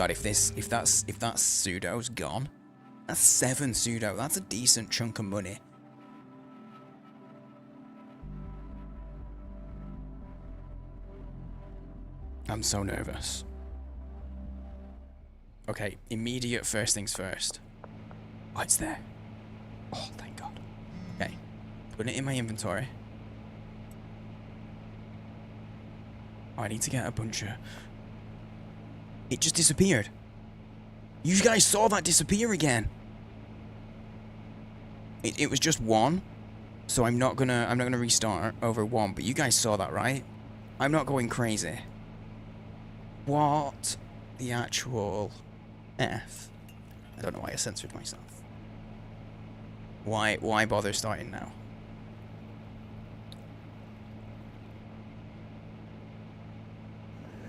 God, if that pseudo's gone, that's 7 pseudo. That's a decent chunk of money. I'm so nervous. Okay, immediate first things first. Oh, it's there. Oh, thank God. Okay, put it in my inventory. Oh, I need to get a bunch of... It just disappeared. You guys saw that disappear again. It was just 1, so I'm not gonna restart over 1. But you guys saw that, right? I'm not going crazy. What the actual F? I don't know why I censored myself. Why bother starting now?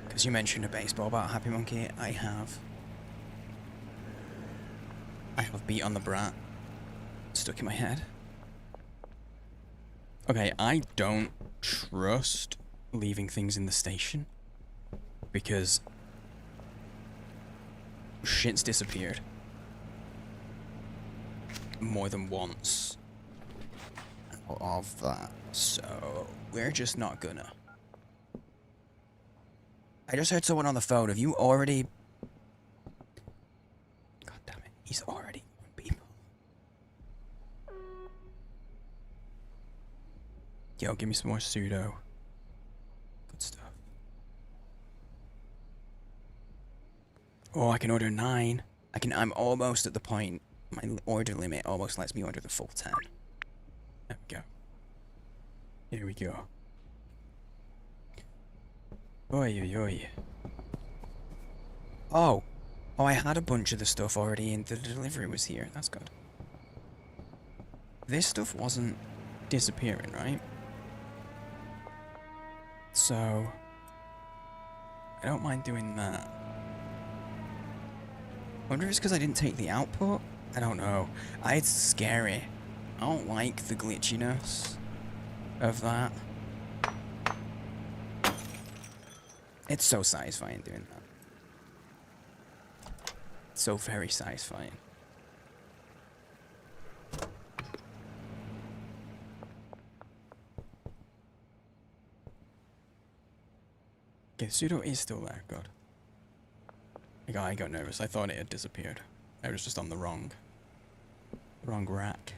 Because you mentioned a baseball bat, Happy Monkey. I have Beat on the Brat stuck in my head. Okay, I don't trust leaving things in the station because shit's disappeared more than once of that, so we're just not gonna. I just heard someone on the phone. Have you already... God damn it, he's already on people. Yo, give me some more pseudo. Good stuff. Oh, I can order 9. I'm almost at the point. My order limit almost lets me order the full 10. There we go. Here we go. Oi, oi, oi. Oh. Oh, I had a bunch of the stuff already and the delivery was here. That's good. This stuff wasn't disappearing, right? So... I don't mind doing that. I wonder if it's because I didn't take the output? I don't know. It's scary. I don't like the glitchiness of that. It's so satisfying doing that. It's so very satisfying. Okay, the pseudo is still there, God. I got nervous. I thought it had disappeared. I was just on the wrong rack.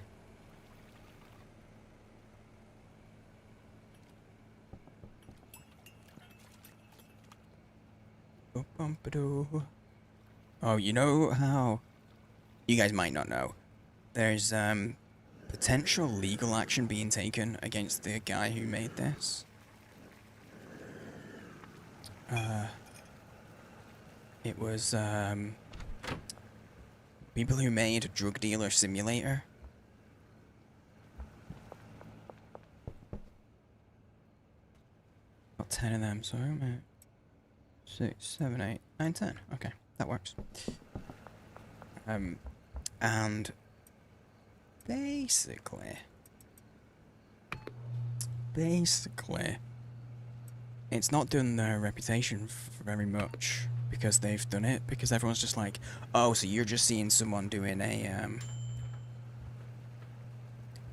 Oh, you know how... You guys might not know. There's, potential legal action being taken against the guy who made this. It was, people who made Drug Dealer Simulator. Got 10 of them, so I'm at 6, 7, 8, 9, 10. Okay, that works. And basically, it's not done their reputation for very much because they've done it, because everyone's just like, oh, so you're just seeing someone doing a,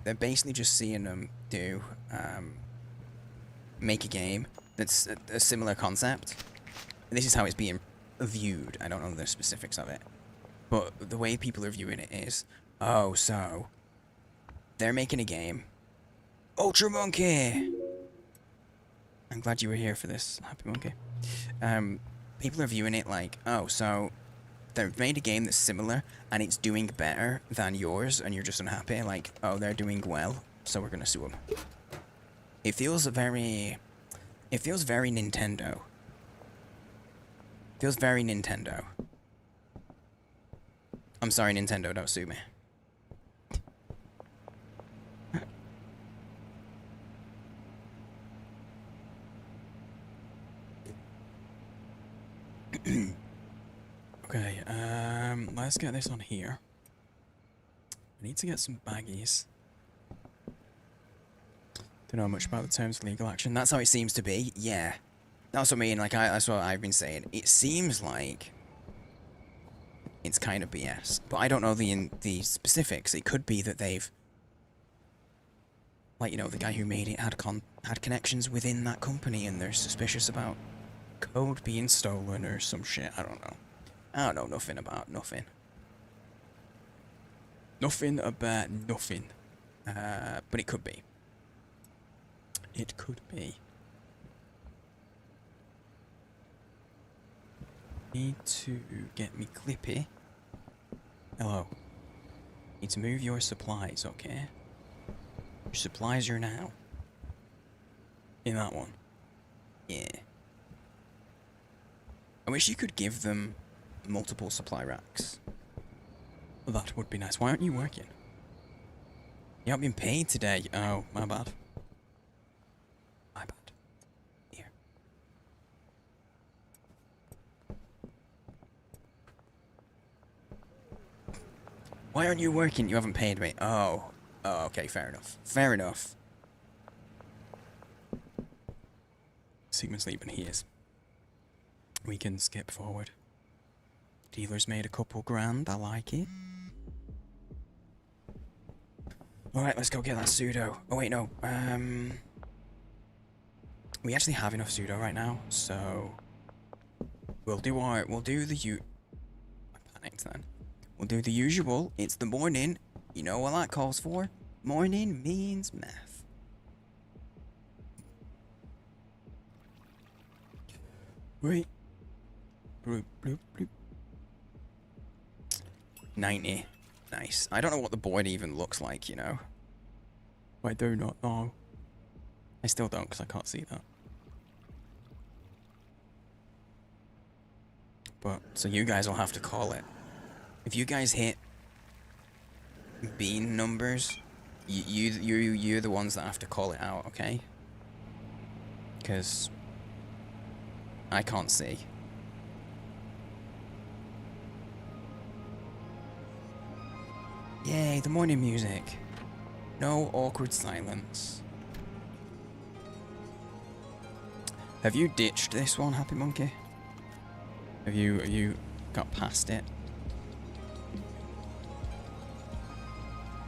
they're basically just seeing them do, make a game that's a similar concept. This is how it's being viewed. I don't know the specifics of it. But the way people are viewing it is, oh, so they're making a game. Ultra Monkey! I'm glad you were here for this, Happy Monkey. People are viewing it like, oh, so they've made a game that's similar and it's doing better than yours and you're just unhappy. Like, oh, they're doing well, so we're gonna sue them. It feels very Nintendo. Feels very Nintendo. I'm sorry, Nintendo, don't sue me. Okay, let's get this on here. I need to get some baggies. Don't know much about the terms of legal action. That's how it seems to be, yeah. That's what I mean, like, that's what I've been saying. It seems like it's kind of BS. But I don't know the specifics. It could be that they've, like, you know, the guy who made it had connections within that company, and they're suspicious about code being stolen or some shit. I don't know. I don't know nothing about nothing. Nothing about nothing. But it could be. It could be. Need to get me Clippy. Hello. Need to move your supplies, okay? Your supplies are now in that one. Yeah. I wish you could give them multiple supply racks. That would be nice. Why aren't you working? You haven't been paid today. Oh, my bad. My bad. Here. Why aren't you working? You haven't paid me. Oh. Oh, okay, fair enough. Fair enough. Sigmund's leaving. He is. We can skip forward. Dealer's made a couple grand. I like it. Alright, let's go get that pseudo. Oh, wait, no. We actually have enough pseudo right now, so we'll do the I panicked then. We'll do the usual. It's the morning. You know what that calls for? Morning means math. Wait. Bloop, bloop, bloop. 90. Nice. I don't know what the board even looks like, you know. I do not know. I still don't, because I can't see that. But, so you guys will have to call it. If you guys hit bean numbers, you're the ones that have to call it out, okay? Because I can't see. Yay, the morning music. No awkward silence. Have you ditched this one, Happy Monkey? Have you got past it?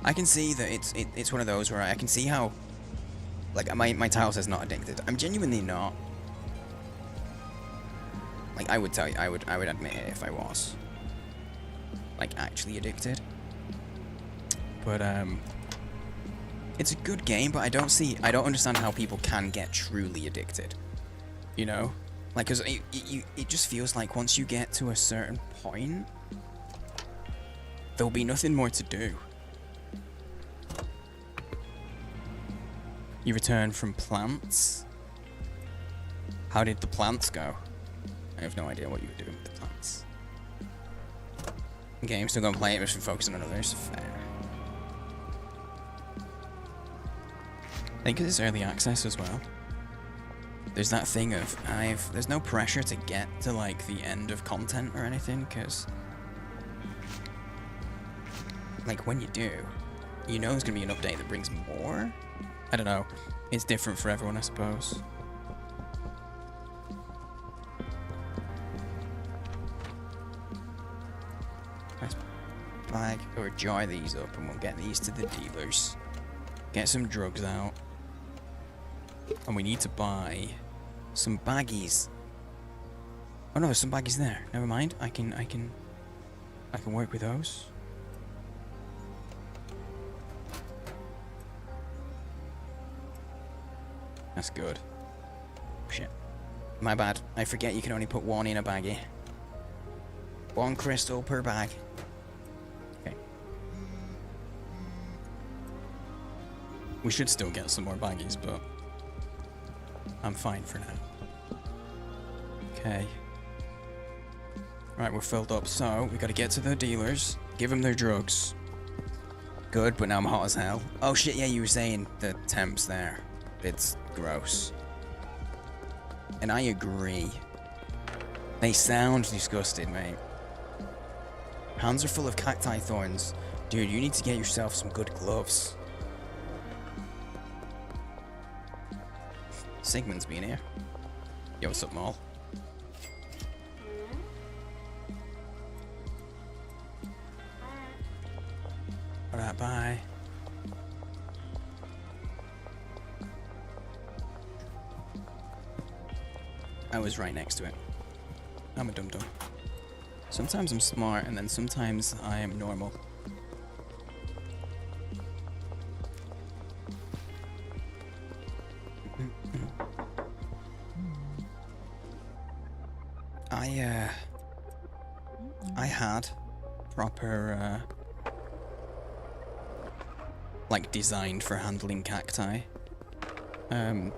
I can see that it's one of those where I can see how, like, my title says not addicted. I'm genuinely not. Like, I would tell you, I would admit it if I was, like, actually addicted. But it's a good game, but I don't understand how people can get truly addicted. You know, like, cause it just feels like once you get to a certain point, there'll be nothing more to do. You return from plants. How did the plants go? I have no idea what you were doing with the plants. Okay, I'm still gonna play it, just focusing on others. Fair. I think it's early access as well. There's that thing of there's no pressure to get to like the end of content or anything, because like when you do, you know there's gonna be an update that brings more. I don't know. It's different for everyone, I suppose. Let's bag or jar these up and we'll get these to the dealers. Get some drugs out. And we need to buy some baggies. Oh no, there's some baggies there. Never mind. I can work with those. That's good. Shit. My bad. I forget you can only put one in a baggie. One crystal per bag. Okay. We should still get some more baggies, but I'm fine for now. Okay. Right, we're filled up, so we gotta get to the dealers, give them their drugs. Good, but now I'm hot as hell. Oh shit, yeah, you were saying the temps there. It's gross. And I agree. They sound disgusting, mate. Hands are full of cacti thorns. Dude, you need to get yourself some good gloves. Sigmund's been here. Yo, what's up, Maul? Alright, bye. I was right next to it. I'm a dum-dum. Sometimes I'm smart, and then sometimes I am normal. I had proper, like, designed for handling cacti,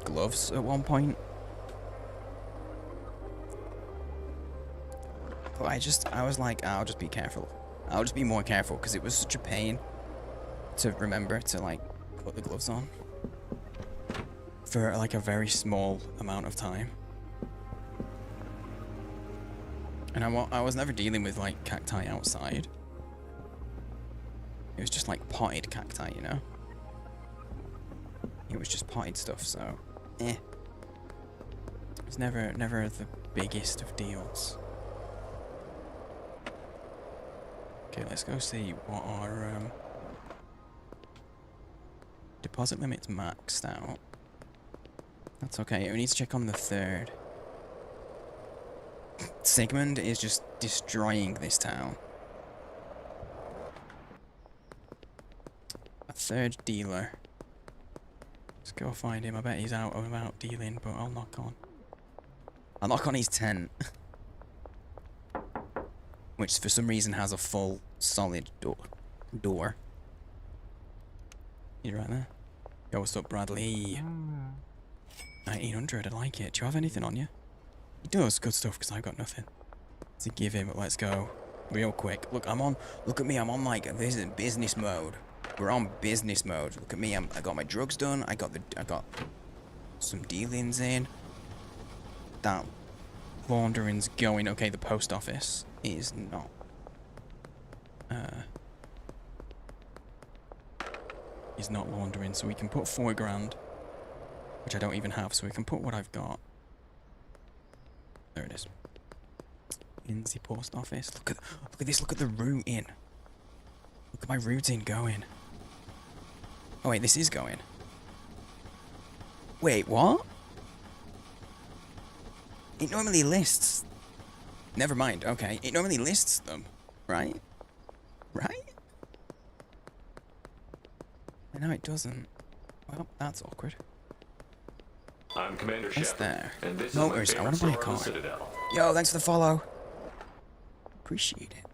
gloves at one point. But I was like, I'll just be careful. I'll just be more careful, because it was such a pain to remember to, like, put the gloves on. For, like, a very small amount of time. And I was never dealing with, like, cacti outside. It was just, like, potted cacti, you know? It was just potted stuff, so... eh. It was never the biggest of deals. Okay, let's go see what our, deposit limit's maxed out. That's okay, we need to check on the third. Sigmund is just destroying this town. A third dealer. Let's go find him. I bet he's out dealing, but I'll knock on. I'll knock on his tent. Which for some reason has a full, solid door. You right there? Yo, what's up, Bradley? 1900, I like it. Do you have anything on you? He does good stuff, because I've got nothing to give him, but let's go. Real quick. Look, look at me, I'm on, like, this is business mode. We're on business mode. Look at me, I got my drugs done, I got some dealings in. That laundering's going. Okay, the post office is not. Is not laundering, so we can put 4 grand, which I don't even have, so we can put what I've got. There it is. In the post office. Look at this. Look at the routing. Look at my routing going. Oh wait, this is going. Wait, what? It normally lists. Never mind. Okay, it normally lists them, right? Right? I know it doesn't. Well, that's awkward. I'm Commander What's Shepard, there? and this Motors, is my I want to buy a store on car. the Citadel. Yo, thanks for the follow. Appreciate it.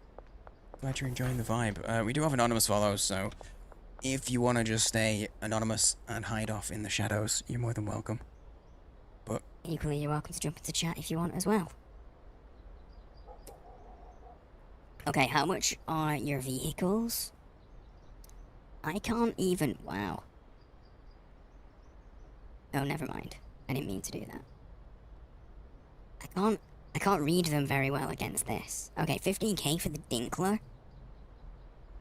Glad you're enjoying the vibe. We do have anonymous follows, so if you want to just stay anonymous and hide off in the shadows, you're more than welcome. But equally, you're welcome to jump into chat if you want as well. Okay, how much are your vehicles? I can't even... wow. Oh, never mind. I didn't mean to do that. I can't read them very well against this. Okay, 15k for the Dinkler?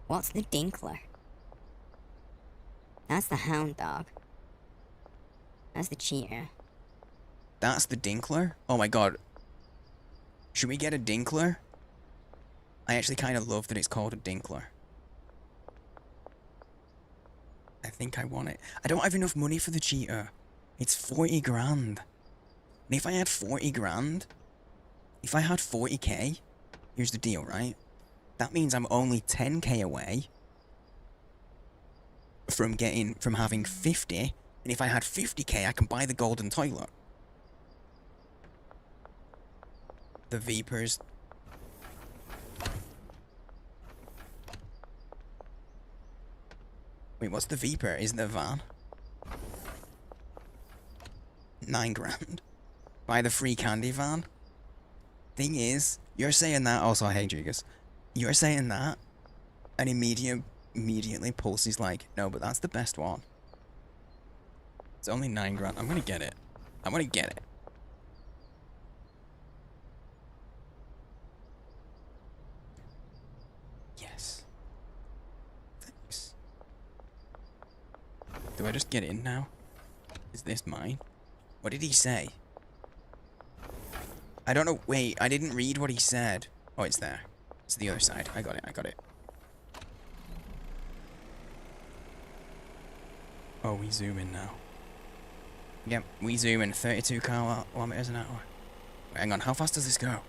What's the Dinkler? That's the Hound Dog. That's the Cheetah. that's the Dinkler? Oh my god. Should we get a Dinkler? I actually kind of love that it's called a Dinkler. I think I want it. I don't have enough money for the Cheetah. It's 40 grand. And if I had 40 grand, if I had 40k, here's the deal, right? That means I'm only 10k away from having 50, and if I had 50k, I can buy the golden toilet. The Vapors. Wait, what's the Vapor? Isn't it a van? 9 grand. Buy the free candy van. Thing is, you're saying that. Also, hey, Jigas. You're saying that, and immediately Pulse is like, no, but that's the best one. It's only 9 grand. I'm gonna get it. I'm gonna get it. Yes. Thanks. Do I just get in now? Is this mine? What did he say? I don't know. Wait, I didn't read what he said. Oh, it's there. It's the other side. I got it. I got it. Oh, we zoom in now. Yep, we zoom in 32 kilometers an hour. Wait, hang on, how fast does this go?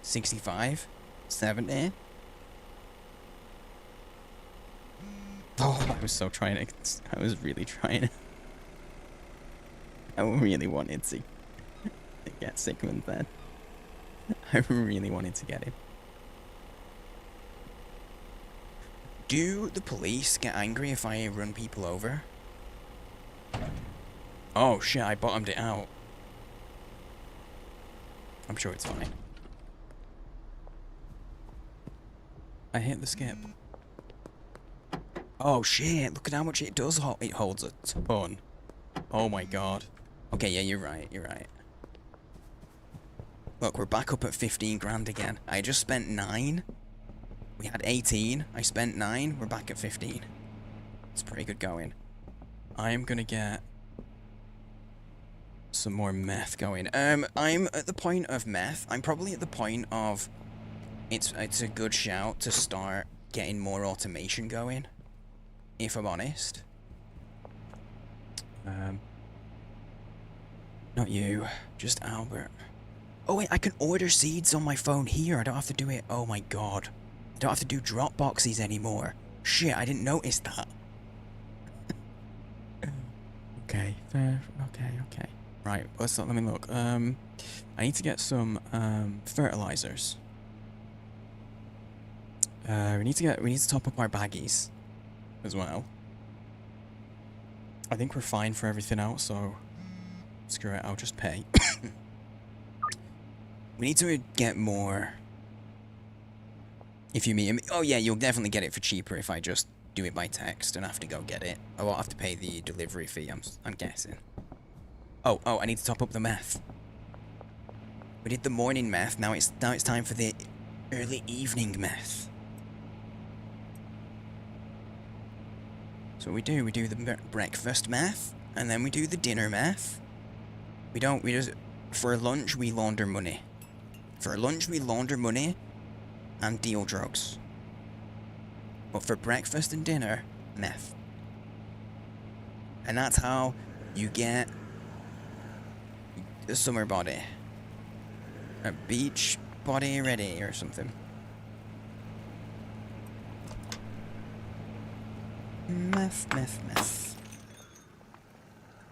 65? 70? Oh, I was so trying to... I was really trying to... I really wanted to get Sigmund then. I really wanted to get him. Do the police get angry if I run people over? Oh shit, I bottomed it out. I'm sure it's fine. I hit the skip. Oh shit, look at how much it does hold. It holds a ton. Oh my god. Okay, yeah, you're right, you're right. Look, we're back up at 15 grand again. I just spent 9. We had 18. I spent 9. We're back at 15. It's pretty good going. I am gonna get some more meth going. I'm at the point of meth. I'm probably at the point of it's a good shout to start getting more automation going, if I'm honest. Not you, just Albert. Oh wait, I can order seeds on my phone here. I don't have to do it. Oh my god. I don't have to do drop boxes anymore. Shit, I didn't notice that. Okay, fair. Okay. Right, let me look. I need to get some fertilizers. We need to top up our baggies as well. I think we're fine for everything else, so screw it, I'll just pay. We need to get more. If you mean, oh yeah, you'll definitely get it for cheaper if I just do it by text and have to go get it. I won't have to pay the delivery fee, I'm guessing. Oh, I need to top up the meth. We did the morning meth, now it's time for the early evening meth. So we do the breakfast meth, and then we do the dinner meth. We just, for lunch we launder money. For lunch we launder money and deal drugs. But for breakfast and dinner, meth. And that's how you get a summer body. A beach body ready or something. Meth.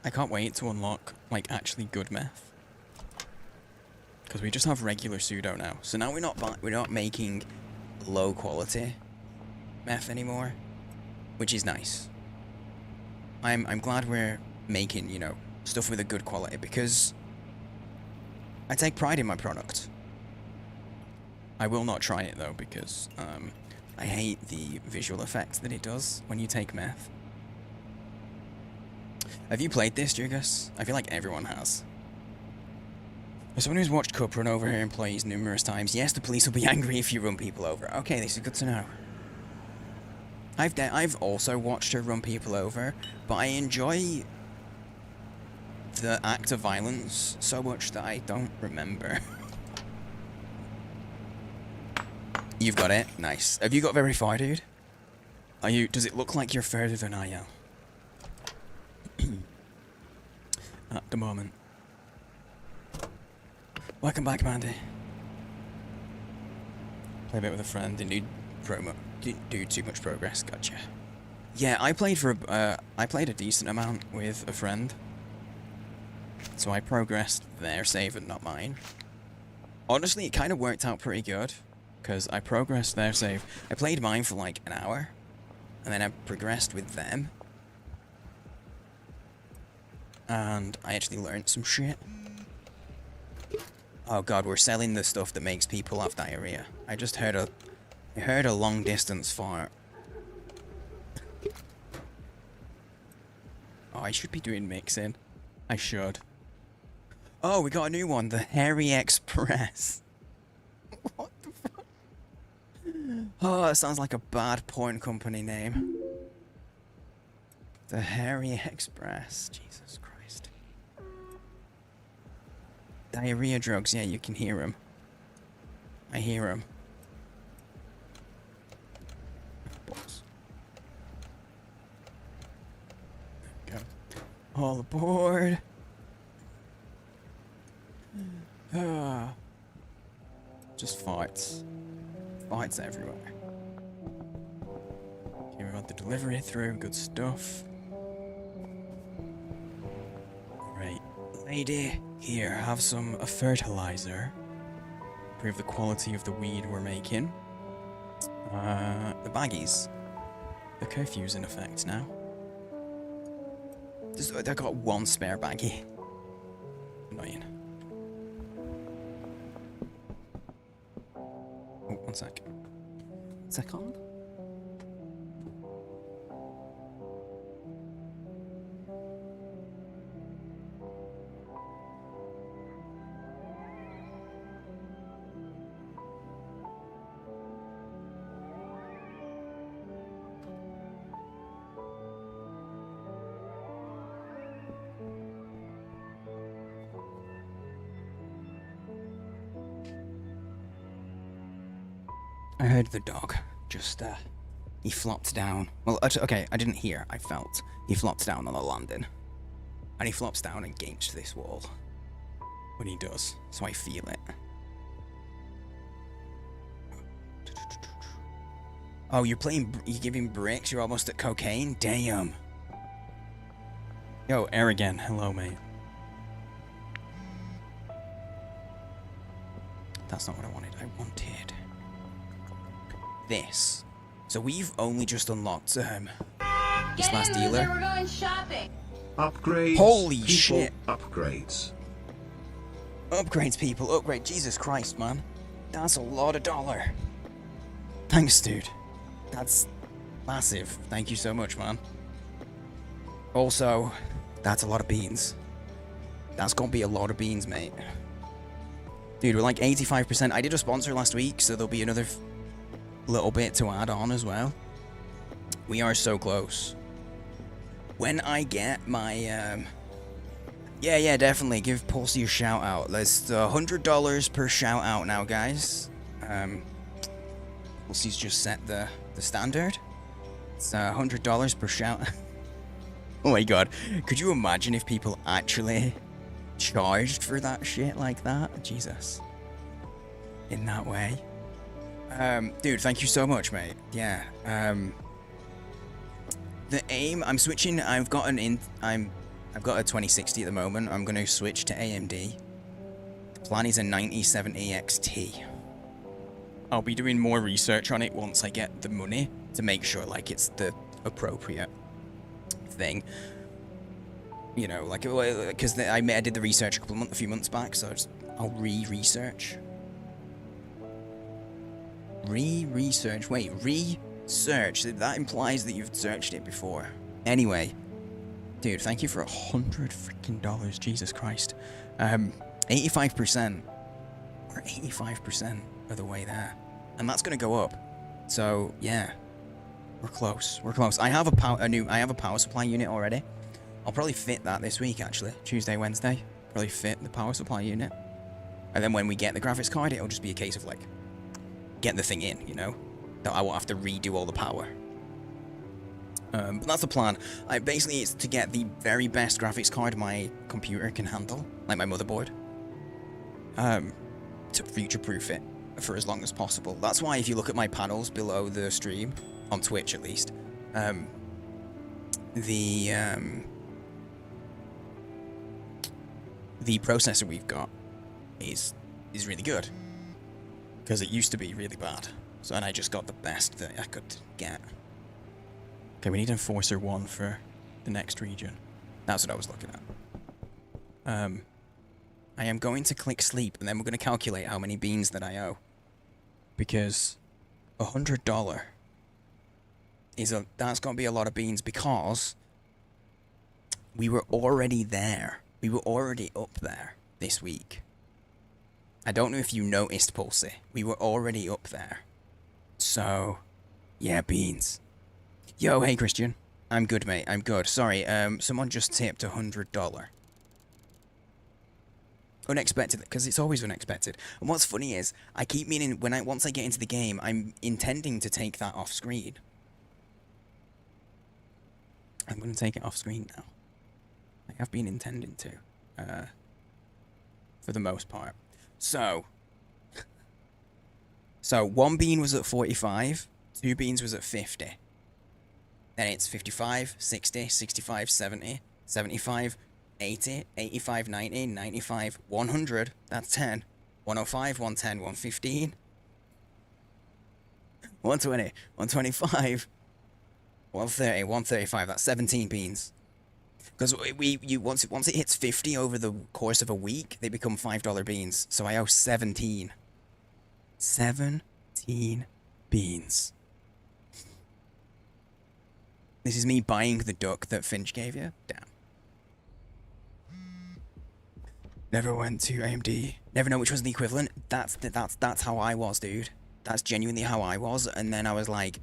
I can't wait to unlock, like, actually good meth. Because we just have regular pseudo now. So now we're not making low quality meth anymore, which is nice. I'm glad we're making, you know, stuff with a good quality, because I take pride in my product. I will not try it though, because I hate the visual effects that it does when you take meth. Have you played this, Jugas? I feel like everyone has. As someone who's watched Cup run over her employees numerous times, yes, the police will be angry if you run people over. Okay, this is good to know. I've also watched her run people over, but I enjoy the act of violence so much that I don't remember. You've got it? Nice. Have you got very far, dude? Does it look like you're further than I am? At the moment. Welcome back, Mandy. Play a bit with a friend, didn't do too much progress, gotcha. Yeah, I played a decent amount with a friend. So I progressed their save and not mine. Honestly, it kind of worked out pretty good, because I progressed their save. I played mine for like an hour, and then I progressed with them. And I actually learned some shit. Oh god, we're selling the stuff that makes people have diarrhea. I just heard a long distance fart. Oh, I should be doing mixing. I should. Oh, we got a new one, the Hairy Express. What the fuck? Oh, that sounds like a bad porn company name. The Hairy Express. Jesus Christ. Diarrhea drugs, yeah, you can hear them. I hear them. All aboard. Ah. Just farts. Farts everywhere. Okay, we got the delivery through. Good stuff. Right. Lady, here, have some fertilizer. Improve the quality of the weed we're making. The baggies. The curfew's in effect now. I got one spare baggie. Annoying. Oh, one sec. Second. I heard the dog. Just, he flopped down. Well, okay, I didn't hear. I felt. He flopped down on the landing. And he flops down against this wall. When he does. So I feel it. Oh, you're giving bricks? You're almost at cocaine? Damn. Yo, Aragon. Hello, mate. That's not what I wanted. I wanted this. So we've only just unlocked this last dealer. We're going shopping. Upgrades. Holy people, shit. Upgrades. Upgrades, people. Upgrade. Jesus Christ, man. That's a lot of dollar. Thanks, dude. That's massive. Thank you so much, man. Also, that's a lot of beans. That's gonna be a lot of beans, mate. Dude, we're like 85%. I did a sponsor last week, so there'll be another little bit to add on as well. We are so close. When I get my yeah, definitely give Pulsey a shout out. There's $100 per shout out now, guys. Pulsey's just set the standard. It's $100 per shout. Oh my god, could you imagine if people actually charged for that shit like that? Jesus. In that way. Dude, thank you so much, mate. Yeah. The aim, I'm switching. I've got a 2060 at the moment. I'm gonna switch to AMD. The plan is a 9070 XT. I'll be doing more research on it once I get the money to make sure like it's the appropriate thing. You know, like because I did the research a few months back, so I'll research. Research. Wait, research. That implies that you've searched it before. Anyway, dude, thank you for $100 freaking. Jesus Christ. 85%. We're 85% of the way there, and that's gonna go up. So yeah, we're close. We're close. I have a power supply unit already. I'll probably fit that this week, actually. Tuesday, Wednesday. Probably fit the power supply unit, and then when we get the graphics card, it'll just be a case of like getting the thing in, you know? That I won't have to redo all the power. But that's the plan. Basically, it's to get the very best graphics card my computer can handle, like my motherboard. To future-proof it for as long as possible. That's why if you look at my panels below the stream, on Twitch at least, the processor we've got is really good. Because it used to be really bad. So, and I just got the best that I could get. Okay, we need Enforcer 1 for the next region. That's what I was looking at. I am going to click sleep, and then we're going to calculate how many beans that I owe. Because $100 that's going to be a lot of beans, because we were already there. We were already up there this week. I don't know if you noticed, Pulsey. We were already up there. So, yeah, beans. Yo, hey, Christian. I'm good, mate. I'm good. Sorry, someone just tipped $100. Unexpected, because it's always unexpected. And what's funny is, I keep meaning, once I get into the game, I'm intending to take that off screen. I'm going to take it off screen now. I have been intending to, for the most part. So one bean was at 45, two beans was at 50. Then it's 55, 60, 65, 70, 75, 80, 85, 90, 95, 100, that's 10, 105, 110, 115, 120, 125, 130, 135, that's 17 beans. Because once it hits 50 over the course of a week, they become $5 beans. So I owe 17. 17 beans. This is me buying the duck that Finch gave you? Damn. Never went to AMD. Never know which was the equivalent. That's how I was, dude. That's genuinely how I was. And then I was like,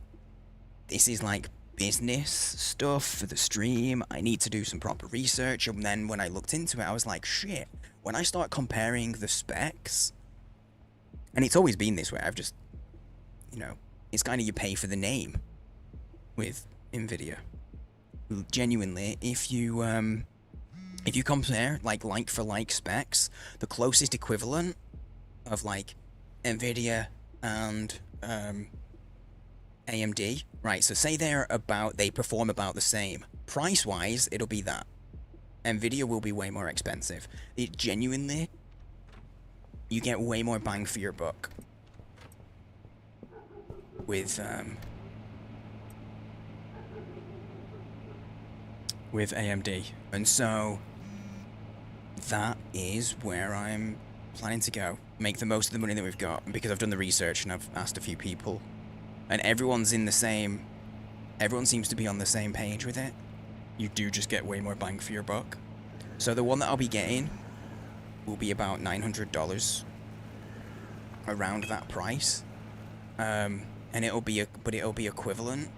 this is like business stuff for the stream. I need to do some proper research. And then when I looked into it, I was like, shit. When I start comparing the specs, and it's always been this way, I've just, you know, it's kind of you pay for the name with Nvidia. Genuinely, if you compare like for like specs, the closest equivalent of like Nvidia and AMD, right? So say they perform about the same. Price wise, it'll be that. Nvidia will be way more expensive. It genuinely, you get way more bang for your buck with AMD. And so that is where I'm planning to go. Make the most of the money that we've got, because I've done the research and I've asked a few people, and everyone seems to be on the same page with it. You do just get way more bang for your buck. So the one that I'll be getting will be about $900, around that price, and it'll be equivalent.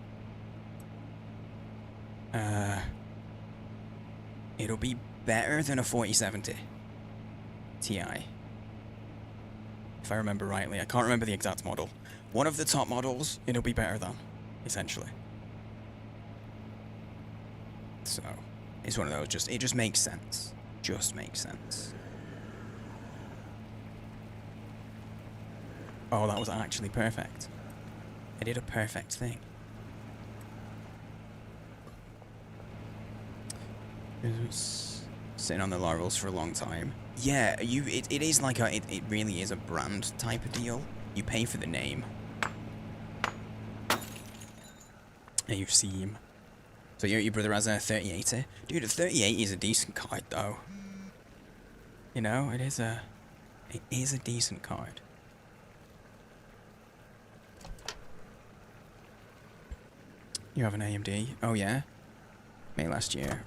It'll be better than a 4070 Ti, if I remember rightly. I can't remember the exact model. One of the top models, it'll be better than, essentially. So it's one of those. It just makes sense. Just makes sense. Oh, that was actually perfect. I did a perfect thing. It was sitting on the laurels for a long time. Yeah, it is like it really is a brand type of deal. You pay for the name. And you see him. So your brother has a 3080? Dude, a 3080 is a decent card though. You know, it is a decent card. You have an AMD? Oh yeah? May last year.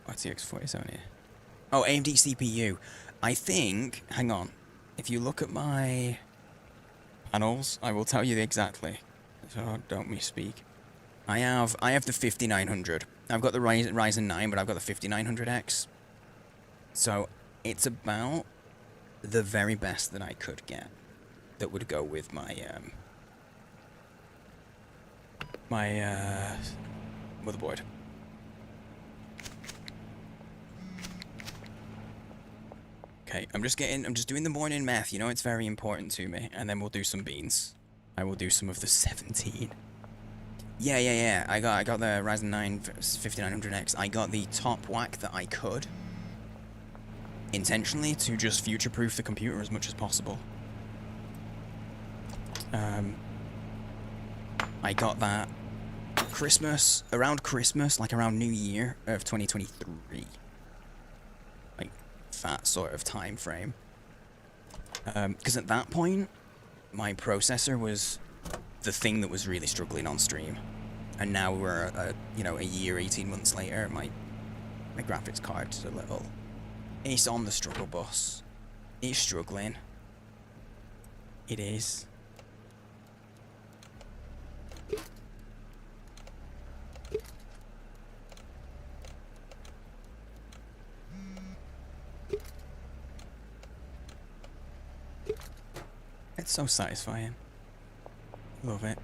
RTX 4070. Oh, AMD CPU. I think, hang on. If you look at my panels, I will tell you exactly. So don't misspeak. I have the 5900. I've got the Ryzen 9, but I've got the 5900X. So it's about the very best that I could get that would go with my motherboard. Okay, I'm just doing the morning math, you know, it's very important to me, and then we'll do some beans. I will do some of the 17. Yeah. I got the Ryzen 9 5900X. I got the top whack that I could, intentionally, to just future-proof the computer as much as possible. I got that around Christmas, like around New Year of 2023. Like, that sort of time frame. Because at that point, my processor was the thing that was really struggling on stream. And now we're, a year, 18 months later, my graphics card's a little... It's on the struggle bus. It's struggling. It is. It's so satisfying. Love it.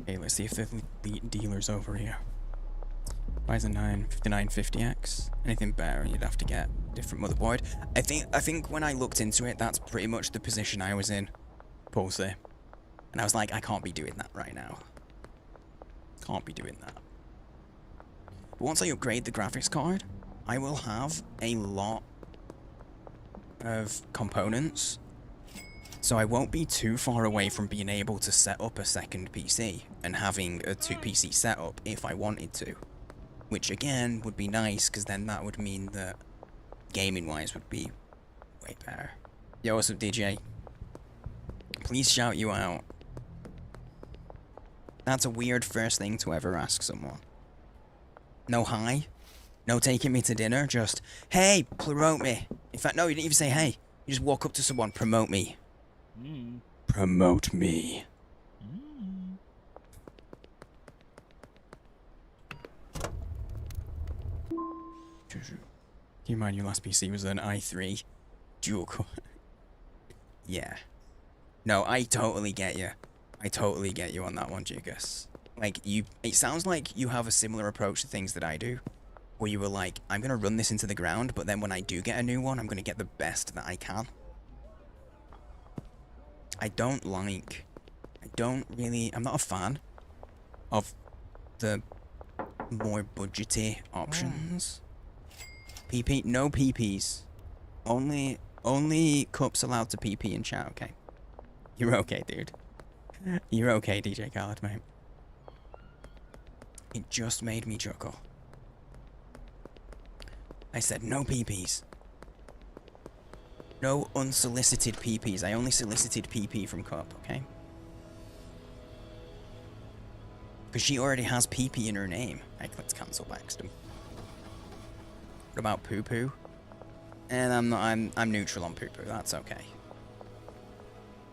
Okay, let's see if the dealer's over here. Ryzen 9 5950X. Anything better, you'd have to get a different motherboard. I think when I looked into it, that's pretty much the position I was in, Pulsey. And I was like, I can't be doing that right now. Can't be doing that. But once I upgrade the graphics card, I will have a lot of components. So I won't be too far away from being able to set up a second PC and having a 2-PC setup if I wanted to. Which again would be nice, because then that would mean that gaming-wise would be way better. Yo, what's up, DJ? Please shout you out. That's a weird first thing to ever ask someone. No hi? No taking me to dinner? Just, hey, promote me. In fact, no, you didn't even say hey. You just walk up to someone, promote me. Promote me. Keep in mind your last PC was an i3 dual core. Yeah. No, I totally get you. I totally get you on that one, Jugas. Like, it sounds like you have a similar approach to things that I do. Where you were like, I'm gonna run this into the ground, but then when I do get a new one, I'm gonna get the best that I can. I'm not a fan of the more budgety options. PP, no PPs. Only cups allowed to PP in chat, okay? You're okay, dude. You're okay, DJ Khaled, mate. It just made me chuckle. I said no PPs. No unsolicited PPs. I only solicited PP from Cup, okay? Because she already has PP in her name. Like, let's cancel Baxton. What about Poo Poo? And I'm neutral on Poo Poo. That's okay.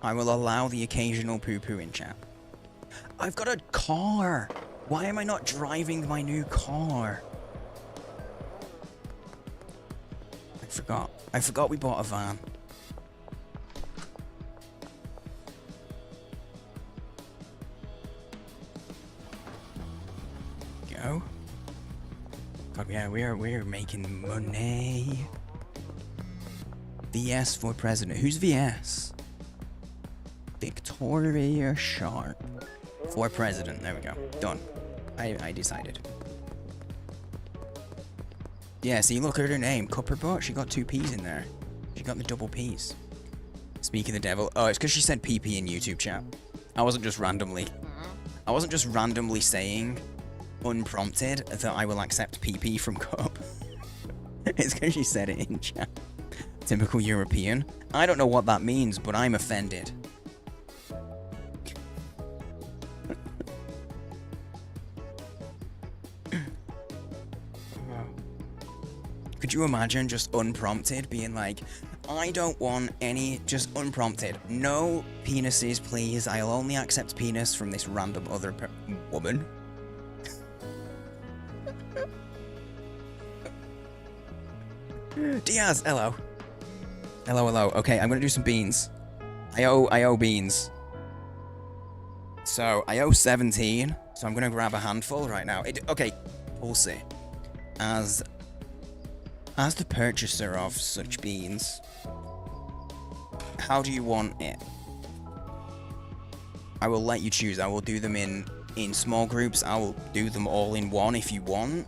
I will allow the occasional Poo Poo in chat. I've got a car. Why am I not driving my new car? I forgot we bought a van. Go. God, yeah, we're making money. VS for president. Who's VS? Victoria Sharp. For president. There we go. Done. I decided. Yeah, see, look at her name. Cupperbot. She got 2 P's in there. She got the double P's. Speak of the devil. Oh, it's because she said PP in YouTube chat. I wasn't just randomly saying, unprompted, that I will accept PP from Cup. It's because she said it in chat. Typical European. I don't know what that means, but I'm offended. Could you imagine just unprompted being like, I don't want any, just unprompted. No penises, please. I'll only accept penis from this random other woman. Diaz, hello. Hello. Okay, I'm gonna do some beans. I owe beans. So, I owe 17, so I'm gonna grab a handful right now. Okay, we'll see. As the purchaser of such beans, how do you want it? I will let you choose. I will do them in small groups. I will do them all in one if you want.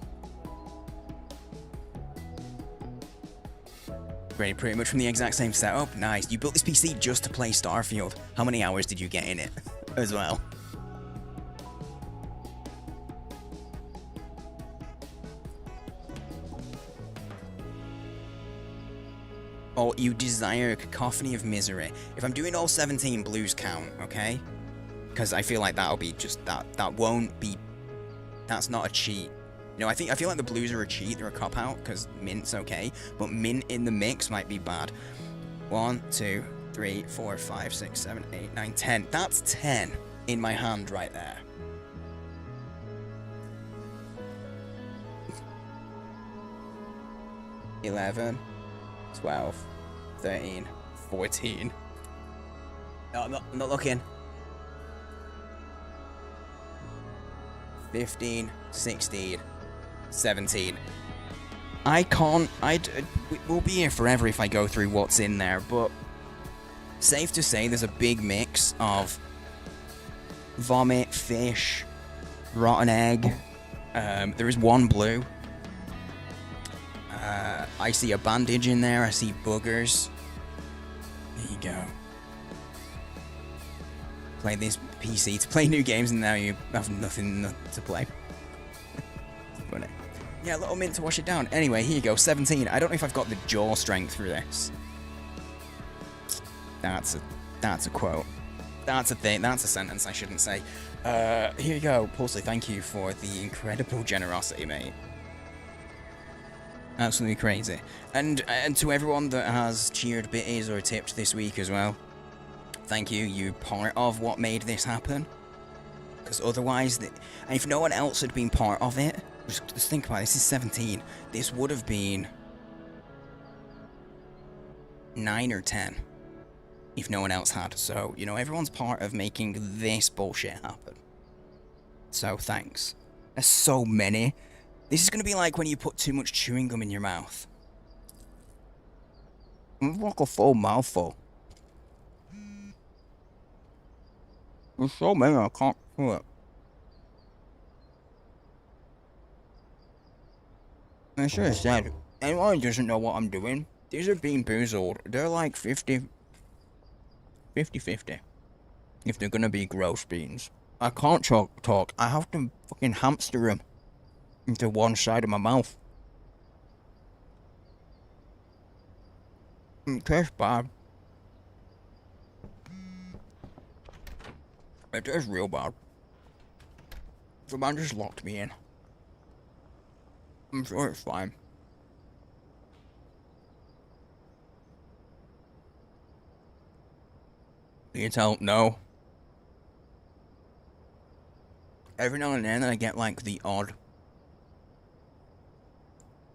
Great, pretty much from the exact same setup. Nice. You built this PC just to play Starfield. How many hours did you get in it as well? Or you desire a cacophony of misery. If I'm doing all 17, blues count, okay? Because I feel like that'll be just that won't be. That's not a cheat. You know, I feel like the blues are a cheat. They're a cop out because mint's okay, but mint in the mix might be bad. 1, 2, 3, 4, 5, 6, 7, 8, 9, 10. That's 10 in my hand right there. $11, 12, 13, 14. No, I'm not looking. 15, 16, 17. I can't... we'll be here forever if I go through what's in there, but... Safe to say there's a big mix of... vomit, fish, rotten egg. There is one blue. I see a bandage in there. I see boogers. There you go. Play this PC to play new games, and now you have nothing to play. Funny. Yeah, a little mint to wash it down. Anyway, here you go. 17. I don't know if I've got the jaw strength through this. That's a quote. That's a thing. That's a sentence I shouldn't say. Here you go. Pulsley, thank you for the incredible generosity, mate. Absolutely crazy. And to everyone that has cheered bitties or tipped this week as well, thank you. You're part of what made this happen. Because otherwise, and if no one else had been part of it, just think about it, this is 17. This would have been 9 or 10 if no one else had. So, you know, everyone's part of making this bullshit happen. So, thanks. There's so many. This is going to be like when you put too much chewing gum in your mouth. It's like a full mouthful. There's so many I can't do it. I should have said, anyone who doesn't know what I'm doing, these are Bean Boozled. They're like 50-50. If they're gonna be gross beans. I can't talk. I have to fucking hamster them into one side of my mouth. It tastes bad. It tastes real bad. The man just locked me in. I'm sure it's fine. You tell no. Every now and then I get like the odd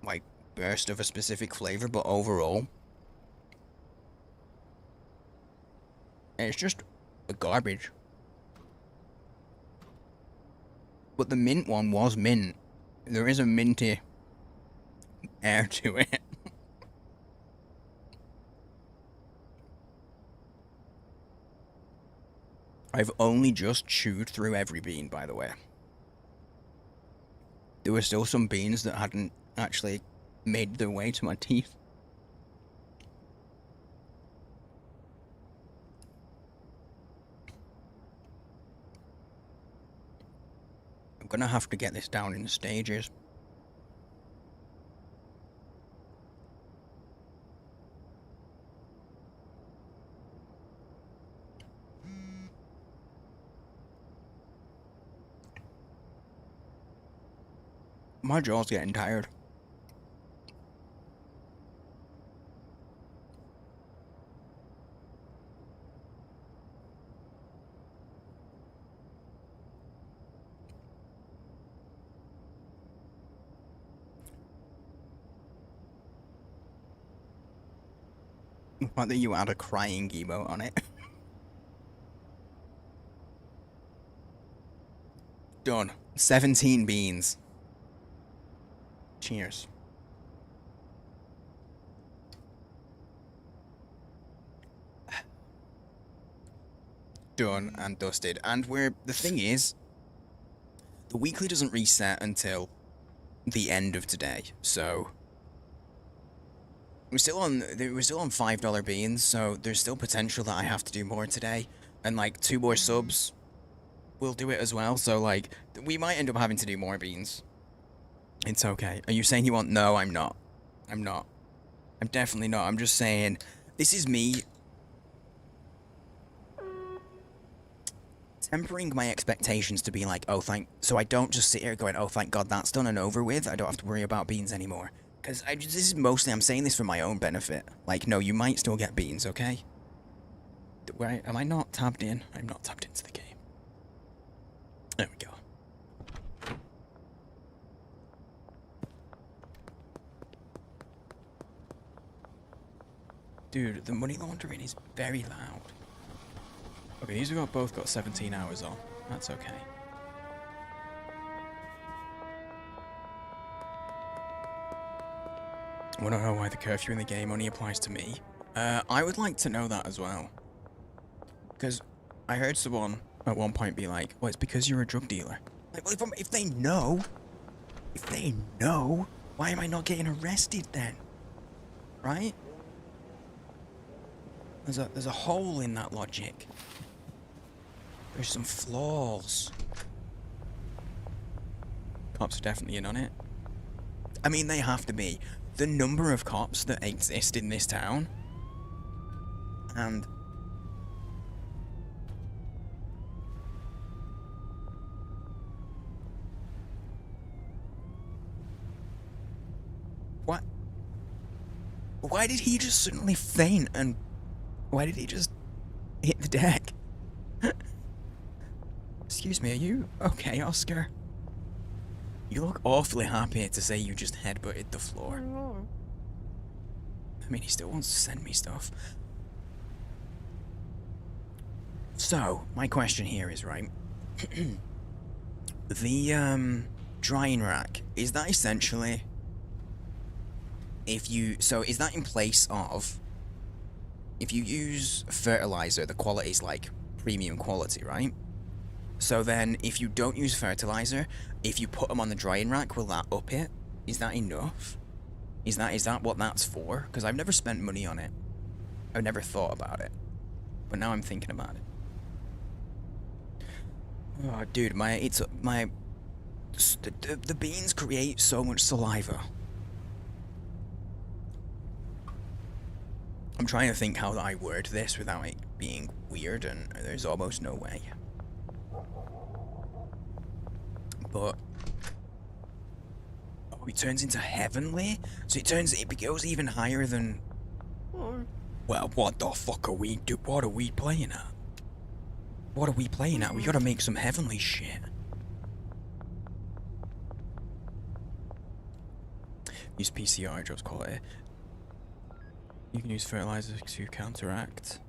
like burst of a specific flavor, but overall it's just a garbage. But the mint one was mint. There is a minty air to it. I've only just chewed through every bean, by the way. There were still some beans that hadn't actually made their way to my teeth. I'm gonna have to get this down in stages. My jaw's getting tired. The fact that you add a crying emote on it. Done. 17 beans. Cheers. Done and dusted. And the thing is, the weekly doesn't reset until the end of today, so we're still on $5 beans, so there's still potential that I have to do more today, and like 2 more subs will do it as well, so like we might end up having to do more beans. It's okay. Are you saying you want? No, I'm not. I'm not. I'm definitely not. I'm just saying, this is me tempering my expectations to be like, oh, so I don't just sit here going, oh, thank God that's done and over with. I don't have to worry about beans anymore. Because this is mostly, I'm saying this for my own benefit. Like, no, you might still get beans, okay? Am I not tabbed in? I'm not tabbed into the game. There we go. Dude, the money laundering is very loud. Okay, these have both got 17 hours on. That's okay. I want to know why the curfew in the game only applies to me. I would like to know that as well. Because I heard someone at one point be like, well, it's because you're a drug dealer. Like, well, if they know, why am I not getting arrested then? Right? There's a hole in that logic. There's some flaws. Cops are definitely in on it. I mean, they have to be. The number of cops that exist in this town, and what? Why did he just suddenly faint, and why did he just hit the deck? Excuse me, are you okay, Oscar? You look awfully happy to say you just headbutted the floor. I mean, he still wants to send me stuff. So, my question here is, right, the, drying rack, is that essentially, is that in place of, if you use fertilizer, the quality is like premium quality, right? So then, if you don't use fertilizer, if you put them on the drying rack, will that up it? Is that enough? Is that what that's for? Because I've never spent money on it. I've never thought about it. But now I'm thinking about it. Oh, dude, the beans create so much saliva. I'm trying to think how I word this without it being weird, and there's almost no way. But oh, it turns into heavenly, so it goes even higher than. Well, what the fuck are we What are we playing at? What are we playing at? We gotta make some heavenly shit. Use PCR drops quality. You can use fertilizer to counteract.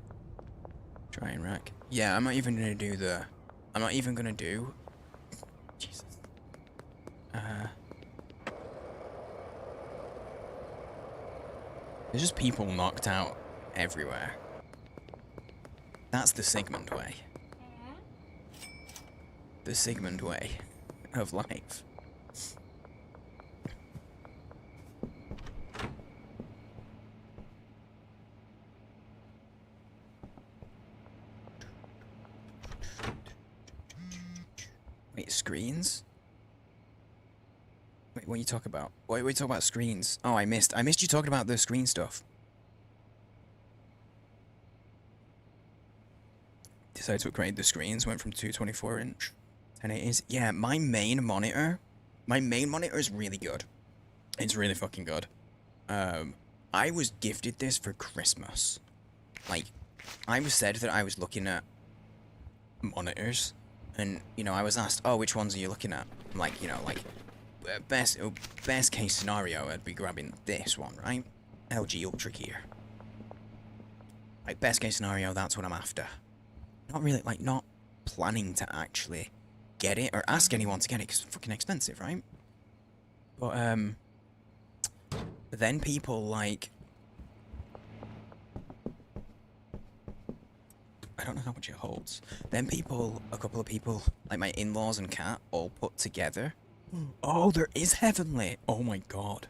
Drying rack. Yeah, I'm not even gonna do. Jesus. There's just people knocked out everywhere. That's the Sigmund way. The Sigmund way of life. Wait, screens? Wait, what are you talking about? Wait, we talk about screens. Oh, I missed you talking about the screen stuff. Decided to upgrade the screens, went from 224-inch, 1080s. Yeah, my main monitor is really good. It's really fucking good. I was gifted this for Christmas. Like, I was said that I was looking at monitors, and, you know, I was asked, oh, which ones are you looking at? I'm like, you know, like, best case scenario, I'd be grabbing this one, right? LG Ultra Gear. Like, best case scenario, that's what I'm after. Not really, like, not planning to actually get it or ask anyone to get it because it's fucking expensive, right? But, then people, like, I don't know how much it holds. Then people, a couple of people, like my in-laws and cat, all put together. Oh, there is heavenly. Oh my god.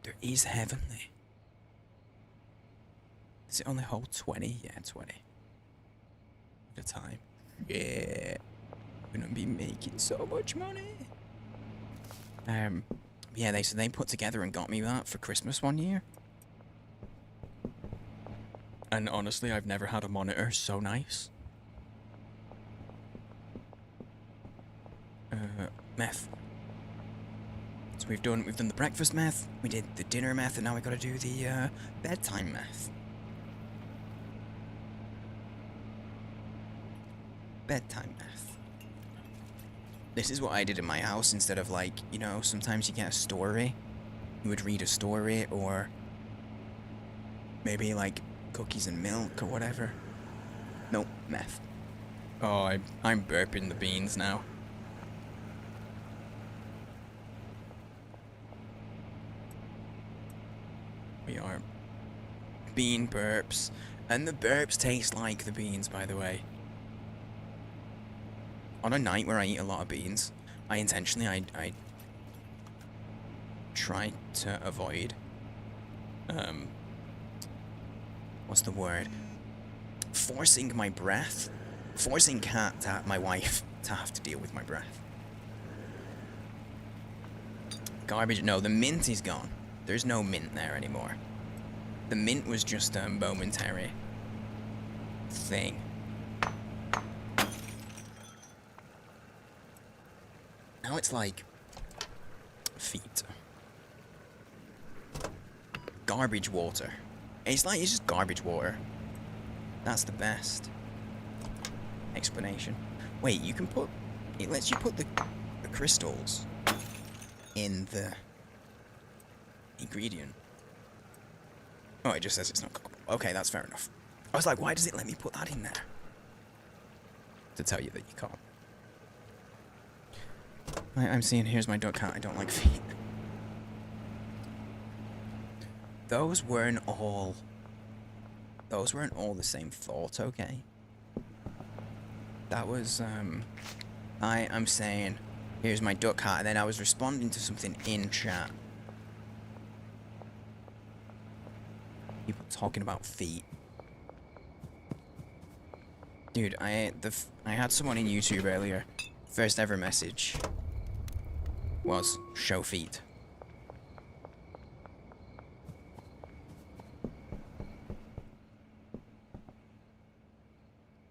There is heavenly. Does it only hold 20? Yeah, 20. At a time. Yeah. We're gonna be making so much money. Yeah, they put together and got me that for Christmas one year. And honestly, I've never had a monitor so nice. Meth. So we've done the breakfast meth, we did the dinner meth, and now we gotta do the bedtime meth. Bedtime meth. This is what I did in my house instead of, like, you know, sometimes you get a story. You would read a story, or maybe like cookies and milk or whatever. Nope, meth. Oh, I'm burping the beans now. bean burps. And the burps taste like the beans, by the way. On a night where I eat a lot of beans, I intentionally, I try to avoid, what's the word? Forcing my breath. Forcing my wife to have to deal with my breath. Garbage. No, the mint is gone. There's no mint there anymore. The mint was just a momentary thing. Now it's like feet. Garbage water. It's just garbage water. That's the best explanation. Wait, you can put... It lets you put the crystals in the ingredient. Oh, it just says it's not cookable. Okay, that's fair enough. I was like, why does it let me put that in there? To tell you that you can't. I'm seeing, here's my duck hat. I don't like feet. Those weren't all the same thought, okay? That was, I'm saying, here's my duck hat, and then I was responding to something in chat. People talking about feet. Dude, I had someone in YouTube earlier. First ever message was show feet.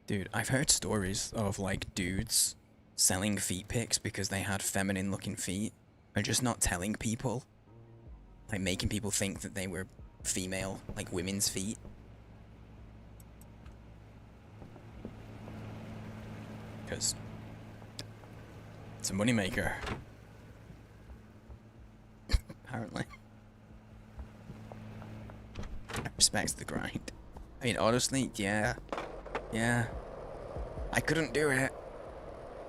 Dude, I've heard stories of like dudes selling feet pics because they had feminine looking feet and just not telling people. Like making people think that they were female, like women's feet. Because it's a moneymaker. Apparently. Respects the grind. I mean, honestly, yeah. Yeah. I couldn't do it.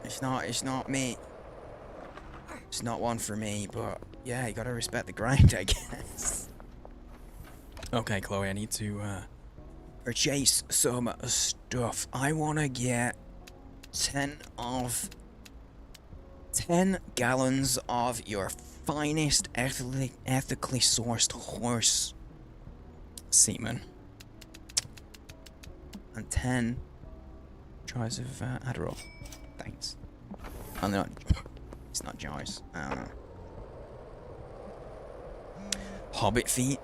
It's not me. It's not one for me, but yeah, you gotta respect the grind, I guess. Okay, Chloe, I need to purchase some stuff. I wanna get 10 gallons of your finest ethically sourced horse semen. And 10 jars of Adderall. Thanks. Oh, no, it's not jars. I don't know. Hobbit feet.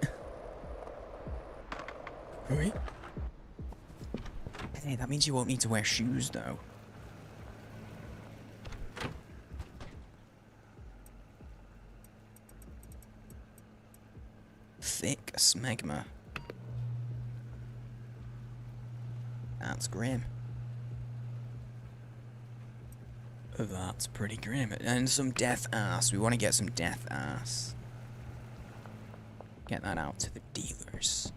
Right? Hey, that means you won't need to wear shoes, though. Thick smegma. That's grim. That's pretty grim. And some death ass. We want to get some death ass. Get that out to the dealers.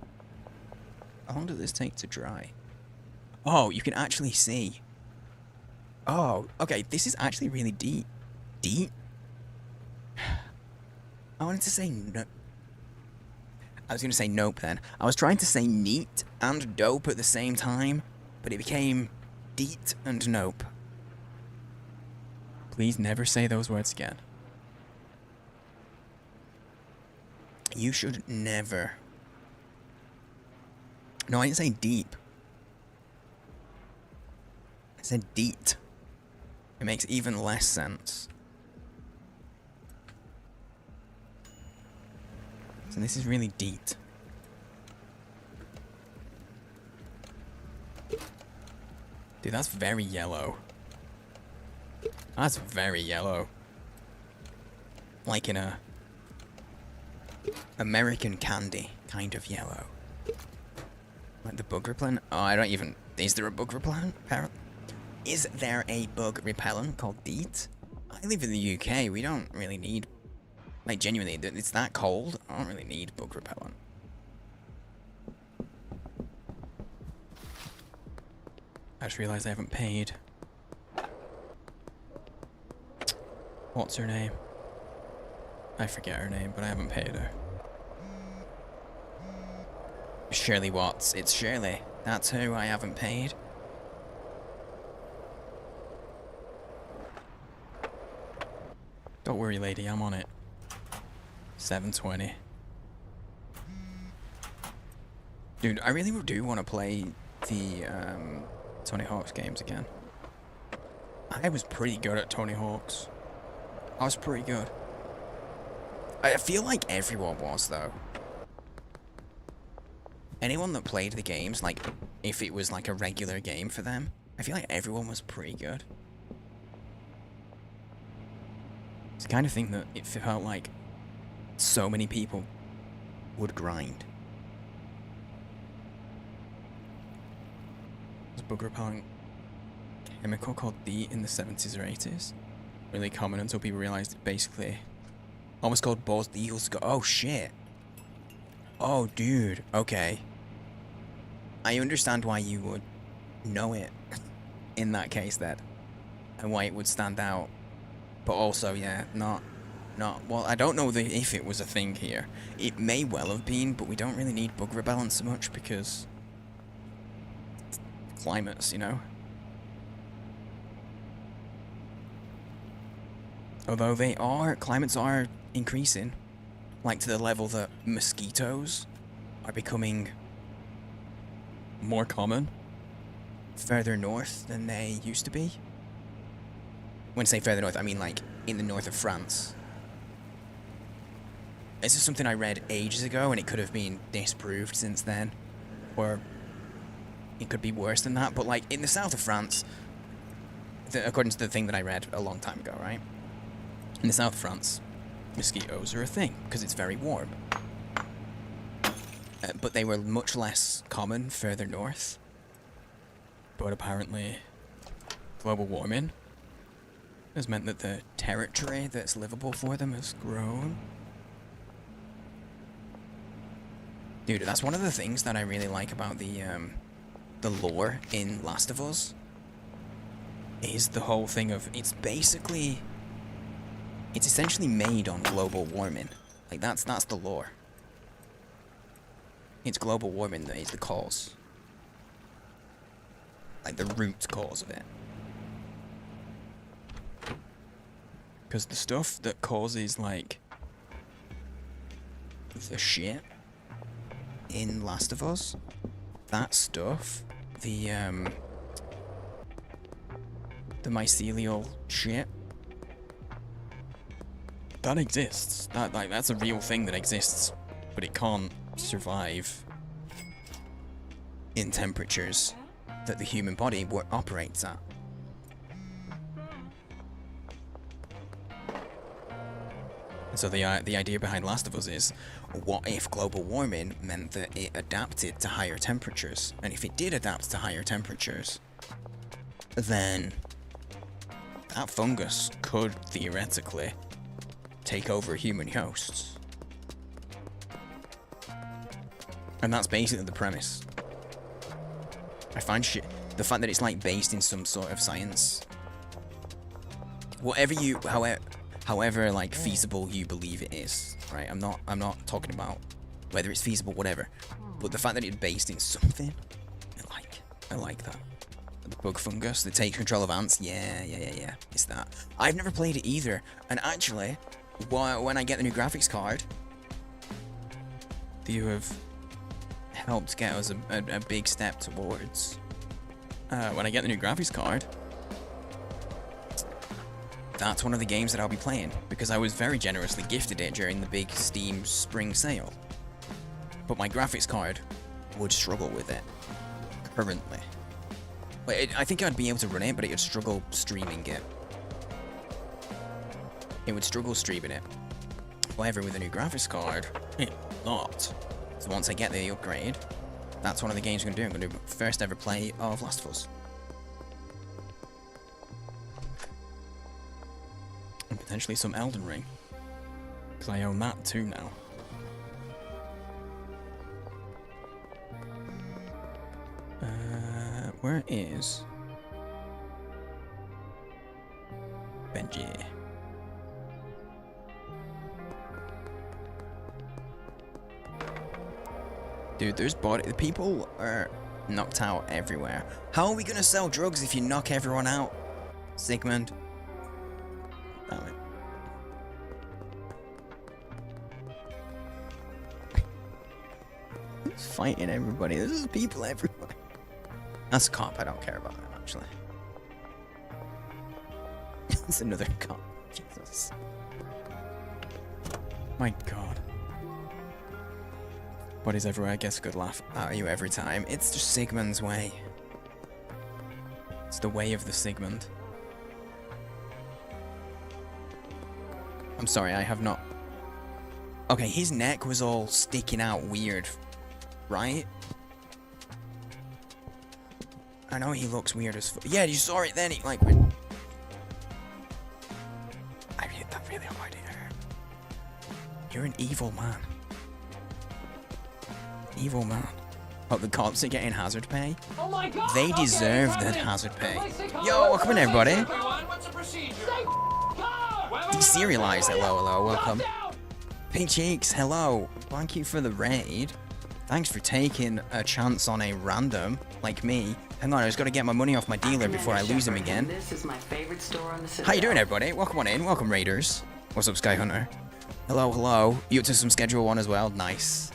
How long does this take to dry? Oh, you can actually see. Oh, okay. This is actually really deep. Deep? I wanted to say no. I was going to say nope then. I was trying to say neat and dope at the same time, but it became deet and nope. Please never say those words again. You should never. No, I didn't say deep. I said deet. It makes even less sense. So this is really deet. Dude, that's very yellow. That's very yellow. Like in a American candy kind of yellow. Like the bug repellent? Oh, I don't even... Is there a bug repellent? Is there a bug repellent called DEET? I live in the UK. We don't really need... Like, genuinely, it's that cold. I don't really need bug repellent. I just realized I haven't paid. What's her name? I forget her name, but I haven't paid her. Shirley Watts. It's Shirley. That's who I haven't paid. Don't worry, lady. I'm on it. 720. Dude, I really do want to play the Tony Hawk's games again. I was pretty good at Tony Hawk's. I was pretty good. I feel like everyone was, though. Anyone that played the games, like, if it was like a regular game for them, I feel like everyone was pretty good. It's the kind of thing that it felt like so many people would grind. There's a bug repellent chemical called DEET in the 70s or 80s. Really common until people realized it basically almost called Bose the Eagles. Oh shit. Oh dude, okay. I understand why you would know it in that case then. And why it would stand out. But also, yeah, not well, I don't know if it was a thing here. It may well have been, but we don't really need bug repellent so much because climates, you know? Although climates are increasing, like to the level that mosquitoes are becoming more common further north than they used to be. When I say further north, I mean like in the north of France. This is something I read ages ago, and it could have been disproved since then. Or it could be worse than that, but like in the south of France, according to the thing that I read a long time ago, right? In the south of France, mosquitoes are a thing, because it's very warm. But they were much less common further north. But apparently, global warming has meant that the territory that's livable for them has grown. Dude, that's one of the things that I really like about the lore in Last of Us. Is the whole thing of, it's essentially made on global warming. Like, that's the lore. It's global warming that is the cause. Like, the root cause of it. Because the stuff that causes, like, the shit in Last of Us, that stuff, the mycelial shit, that exists. That's a real thing that exists, but it can't survive in temperatures that the human body operates at. So the idea behind Last of Us is, what if global warming meant that it adapted to higher temperatures? And if it did adapt to higher temperatures, then that fungus could theoretically take over human hosts. And that's basically the premise. I find the fact that it's like based in some sort of science. However like feasible you believe it is, right? I'm not talking about whether it's feasible, whatever. But the fact that it's based in something, I like that. The bug fungus that takes control of ants, yeah. It's that. I've never played it either, and actually, when I get the new graphics card, you have helped get us a big step towards. When I get the new graphics card, that's one of the games that I'll be playing, because I was very generously gifted it during the big Steam spring sale. But my graphics card would struggle with it, currently. I think I'd be able to run it, but it would struggle streaming it. It would struggle streaming it. However, with a new graphics card, it not. So once I get the upgrade, that's one of the games I'm going to do. I'm going to do my first ever play of Last of Us. And potentially some Elden Ring. Because I own that too now. Where is Benji? Dude, there's body. People are knocked out everywhere. How are we gonna sell drugs if you knock everyone out? Sigmund. Damn it. He's fighting everybody. There's people everywhere. That's a cop. I don't care about that, actually. It's another cop. Jesus. My god. Bodies everywhere, gets a good laugh out of you every time. It's just Sigmund's way. It's the way of the Sigmund. I'm sorry, I have not... Okay, his neck was all sticking out weird, right? I know he looks weird as fuck. Yeah, you saw it then, he like went... I hit that really hard here. You're an evil man. Evil man. Oh, the cops are getting hazard pay? Oh my God, They deserve that hazard pay. Yo, welcome in everybody. What's the procedure? Deserialized, hello, welcome. Pink Cheeks, hello. Thank you for the raid. Thanks for taking a chance on a random like me. Hang on, I just gotta get my money off my dealer before I lose him again. This is my favorite store on the city. How you doing, everybody? Welcome on in. Welcome, raiders. What's up, Sky Hunter? Hello. You up to some schedule one as well? Nice.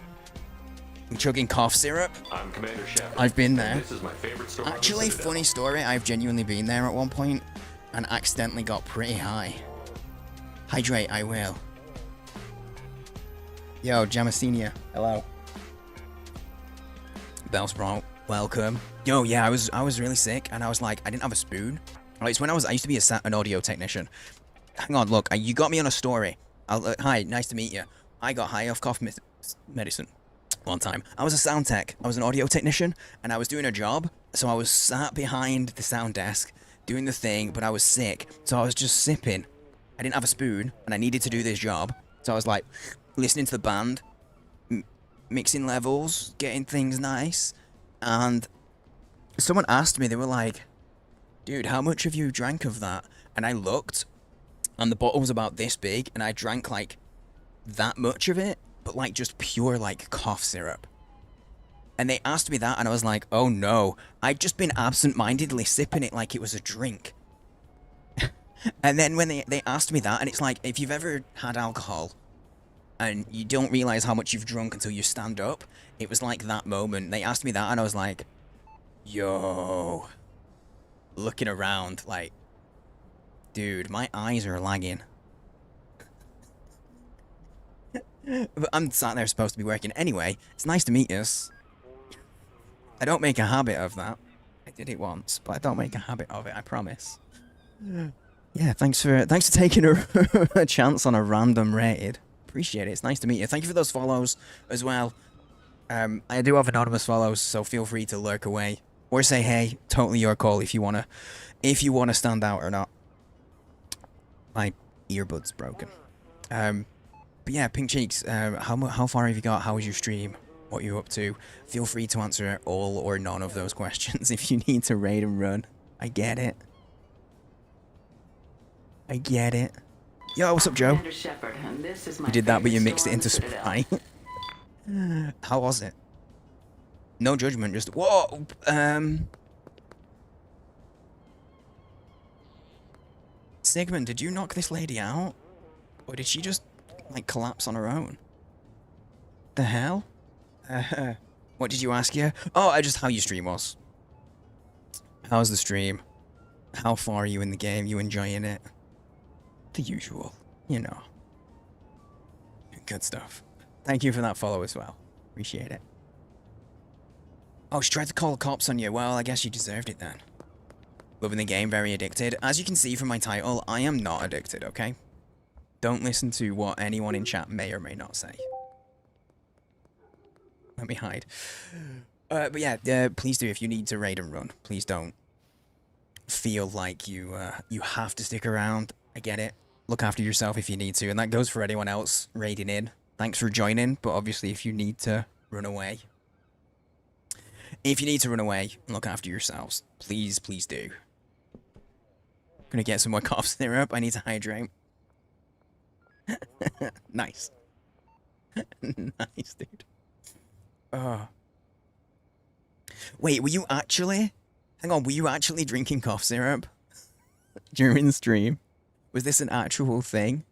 I'm chugging cough syrup. I'm Commander Shepard. I've been there. This is my favorite store on the Actually, Citadel. funny story, I've genuinely been there at one point and accidentally got pretty high. Hydrate, I will. Yo, Jamasinia, hello. Bellsprout, welcome. Yo, yeah, I was really sick and I was like, I didn't have a spoon. Oh, it's when I used to be an audio technician. Hang on, look, you got me on a story. Hi, nice to meet you. I got high off cough medicine. One time. I was a sound tech. I was an audio technician, and I was doing a job, so I was sat behind the sound desk, doing the thing, but I was sick, so I was just sipping. I didn't have a spoon, and I needed to do this job, so I was like, listening to the band, mixing levels, getting things nice, and someone asked me, they were like, dude, how much have you drank of that? And I looked, and the bottle was about this big, and I drank, like, that much of it, but like just pure like cough syrup. And they asked me that and I was like, oh no, I'd just been absent-mindedly sipping it like it was a drink. And then when they asked me that, and it's like, if you've ever had alcohol and you don't realize how much you've drunk until you stand up, it was like that moment. They asked me that and I was like, yo, looking around like, dude, my eyes are lagging. But I'm sat there supposed to be working. Anyway, it's nice to meet us. I don't make a habit of that. I did it once, but I don't make a habit of it, I promise. Yeah, thanks for taking a chance on a random raid. Appreciate it. It's nice to meet you. Thank you for those follows as well. I do have anonymous follows, so feel free to lurk away or say hey. Totally your call if you wanna stand out or not. My earbud's broken. But yeah, Pink Cheeks, how far have you got? How was your stream? What are you up to? Feel free to answer all or none of those questions if you need to raid and run. I get it. I get it. Yo, what's up, Joe? Commander Shepard, and this is my You did that, but you favorite mixed it store on into the Citadel. Sprite. How was it? No judgment, just... Whoa! Sigmund, did you knock this lady out? Or did she just, like, collapse on her own? The hell? What did you ask you? Oh, just how your stream was. How's the stream? How far are you in the game? You enjoying it? The usual, you know. Good stuff. Thank you for that follow as well. Appreciate it. Oh, she tried to call the cops on you. Well, I guess you deserved it then. Loving the game, very addicted. As you can see from my title, I am not addicted, okay? Don't listen to what anyone in chat may or may not say. Let me hide. But yeah, please do if you need to raid and run. Please don't feel like you have to stick around. I get it. Look after yourself if you need to, and that goes for anyone else raiding in. Thanks for joining, but obviously if you need to run away. If you need to run away, look after yourselves. Please, please do. Gonna get some more cough syrup. I need to hydrate. Nice. Nice, dude. Wait, were you actually? Hang on, were you actually drinking cough syrup during the stream? Was this an actual thing?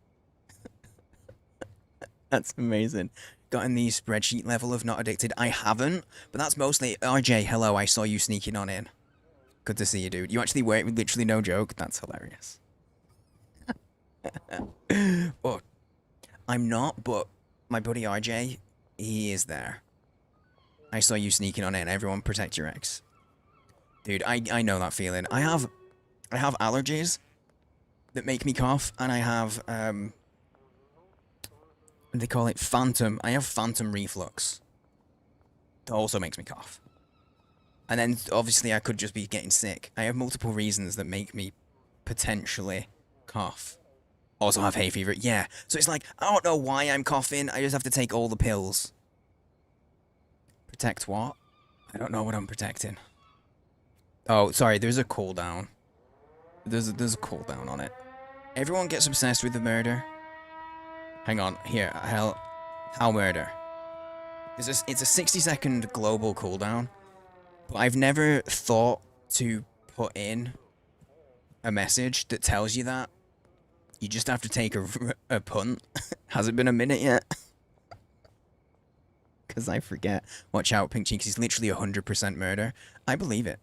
That's amazing. Gotten the spreadsheet level of not addicted. I haven't, but that's mostly... RJ, hello, I saw you sneaking on in. Good to see you, dude. You actually work with literally no joke. That's hilarious. But I'm not, but my buddy RJ, he is there. I saw you sneaking on in. Everyone protect your ex. Dude, I know that feeling. I have allergies that make me cough, and I have they call it phantom. I have phantom reflux. That also makes me cough. And then obviously I could just be getting sick. I have multiple reasons that make me potentially cough. Also have hay fever. Yeah. So it's like, I don't know why I'm coughing. I just have to take all the pills. Protect what? I don't know what I'm protecting. Oh, sorry, there's a cooldown. There's a cooldown on it. Everyone gets obsessed with the murder. Hang on, here, how murder. It's a 60-second global cooldown. But I've never thought to put in a message that tells you that. You just have to take a punt. Has it been a minute yet? Because I forget. Watch out, Pink Cheeks. He's literally 100% murder. I believe it.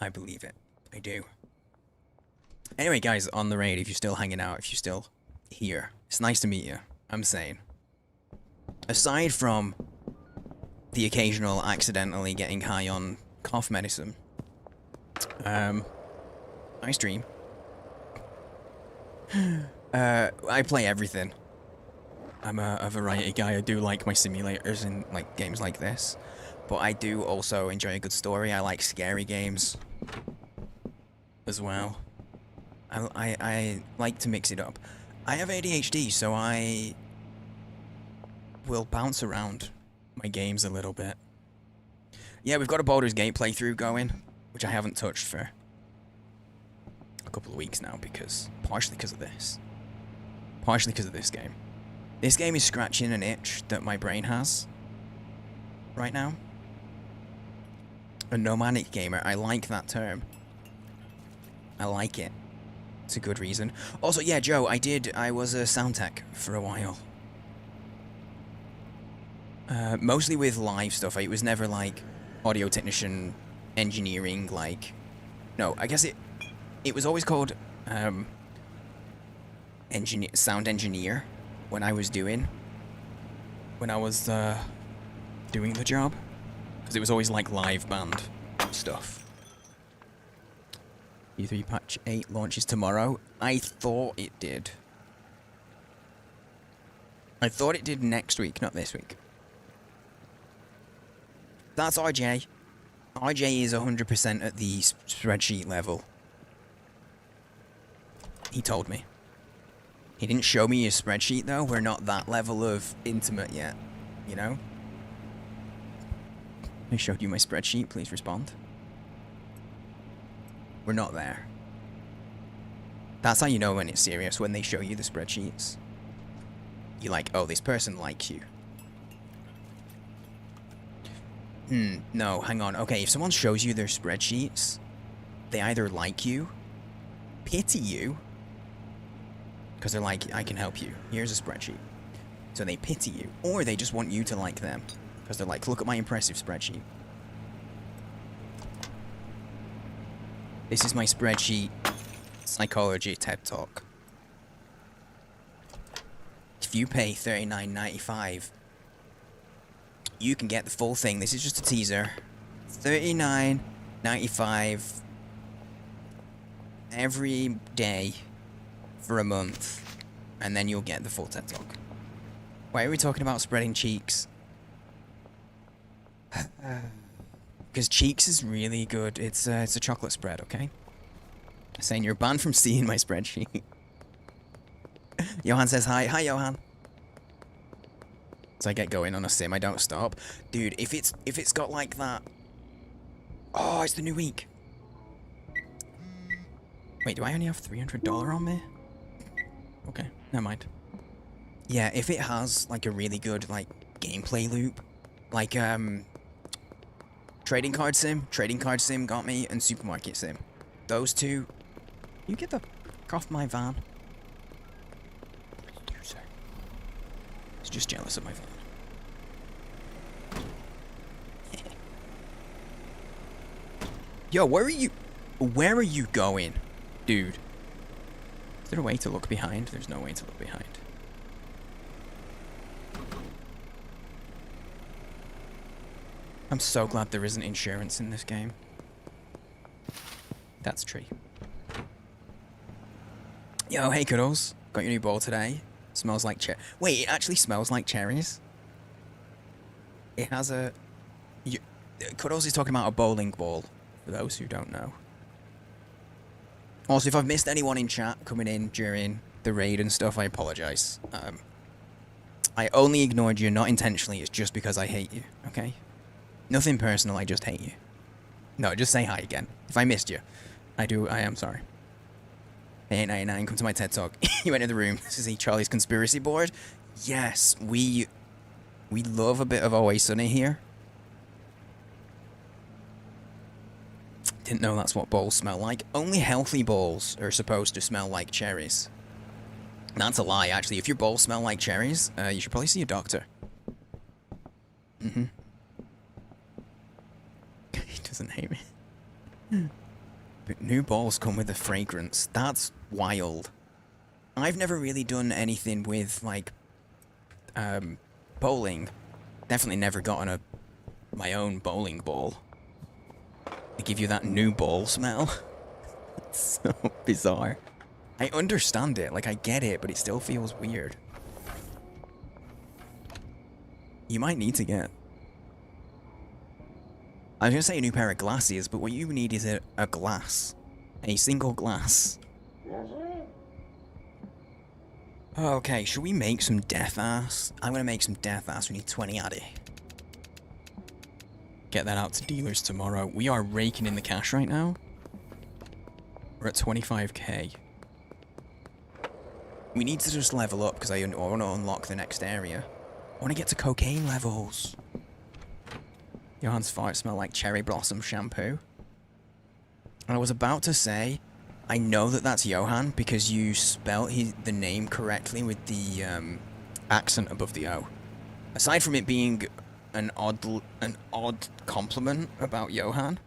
I believe it. I do. Anyway, guys, on the raid, if you're still hanging out, if you're still here, it's nice to meet you. I'm saying. Aside from the occasional accidentally getting high on cough medicine, I stream. I play everything. I'm a variety guy. I do like my simulators and like games like this, but I do also enjoy a good story. I like scary games as well. I like to mix it up. I have ADHD, so I will bounce around my games a little bit. Yeah, we've got a Baldur's Gate playthrough going, which I haven't touched for a couple of weeks now, partially because of this. Partially because of this game. This game is scratching an itch that my brain has right now. A nomadic gamer, I like that term. I like it. It's a good reason. Also, yeah, Joe, I was a sound tech for a while. Mostly with live stuff. It was never like audio technician, engineering, like... No, I guess it was always called sound engineer when I was doing the job. Because it was always like live band stuff. E3 patch 8 launches tomorrow. I thought it did. I thought it did next week, not this week. That's RJ. RJ is 100% at the spreadsheet level. He told me. He didn't show me his spreadsheet though. We're not that level of intimate yet, you know? I showed you my spreadsheet, please respond. We're not there. That's how you know when it's serious, when they show you the spreadsheets. You're like, oh, this person likes you. No, hang on. Okay, if someone shows you their spreadsheets, they either like you, pity you, because they're like, I can help you. Here's a spreadsheet. So they pity you, or they just want you to like them, because they're like, look at my impressive spreadsheet. This is my spreadsheet psychology TED Talk. If you pay $39.95, you can get the full thing. This is just a teaser. $39.95 every day for a month, and then you'll get the full TED Talk. Why are we talking about spreading cheeks? Because cheeks is really good. It's a chocolate spread, okay? Saying you're banned from seeing my spreadsheet. Johan says hi. Hi, Johan. So I get going on a sim, I don't stop. Dude, if it's got like that... Oh, it's the new week. Wait, do I only have $300 on me? Okay, never mind. Yeah, if it has like a really good like gameplay loop, like trading card sim got me, and supermarket sim. Those two. You get the fuck off my van. What do you say? He's just jealous of my van. Yo, where are you? Where are you going, dude? Is there a way to look behind? There's no way to look behind. I'm so glad there isn't insurance in this game. That's tree. Yo, hey Cuddles. Got your new bowl today. Smells like Wait, it actually smells like cherries? It has a... Cuddles is talking about a bowling ball, for those who don't know. Also, if I've missed anyone in chat coming in during the raid and stuff, I apologize. I only ignored you, not intentionally, it's just because I hate you, okay? Nothing personal, I just hate you. No, just say hi again. If I missed you, I am sorry. Hey, 99, come to my TED Talk. You enter the room. This is Charlie's conspiracy board. Yes, we love a bit of Always Sunny here. Didn't know that's what bowls smell like. Only healthy bowls are supposed to smell like cherries. That's a lie, actually. If your bowls smell like cherries, you should probably see a doctor. Mm-hmm. He doesn't hate me. But new balls come with a fragrance. That's wild. I've never really done anything with, like, bowling. Definitely never gotten my own bowling ball. They give you that new ball smell. It's so bizarre. I understand it, like I get it, but it still feels weird. You might need to get... I was gonna say a new pair of glasses, but what you need is a glass. A single glass. Okay, should we make some death ass? I'm gonna make some death ass. We need 20 addy. Get that out to dealers tomorrow. We are raking in the cash right now. We're at 25k. We need to just level up because I want to unlock the next area. I want to get to cocaine levels. Johan's fart smell like cherry blossom shampoo. And I was about to say, I know that that's Johan because you spelled the name correctly with the accent above the O. Aside from it being an odd compliment about Johan,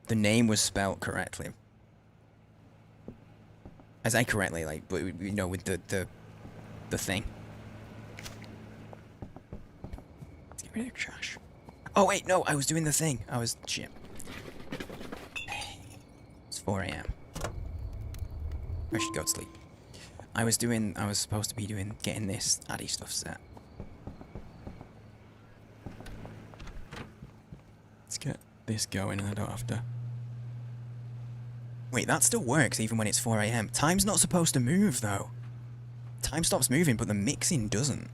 the name was spelled correctly. I say correctly, like, but you know, with the thing. Let's get rid of trash. Oh wait, no, I was doing the thing. Shit. It's 4 AM. I should go to sleep. I was supposed to be getting this Addy stuff set. Let's get this going and I don't have to... Wait, that still works even when it's 4 AM. Time's not supposed to move, though. Time stops moving, but the mixing doesn't.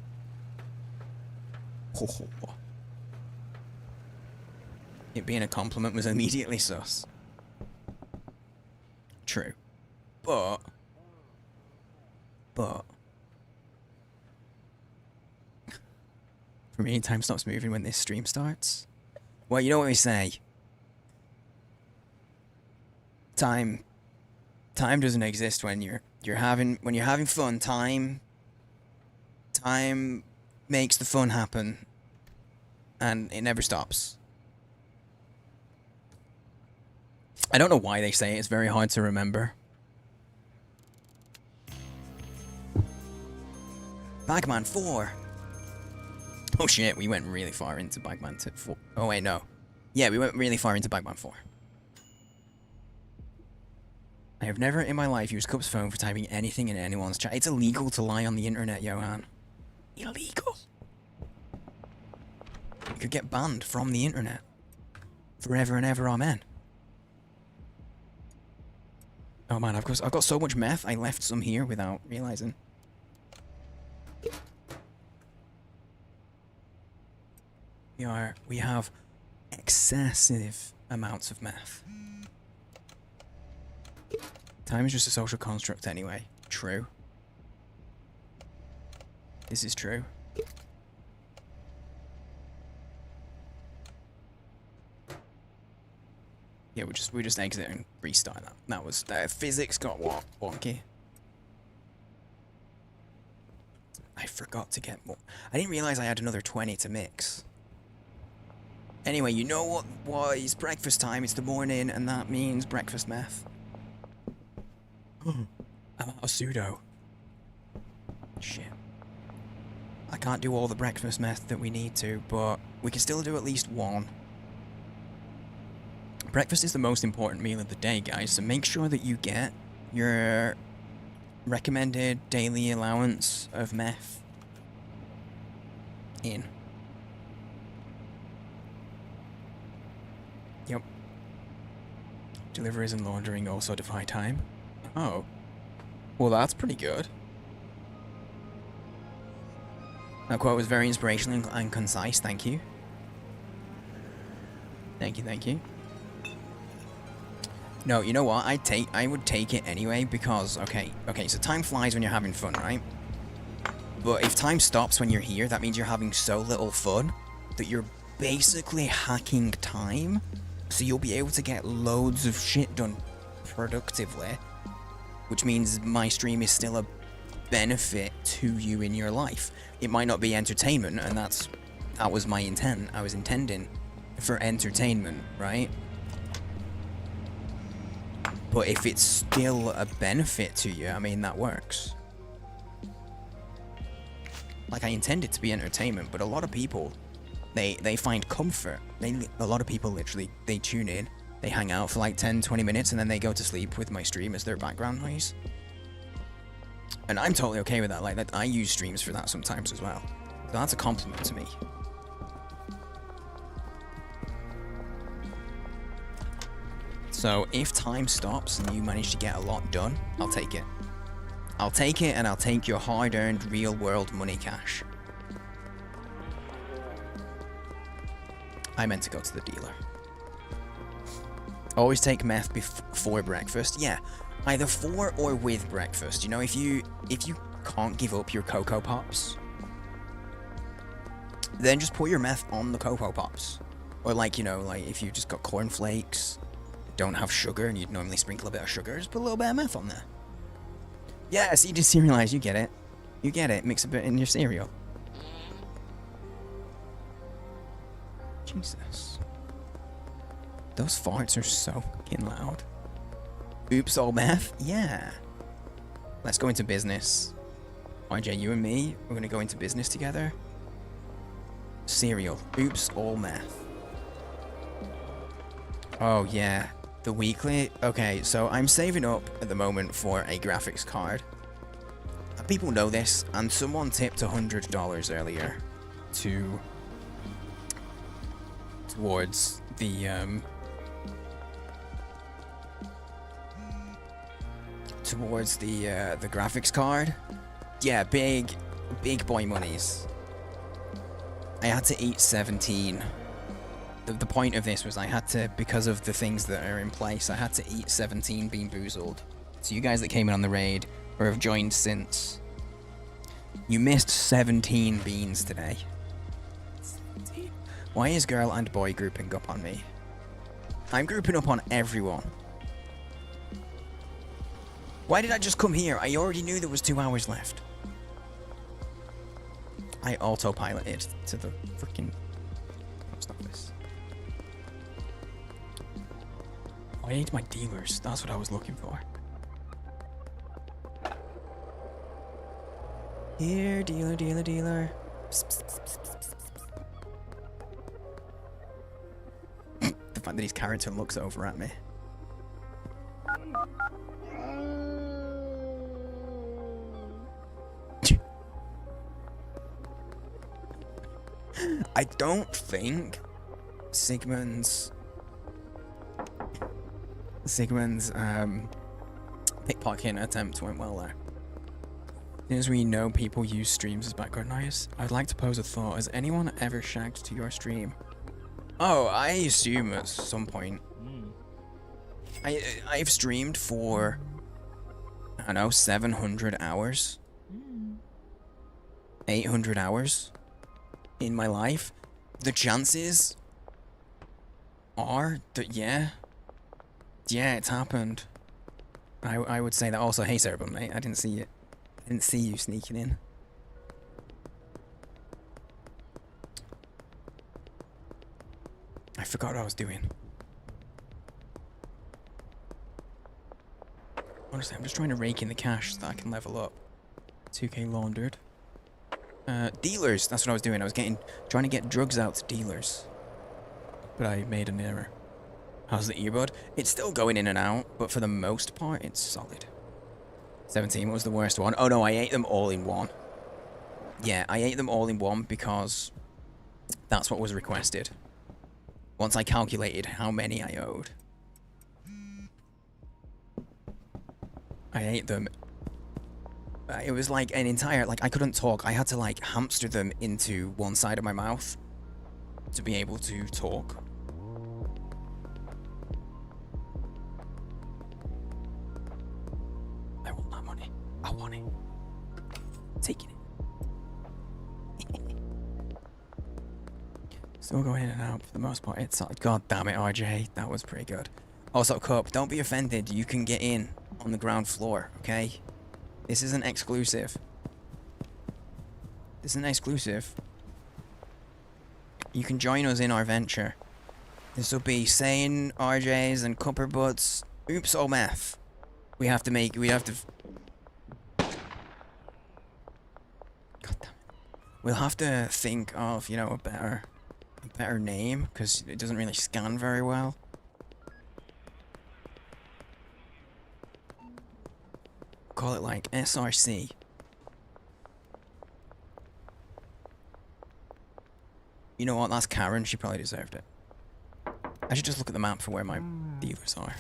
It being a compliment was immediately sus. True. But... For me, time stops moving when this stream starts. Well, you know what we say. Time doesn't exist when you're having fun. Time makes the fun happen, and it never stops. I don't know why they say it. It's very hard to remember. Bagman 4. Oh shit, we went really far into Bagman 4. Oh wait, no. Yeah, we went really far into Bagman 4. I have never in my life used Cup's phone for typing anything in anyone's chat. It's illegal to lie on the internet, Johan. Illegal. You could get banned from the internet. Forever and ever, amen. Oh man, I've got so much meth, I left some here without realizing. We have excessive amounts of meth. Time is just a social construct anyway. True. This is true. Yeah, we just exit and restart that. That was physics got wonky. I forgot to get more. I didn't realize I had another 20 to mix. Anyway, you know what is breakfast time? It's the morning, and that means breakfast meth. I'm out of pseudo. Shit. I can't do all the breakfast meth that we need to, but we can still do at least one. Breakfast is the most important meal of the day, guys, so make sure that you get your recommended daily allowance of meth in. Yep. Deliveries and laundering also defy time. Oh. Well, that's pretty good. That quote was very inspirational and concise, thank you. Thank you, thank you. No, you know what? I would take it anyway because, okay, so time flies when you're having fun, right? But if time stops when you're here, that means you're having so little fun that you're basically hacking time, so you'll be able to get loads of shit done productively, which means my stream is still a benefit to you in your life. It might not be entertainment, and that was my intent. I was intending for entertainment, right? But if it's still a benefit to you, I mean, that works. Like, I intend it to be entertainment, but a lot of people, they find comfort. A lot of people literally, they tune in, they hang out for like 10, 20 minutes, and then they go to sleep with my stream as their background noise. And I'm totally okay with that. Like, that I use streams for that sometimes as well. So that's a compliment to me. So if time stops and you manage to get a lot done, I'll take it. I'll take it, and I'll take your hard-earned real-world money cash. I meant to go to the dealer. Always take meth before breakfast. Yeah, either for or with breakfast. You know, if you can't give up your Cocoa Pops, then just put your meth on the Cocoa Pops. Or like, you know, like if you just got cornflakes, don't have sugar, and you'd normally sprinkle a bit of sugar, just put a little bit of meth on there. Yeah, so you just cerealize, you get it. You get it, mix a bit in your cereal. Jesus. Those farts are so fucking loud. Oops, all meth? Yeah. Let's go into business. RJ, you and me, we're gonna go into business together. Cereal. Oops, all meth. Oh, yeah. The weekly? Okay, so I'm saving up at the moment for a graphics card. People know this, and someone tipped $100 earlier towards the the graphics card. Yeah, big boy monies. I had to eat 17. The point of this was I had to, because of the things that are in place, I had to eat 17 Bean Boozled. So you guys that came in on the raid, or have joined since, you missed 17 beans today. 17. Why is girl and boy grouping up on me? I'm grouping up on everyone. Why did I just come here? I already knew there was 2 hours left. I autopiloted to the freaking post office. Oh, I need my dealers. That's what I was looking for. Here, dealer, dealer, dealer. Psst, psst, psst, psst, psst, psst. The fact that his character looks over at me. I don't think Sigmund's pickpocketing attempt went well there. As we know, people use streams as background noise. I'd like to pose a thought. Has anyone ever shagged to your stream? Oh, I assume at some point. I've streamed for, I don't know, 700 hours. 800 hours in my life, the chances are that, yeah, it's happened. I would say that also. Hey, Cerebon, mate, I didn't see it. I didn't see you sneaking in. I forgot what I was doing. Honestly, I'm just trying to rake in the cash so that I can level up. 2k laundered. Dealers, that's what I was doing. I was trying to get drugs out to dealers. But I made an error. How's the earbud? It's still going in and out, but for the most part, it's solid. 17 was the worst one. Oh no, I ate them all in one. Yeah, I ate them all in one because that's what was requested. Once I calculated how many I owed. I ate them. It was like an entire, like I couldn't talk. I had to like hamster them into one side of my mouth to be able to talk. I want that money. I want it. Taking it. Still going in and out for the most part. It's God damn it, RJ. That was pretty good. Also, Cup, don't be offended. You can get in on the ground floor, okay? This isn't exclusive. This isn't exclusive. You can join us in our venture. This will be Sane, RJ's, and Cupper Butts. Oops, oh meth. We have to. God damn it. We'll have to think of, you know, a better name, because it doesn't really scan very well. Call it like SRC. You know what? That's Karen. She probably deserved it. I should just look at the map for where my dealers are.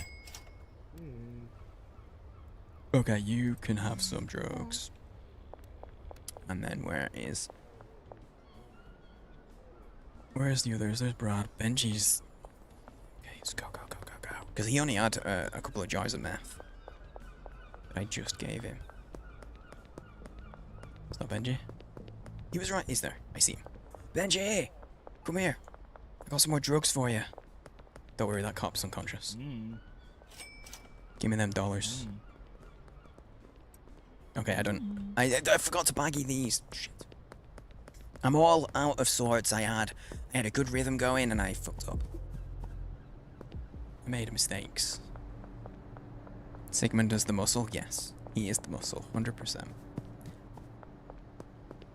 Okay, you can have some drugs. And then where's the others? There's Brad. Benji's. Okay, let's go. Because he only had a couple of jars of meth. I just gave him. It's not Benji. He was right. He's there. I see him. Benji! Come here. I got some more drugs for you. Don't worry, that cop's unconscious. Give me them dollars. Okay, I forgot to baggy these. Shit. I'm all out of sorts. I had a good rhythm going and I fucked up. I made mistakes. Sigmund is the muscle? Yes, he is the muscle, 100%.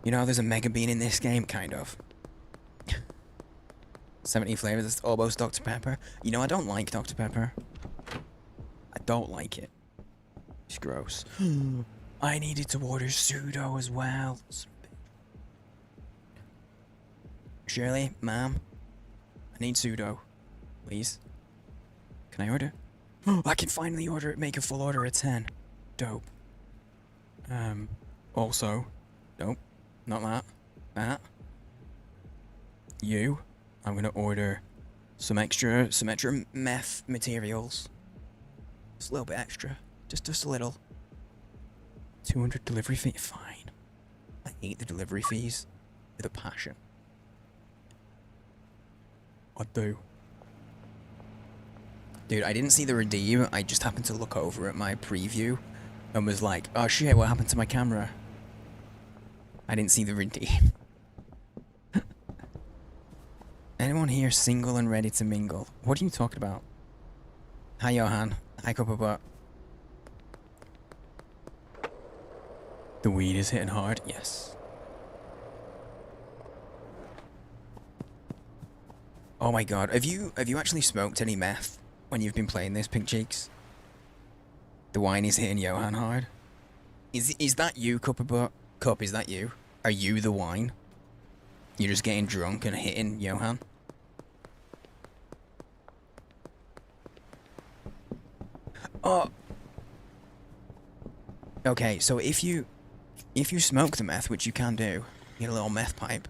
You know, there's a Mega Bean in this game, kind of. 70 flavors, it's almost Dr. Pepper. You know, I don't like Dr. Pepper. I don't like it. It's gross. I needed to order pseudo as well. Shirley, ma'am, I need pseudo, please. Can I order? I can finally make a full order at 10. Dope. Also, nope, not that. That. You, I'm gonna order some extra meth materials. Just a little bit extra. Just a little. 200 delivery fee? Fine. I hate the delivery fees with a passion. I do. Dude, I didn't see the redeem. I just happened to look over at my preview and was like, oh shit, what happened to my camera? I didn't see the redeem. Anyone here single and ready to mingle? What are you talking about? Hi, Johan. Hi, Copperbutt. The weed is hitting hard? Yes. Oh my god, have you actually smoked any meth when you've been playing this, Pink Cheeks? The wine is hitting Johan hard. Is that you, Cupperbutt? Cup, is that you? Are you the wine? You're just getting drunk and hitting Johan? Oh. Okay, so if you smoke the meth, which you can do, get a little meth pipe.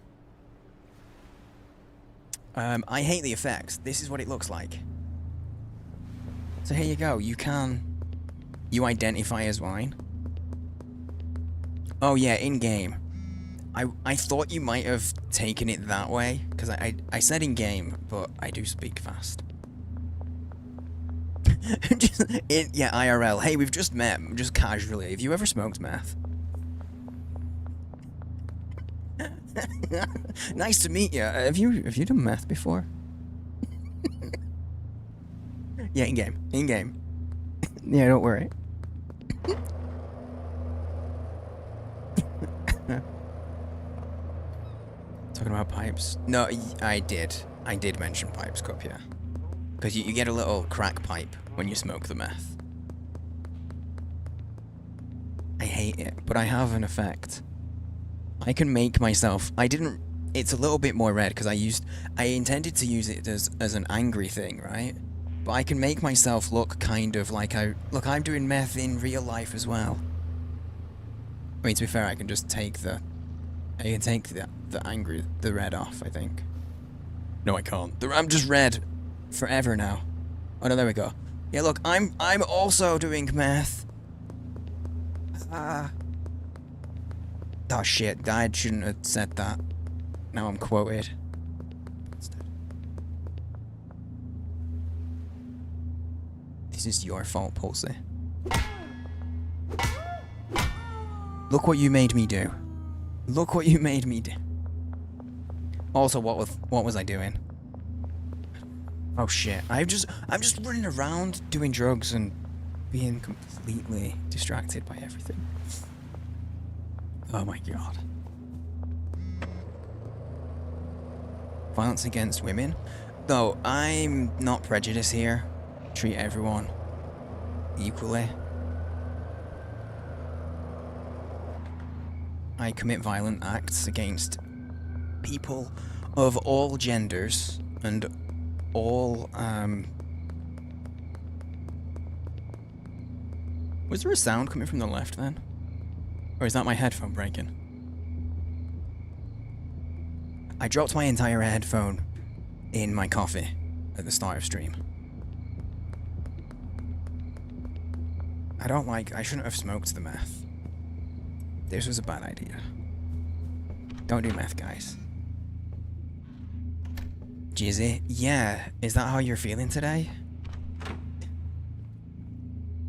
I hate the effects. This is what it looks like. So here you go. You identify as wine. Oh yeah, in game. I thought you might have taken it that way, because I said in game, but I do speak fast. Yeah, IRL. Hey, we've just met, just casually. Have you ever smoked meth? Nice to meet you. Have you done meth before? Yeah, in game. In game. Yeah, don't worry. Talking about pipes? No, I did. I did mention pipes, Cup, yeah. Because you get a little crack pipe when you smoke the meth. I hate it, but I have an effect. I can make myself... It's a little bit more red, because I intended to use it as an angry thing, right? But I can make myself look kind of like Look, I'm doing meth in real life as well. I mean, to be fair, I can just take the... I can take the red off, I think. No, I can't. I'm just red forever now. Oh, no, there we go. Yeah, look, I'm also doing meth. Oh, shit. I shouldn't have said that. Now I'm quoted. This is your fault, Pulsey. Look what you made me do. Look what you made me do. Also, what was I doing? Oh shit! I'm just running around doing drugs and being completely distracted by everything. Oh my god. Violence against women? Though I'm not prejudiced here. Treat everyone equally. I commit violent acts against people of all genders and all, Was there a sound coming from the left then? Or is that my headphone breaking? I dropped my entire headphone in my coffee at the start of stream. I shouldn't have smoked the meth. This was a bad idea. Don't do meth, guys. Jizzy? Yeah, is that how you're feeling today?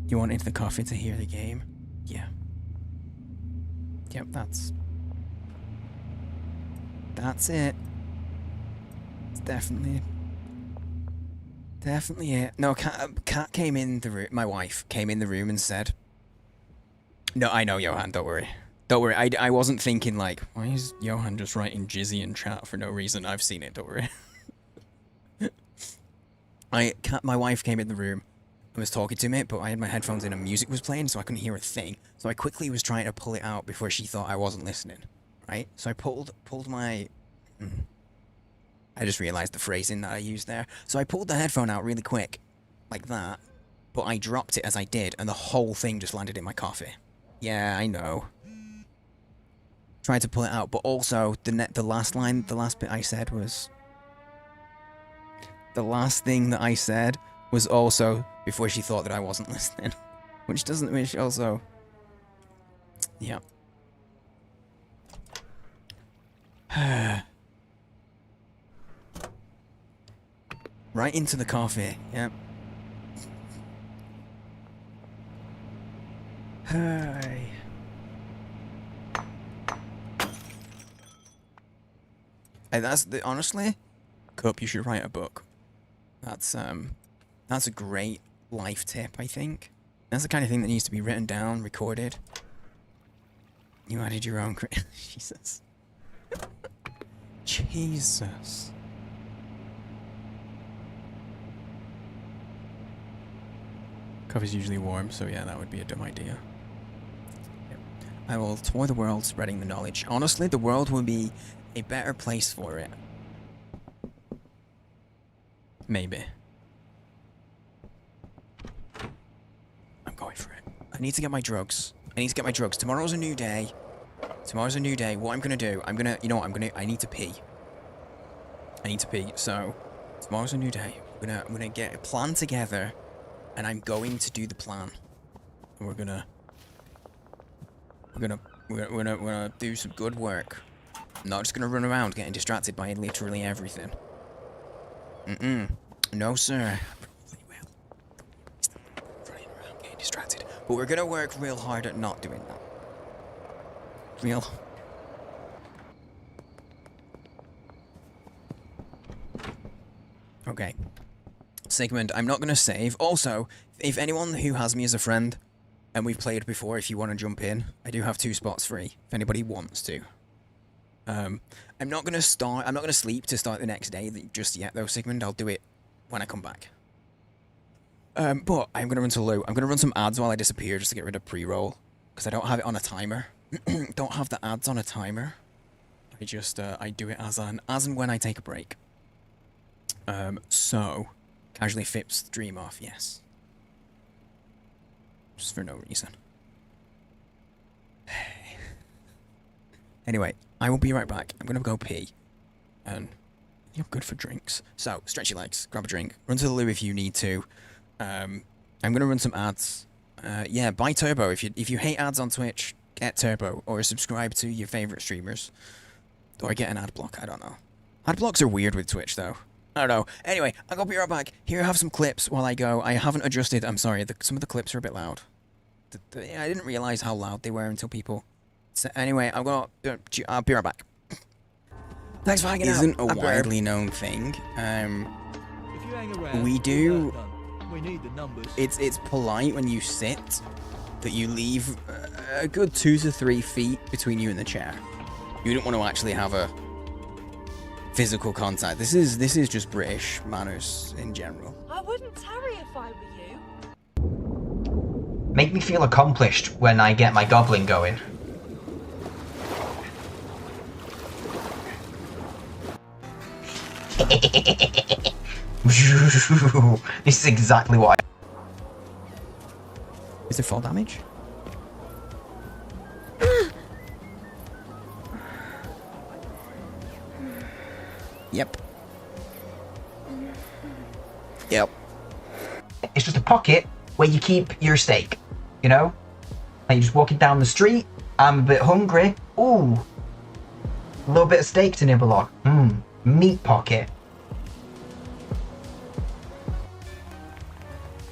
You wanted the coffee to hear the game? Yeah. Yep, that's it. It's definitely it. No, Kat came in the room, my wife came in the room and said... No, I know, Johan, don't worry. Don't worry, I wasn't thinking like, why is Johan just writing Jizzy in chat for no reason? I've seen it, don't worry. My wife came in the room and was talking to me, but I had my headphones in and music was playing, so I couldn't hear a thing. So I quickly was trying to pull it out before she thought I wasn't listening, right? So I pulled my... I just realized the phrasing that I used there. So I pulled the headphone out really quick, like that, but I dropped it as I did, and the whole thing just landed in my coffee. Yeah, I know. Tried to pull it out, but also the last bit I said was... The last thing that I said was also before she thought that I wasn't listening. Which also... Yeah. Right into the coffee, yep. Hi. Hey, honestly, Cup, you should write a book. That's a great life tip, I think. That's the kind of thing that needs to be written down, recorded. You added your own Jesus. Jesus. Coffee's usually warm, so yeah, that would be a dumb idea. Yep. I will tour the world spreading the knowledge. Honestly, the world will be a better place for it. Maybe. I'm going for it. I need to get my drugs. Tomorrow's a new day. What I'm gonna do, you know what, I need to pee. So, tomorrow's a new day. I'm gonna get a plan together, and I'm going to do the plan. And we're gonna do some good work. I'm not just gonna run around getting distracted by literally everything. No, sir. Probably will. Running around getting distracted. But we're gonna work real hard at not doing that. Real. Okay. Sigmund, I'm not gonna save. Also, if anyone who has me as a friend, and we've played before, if you want to jump in, I do have 2 spots free, if anybody wants to. I'm not gonna sleep to start the next day just yet though, Sigmund. I'll do it when I come back. But I'm gonna run to loot. I'm gonna run some ads while I disappear just to get rid of pre-roll. Because I don't have it on a timer. Don't have the ads on a timer. I just, I do it as and when I take a break. So, casually flips stream off, yes. Just for no reason. Anyway, I will be right back. I'm gonna go pee. And I'm good for drinks. So, stretch your legs, grab a drink, run to the loo if you need to. I'm gonna run some ads. Yeah, buy Turbo. If you hate ads on Twitch, get Turbo. Or subscribe to your favorite streamers. Or get an ad block, I don't know. Ad blocks are weird with Twitch though. I don't know. Anyway, I'll be right back. Here I have some clips while I go. I haven't adjusted, I'm sorry, some of the clips are a bit loud. I didn't realise how loud they were until people... So anyway, I'll be right back. Thanks for hanging out. Isn't a widely known thing. We do... We need the numbers. It's polite when you sit that you leave a good 2 to 3 feet between you and the chair. You don't want to actually have a physical contact. This is just British manners in general. I wouldn't tarry if I were you. Make me feel accomplished when I get my goblin going. This is exactly what Is there fall damage? Yep. Yep. It's just a pocket where you keep your steak, you know? Like you're just walking down the street, I'm a bit hungry. Ooh. A little bit of steak to nibble on. Meat pocket.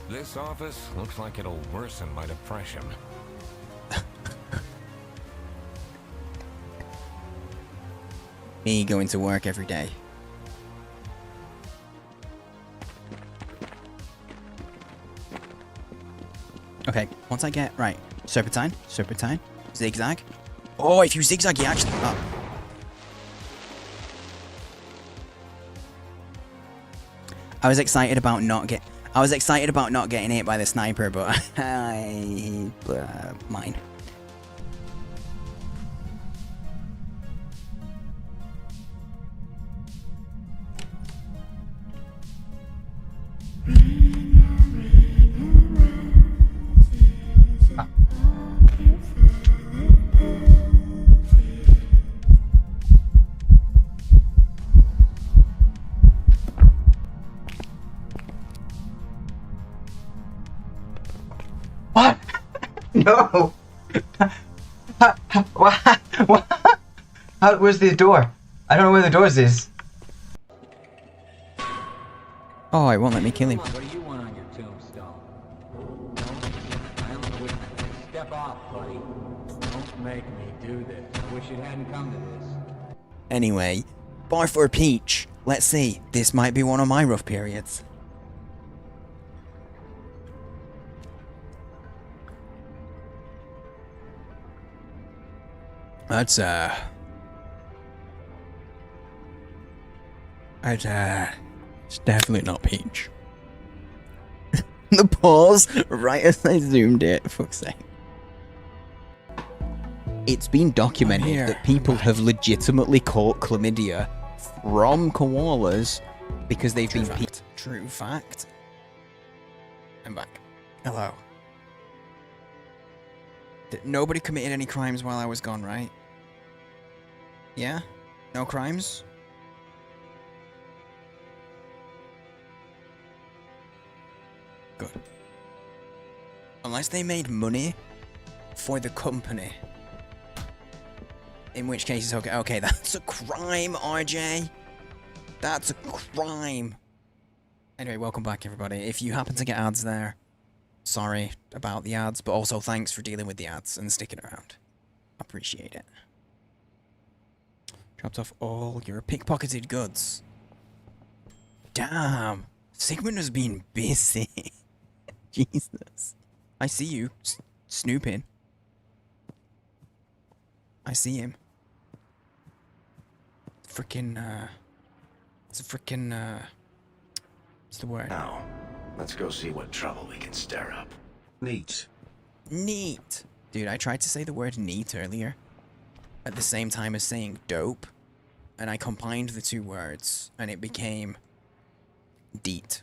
This office looks like it'll worsen my depression. Me going to work every day. Okay, once I get... Right. Serpentine. Serpentine. Zigzag. Oh, if you zigzag, you actually... Oh. I was excited about not getting hit by the sniper, but mine. What? No! What? Where's the door? I don't know where the doors is. Oh, it won't let me kill him. What do you want on your tombstone? I don't know. Step off, buddy. Don't make me do this. I wish it hadn't come to this. Anyway, bar for Peach. Let's see. This might be one of my rough periods. It's definitely not Peach. The pause right as I zoomed it, for fuck's sake. It's been documented that people have legitimately caught chlamydia from koalas because they've been peed. True fact. I'm back. Hello. Nobody committed any crimes while I was gone, right? Yeah? No crimes? Good. Unless they made money for the company. In which case it's okay. Okay, that's a crime, RJ. That's a crime. Anyway, welcome back, everybody. If you happen to get ads there, sorry about the ads, but also thanks for dealing with the ads and sticking around. Appreciate it. Dropped off all your pickpocketed goods. Damn. Sigmund has been busy. Jesus. I see you, snooping. I see him. It's a frickin', what's the word? Now, let's go see what trouble we can stir up. Neat. Neat. Dude, I tried to say the word neat earlier at the same time as saying dope, and I combined the two words, and it became deet.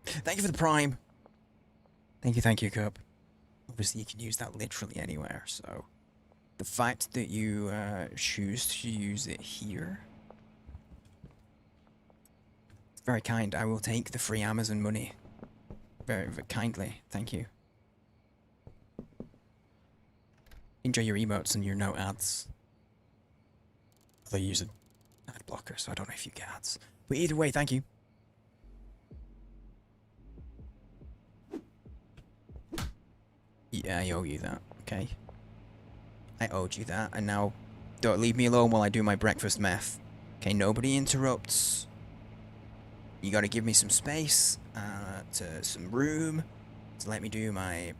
Thank you for the prime. Thank you, Cup. Obviously, you can use that literally anywhere, so the fact that you choose to use it here, it's very kind. I will take the free Amazon money. Very, very kindly. Thank you. Enjoy your emotes and your no ads. Although you use an ad blocker, so I don't know if you get ads. But either way, thank you. Yeah, I owe you that, okay? I owed you that, and now don't leave me alone while I do my breakfast meth. Okay, nobody interrupts. You gotta give me some space, to some room, to let me do my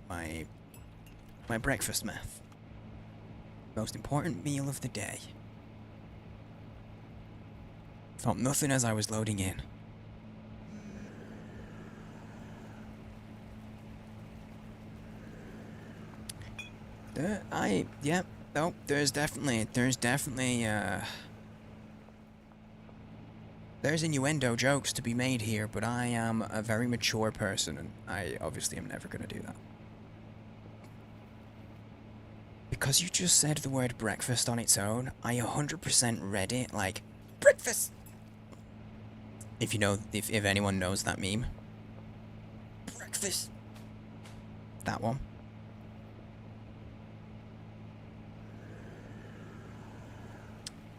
breakfast meth. Most important meal of the day. Felt nothing as I was loading in. Yeah, no, there's definitely, there's innuendo jokes to be made here, but I am a very mature person, and I obviously am never gonna do that. Because you just said the word breakfast on its own, I 100% read it like, breakfast! If you know, if anyone knows that meme. Breakfast! That one.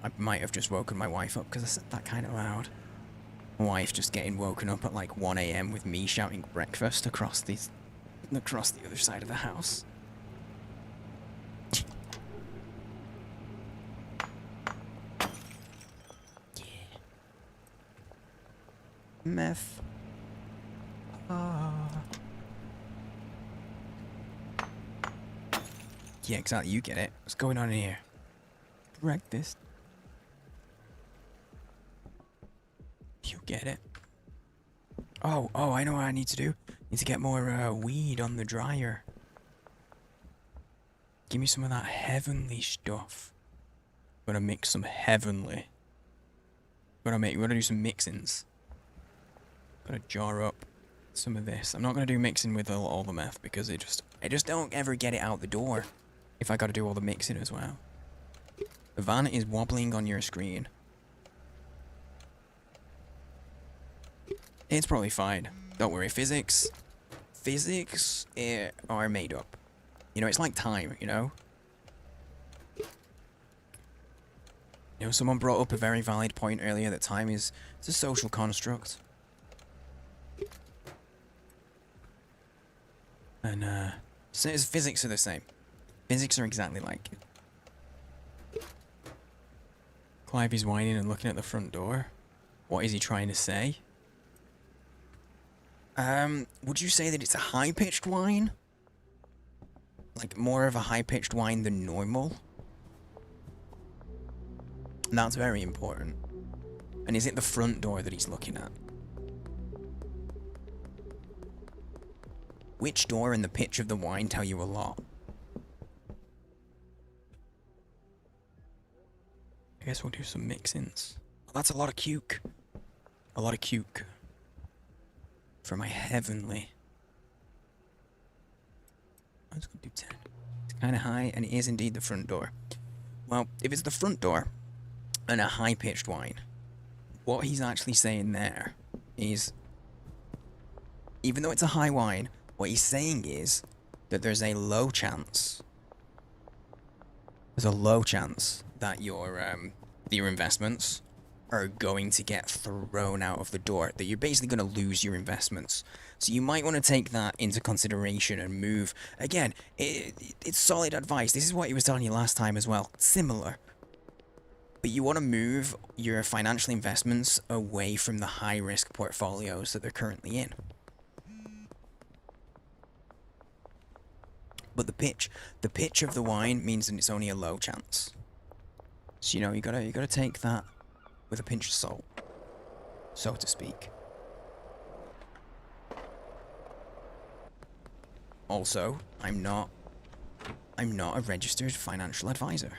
I might have just woken my wife up because I said that kind of loud. My wife just getting woken up at like 1 AM with me shouting breakfast across the other side of the house. Yeah. Meth. Yeah, exactly. You get it. What's going on in here? Breakfast. You get it. Oh, I know what I need to do. Need to get more weed on the dryer. Give me some of that heavenly stuff. Gonna mix some heavenly. Gonna do some mixins. Gonna jar up some of this. I'm not gonna do mixing with all the meth because I just don't ever get it out the door if I gotta do all the mixing as well. The van is wobbling on your screen. It's probably fine. Don't worry. Physics are made up. You know, it's like time, you know? You know, someone brought up a very valid point earlier that time it's a social construct. And, so physics are the same. Physics are exactly like it. Clive is whining and looking at the front door. What is he trying to say? Would you say that it's a high-pitched whine? Like, more of a high-pitched whine than normal? That's very important. And is it the front door that he's looking at? Which door and the pitch of the whine tell you a lot? I guess we'll do some mix-ins. Oh, that's a lot of cuke. A lot of cuke. For my heavenly. I'm just gonna do 10. It's kind of high, and it is indeed the front door. Well, if it's the front door and a high-pitched whine, what he's actually saying there is, even though it's a high whine, what he's saying is that there's a low chance there's a low chance that your investments are going to get thrown out of the door, that you're basically going to lose your investments. So you might want to take that into consideration and move. Again, it's solid advice. This is what he was telling you last time as well. Similar. But you want to move your financial investments away from the high-risk portfolios that they're currently in. But the pitch of the wine means that it's only a low chance. So you know, you gotta take that with a pinch of salt, so to speak. Also, I'm not a registered financial advisor.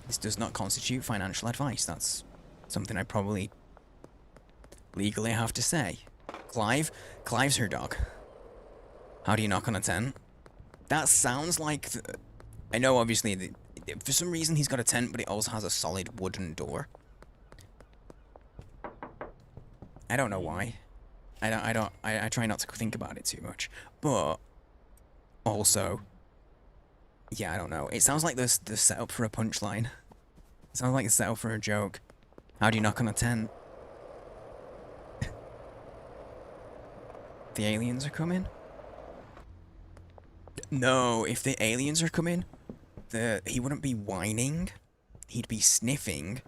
This does not constitute financial advice. That's something I probably legally have to say. Clive's her dog. How do you knock on a tent? That sounds like... I know, obviously, for some reason he's got a tent, but it also has a solid wooden door. I don't know why. I try not to think about it too much. But, also... Yeah, I don't know. It sounds like the setup for a punchline. It sounds like a setup for a joke. How do you knock on a tent? The aliens are coming? No, if the aliens are coming, he wouldn't be whining. He'd be sniffing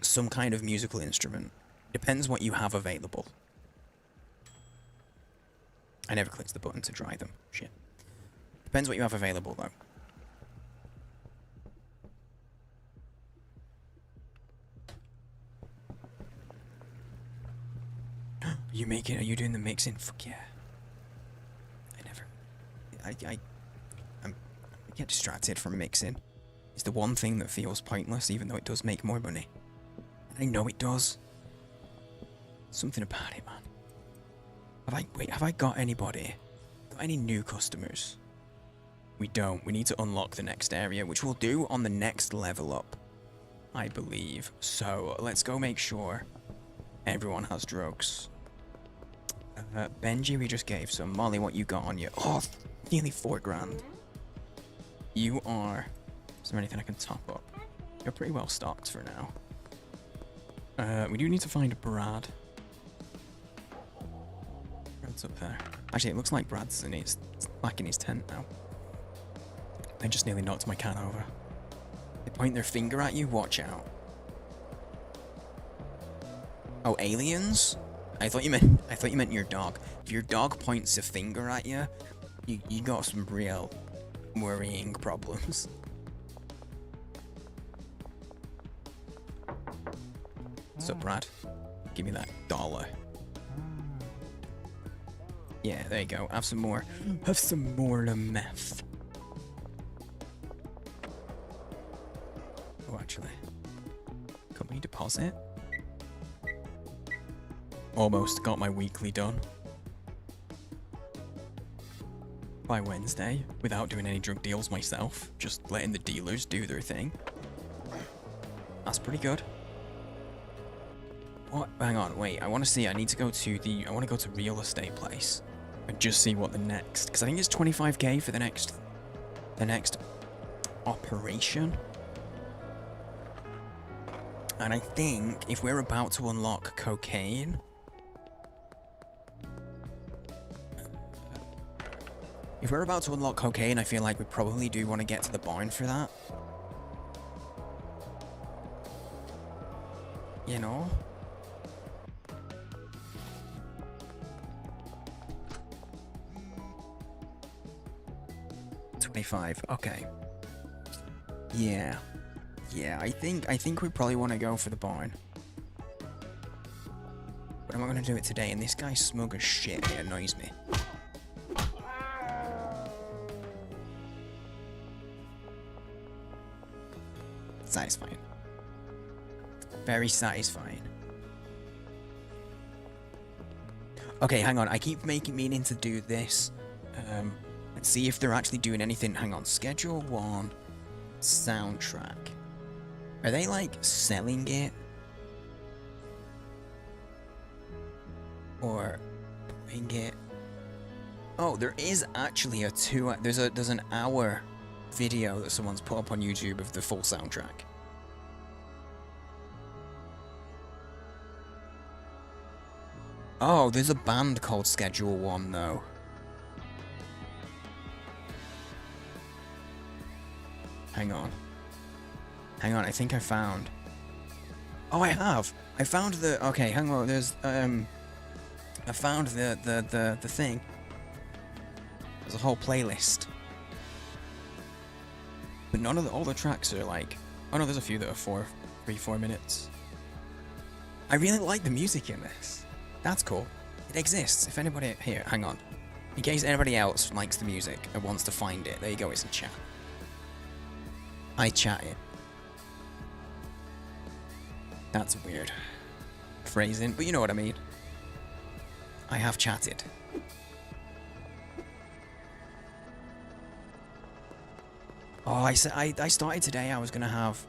some kind of musical instrument. Depends what you have available. I never clicked the button to dry them. Shit. Depends what you have available, though. Are you doing the mixing? Fuck yeah. I get distracted from mixing. It's the one thing that feels pointless, even though it does make more money. And I know it does. Something about it, man. Have I got anybody? Got any new customers? We don't. We need to unlock the next area, which we'll do on the next level up, I believe. So let's go make sure everyone has drugs. Benji, we just gave some. Molly, what you got on you? Oh, nearly 4 grand. You are... Is there anything I can top up? You're pretty well stocked for now. We do need to find Brad. Brad's up there. Actually, it looks like Brad's back in his tent now. I just nearly knocked my can over. They point their finger at you, watch out. Oh, aliens? I thought you meant your dog. If your dog points a finger at you, you got some real worrying problems. So Brad, give me that $1. Yeah, there you go. Have some more meth. Oh, actually, company deposit. Almost got my weekly done by Wednesday without doing any drug deals myself, just letting the dealers do their thing. That's pretty good. What? Hang on, wait. I want to see. I need to go to I want to go to real estate place and just see what the next. Because I think it's 25k for the next operation. And I think if we're about to unlock cocaine. If we're about to unlock cocaine, I feel like we probably do want to get to the barn for that. You know? $25. Okay. Yeah. Yeah, I think we probably want to go for the barn. But I'm not going to do it today, and this guy's smug as shit. It annoys me. Satisfying. Very satisfying. Okay, hang on. I keep meaning to do this. Let's see if they're actually doing anything. Hang on. Schedule 1. Soundtrack. Are they, like, selling it? Or playing it? Oh, there is actually a 2... There's an hour video that someone's put up on YouTube of the full soundtrack. Oh, there's a band called Schedule 1 though. Hang on. Hang on, I think I found. Oh, I have. I found the. Okay, hang on. There's I found the thing. There's a whole playlist. But none of all the tracks are like. Oh no, there's a few that are 4 minutes. I really like the music in this. That's cool. It exists. If anybody here, hang on. In case anybody else likes the music and wants to find it, there you go. It's in chat. I chat it. That's weird phrasing, but you know what I mean. I have chatted. Oh, I said I started today. I was gonna have.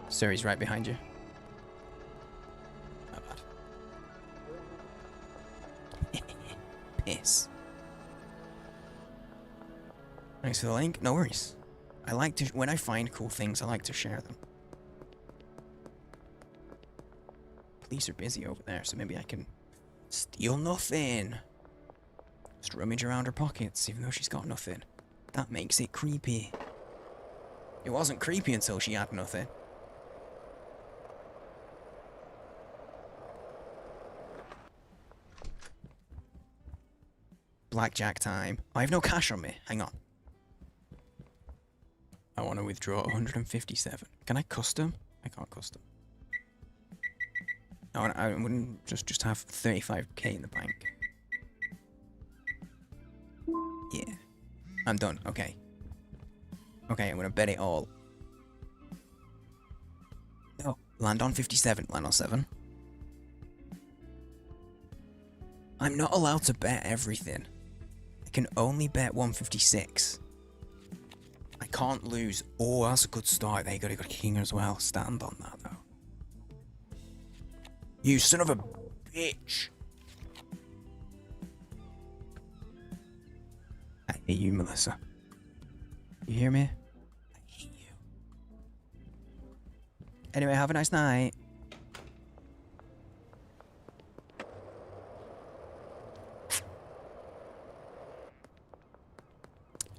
Sir, he's right behind you. Not bad. Piss. Thanks for the link. No worries. I like to when I find cool things. I like to share them. Police are busy over there, so maybe I can steal nothing. Just rummage around her pockets, even though she's got nothing. That makes it creepy. It wasn't creepy until she had nothing. Blackjack time. I have no cash on me. Hang on. I want to withdraw 157. Can I custom? I can't custom. I wouldn't just have 35k in the bank. Yeah. I'm done. Okay. Okay, I'm gonna bet it all. No. Land on 57. Land on 7. I'm not allowed to bet everything. I can only bet 156. I can't lose. Oh, that's a good start. There you go. You got a king as well. Stand on that, though. You son of a bitch. I hate you, Melissa. You hear me? I hate you. Anyway, have a nice night.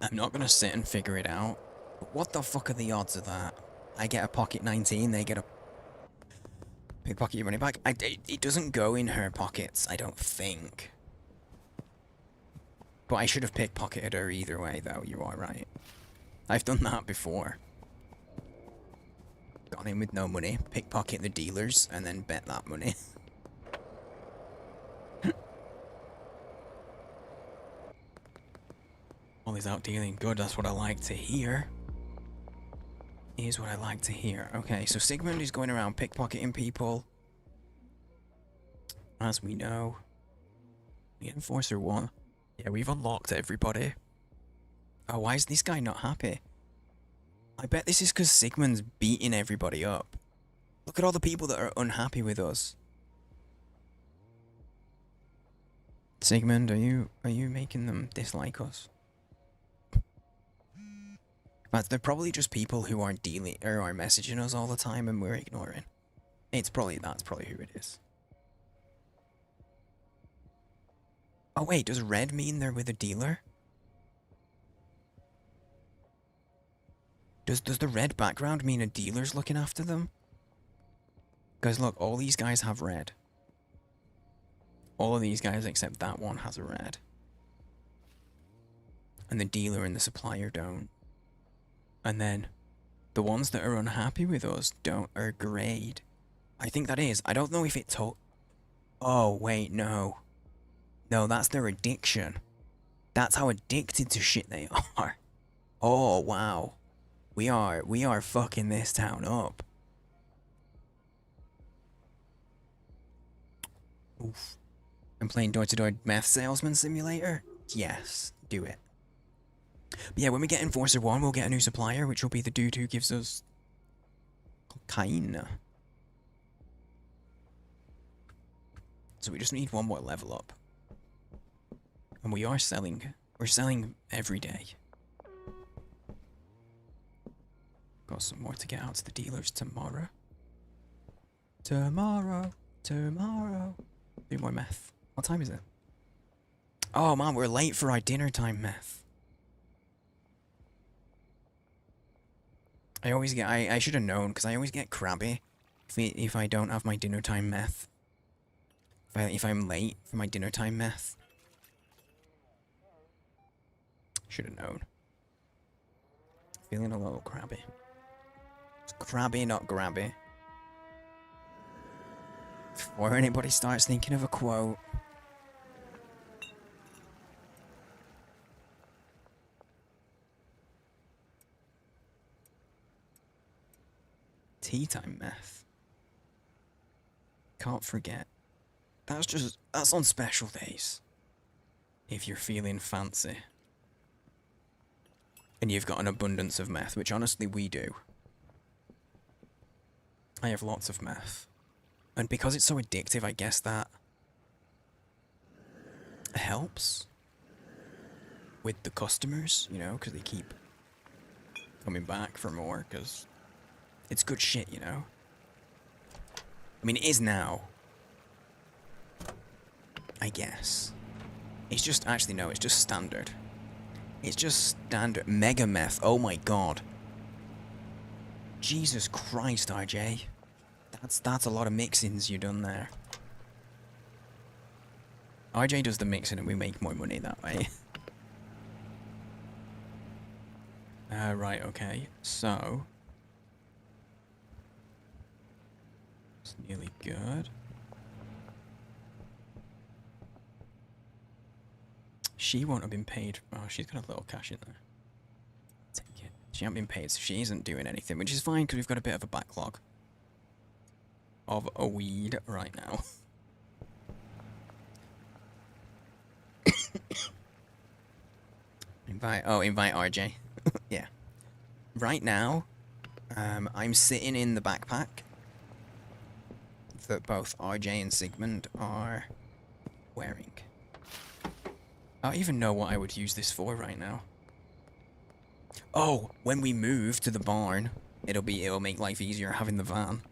I'm not gonna sit and figure it out. But what the fuck are the odds of that? I get a pocket 19, they get a pickpocket your money back. It doesn't go in her pockets, I don't think. But I should have pickpocketed her either way, though. You are right. I've done that before. Gone in with no money, pickpocket the dealers, and then bet that money. Ollie's out dealing. Good, that's what I like to hear. Is what I like to hear. Okay, so Sigmund is going around pickpocketing people. As we know. The Enforcer 1. Yeah, we've unlocked everybody. Oh, why is this guy not happy? I bet this is because Sigmund's beating everybody up. Look at all the people that are unhappy with us. Sigmund, are you making them dislike us? But they're probably just people who aren't dealing or are messaging us all the time and we're ignoring. That's probably who it is. Oh wait, does red mean they're with a dealer? Does the red background mean a dealer's looking after them? Guys, look, all these guys have red. All of these guys except that one has a red. And the dealer and the supplier don't. And then the ones that are unhappy with us are grayed. I think that is. I don't know if it told. Oh, wait, no. No, that's their addiction. That's how addicted to shit they are. Oh, wow. We are fucking this town up. Oof. I'm playing door-to-door meth salesman simulator? Yes, do it. But yeah, when we get Enforcer 1, we'll get a new supplier, which will be the dude who gives us cocaine. So we just need one more level up. And we are selling. We're selling every day. Got some more to get out to the dealers tomorrow. Tomorrow. Do more meth. What time is it? Oh man, we're late for our dinner time meth. I always get, I should have known, because I always get crabby if I don't have my dinner time meth. If I'm late for my dinner time meth. Should have known. Feeling a little crabby. It's crabby, not grabby. Before anybody starts thinking of a quote. Tea time meth. Can't forget. That's on special days. If you're feeling fancy. And you've got an abundance of meth, which honestly we do. I have lots of meth. And because it's so addictive, I guess that helps with the customers, you know, because they keep coming back for more, because it's good shit, you know. I mean, it is now. I guess. It's just, actually no, it's just standard. It's just standard. Mega meth, oh my god. Jesus Christ, RJ. That's a lot of mixins you done there. RJ does the mixing and we make more money that way. Right, okay. So. It's nearly good. She won't have been paid. Oh, she's got a little cash in there. Take it. She hasn't been paid, so she isn't doing anything, which is fine because we've got a bit of a backlog of a weed right now. invite RJ. Yeah. Right now, I'm sitting in the backpack that both RJ and Sigmund are wearing. I don't even know what I would use this for right now. Oh, when we move to the barn, it'll make life easier having the van.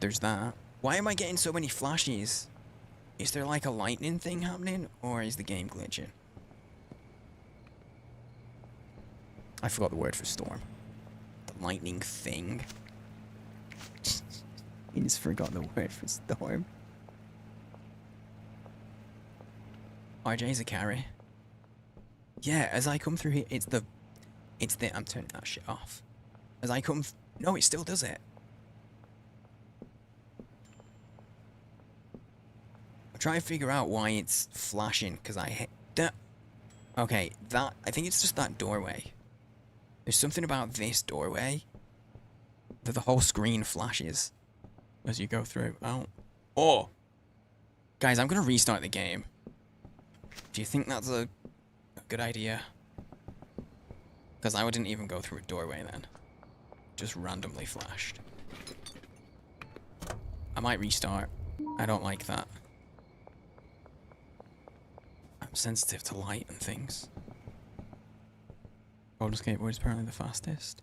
There's that. Why am I getting so many flashes? Is there like a lightning thing happening, or is the game glitching? I forgot the word for storm. The lightning thing. You just forgot the word for storm. RJ's a carry. Yeah, as I come through here, it's the, I'm turning that shit off. As I come, no, it still does it. I'm trying to figure out why it's flashing, because I hate that. Okay, I think it's just that doorway. There's something about this doorway that the whole screen flashes as you go through. Oh! Guys, I'm gonna restart the game. Do you think that's a good idea? Because I wouldn't even go through a doorway then. Just randomly flashed. I might restart. I don't like that. I'm sensitive to light and things. Roller skateboard is apparently the fastest.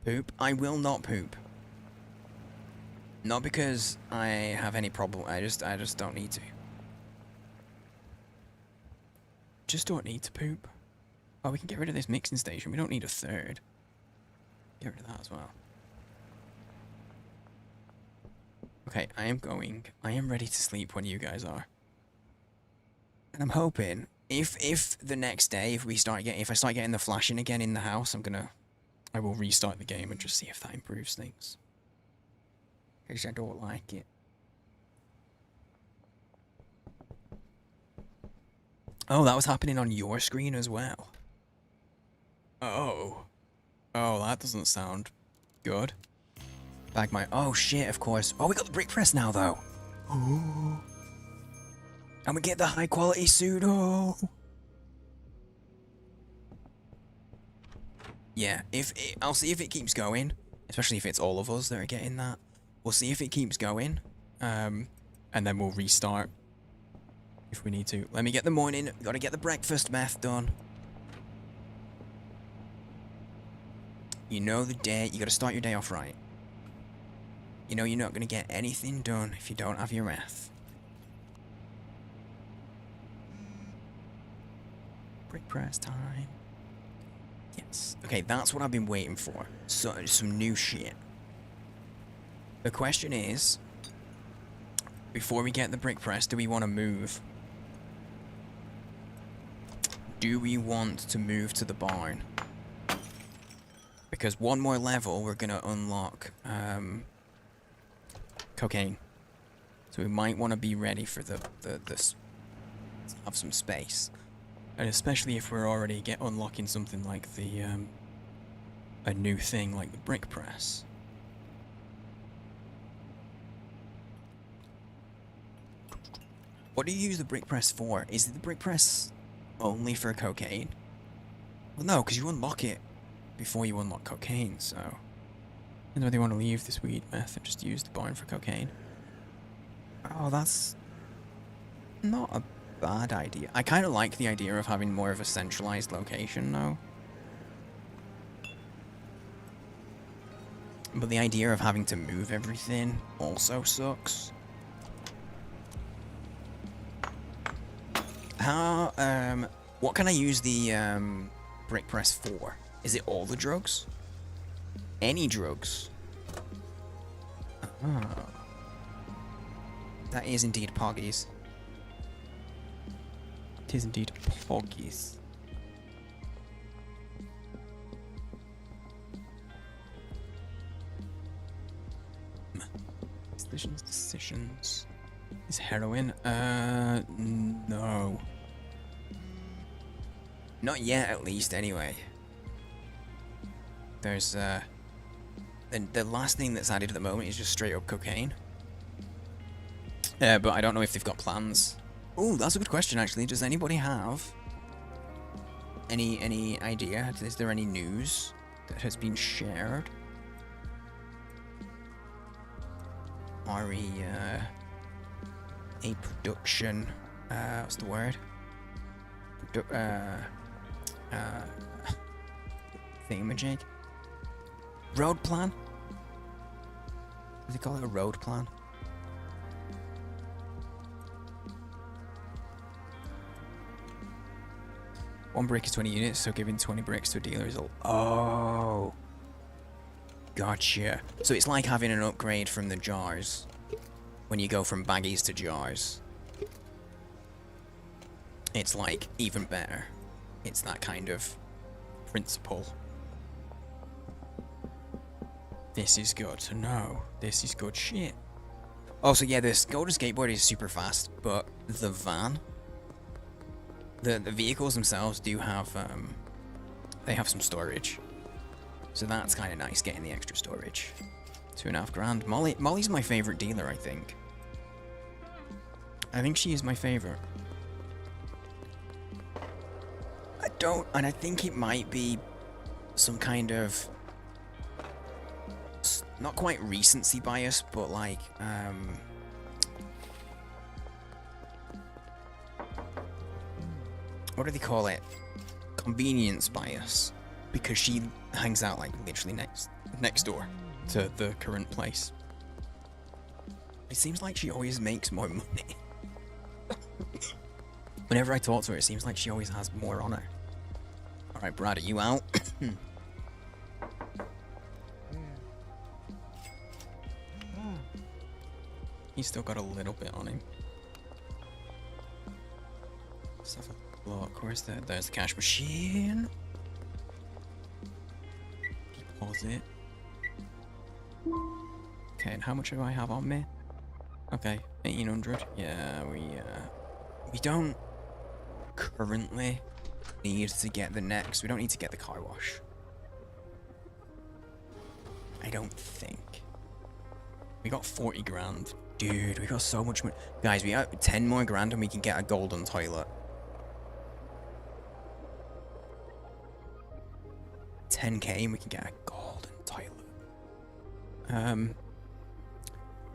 Poop? I will not poop. Not because I have any problem. I just don't need to. Just don't need to poop. Oh, we can get rid of this mixing station. We don't need a third. Get rid of that as well. Okay, I am ready to sleep when you guys are. And I'm hoping if the next day if I start getting the flashing again in the house, I will restart the game and just see if that improves things. Because I don't like it. Oh, that was happening on your screen as well. Oh. Oh, that doesn't sound good. Bag my... Oh, shit, of course. Oh, we got the brick press now, though. Oh. And we get the high quality pseudo. Yeah, I'll see if it keeps going. Especially if it's all of us that are getting that. We'll see if it keeps going. And then we'll restart. If we need to. Let me get the morning. Gotta get the breakfast meth done. You know the day, you gotta start your day off right. You know you're not gonna get anything done if you don't have your meth. Brick press time. Yes. Okay, that's what I've been waiting for. So, some new shit. The question is, before we get the brick press, do we want to move? Do we want to move to the barn? Because one more level, we're gonna unlock cocaine. So we might want to be ready for this. Have some space. And especially if we're already unlocking something like the a new thing like the brick press. What do you use the brick press for? Is the brick press only for cocaine? Well, no, because you unlock it before you unlock cocaine, so... I don't know if they want to leave this weed meth and just use the barn for cocaine. Oh, that's... not a bad idea. I kind of like the idea of having more of a centralized location, though. But the idea of having to move everything also sucks. How, what can I use the, brick press for? Is it all the drugs? Any drugs? Oh. That is indeed Poggies. It is indeed Poggies. Decisions. Is heroin? No. Not yet, at least, anyway. There's, the last thing that's added at the moment is just straight up cocaine. But I don't know if they've got plans. Oh, that's a good question, actually. Does anybody have any idea? Is there any news that has been shared? A production, what's the word? Thingamajig? Road plan? Do they call it a road plan? One brick is 20 units, so giving 20 bricks to a dealer is oh. Gotcha. So it's like having an upgrade from the jars. When you go from baggies to jars. It's like even better. It's that kind of principle. This is good to know. This is good shit. Also, yeah, this golden skateboard is super fast, but the van, the vehicles themselves do have, they have some storage. So that's kind of nice, getting the extra storage. 2.5 grand. Molly's my favorite dealer, I think. I think she is my favorite. And I think it might be some kind of, not quite recency bias, but like, what do they call it? Convenience bias. Because she hangs out like literally next door to the current place. It seems like she always makes more money. Whenever I talk to her, it seems like she always has more on her. Alright, Brad, are you out? He's still got a little bit on him. Let's have a look. Where's there's the cash machine. Deposit. Okay, and how much do I have on me? Okay, 1800. Yeah, we don't currently need to get the next. We don't need to get the car wash. I don't think. We got 40 grand. Dude, we got so much money. Guys, we got 10 more grand and we can get a golden toilet. 10k and we can get a golden toilet.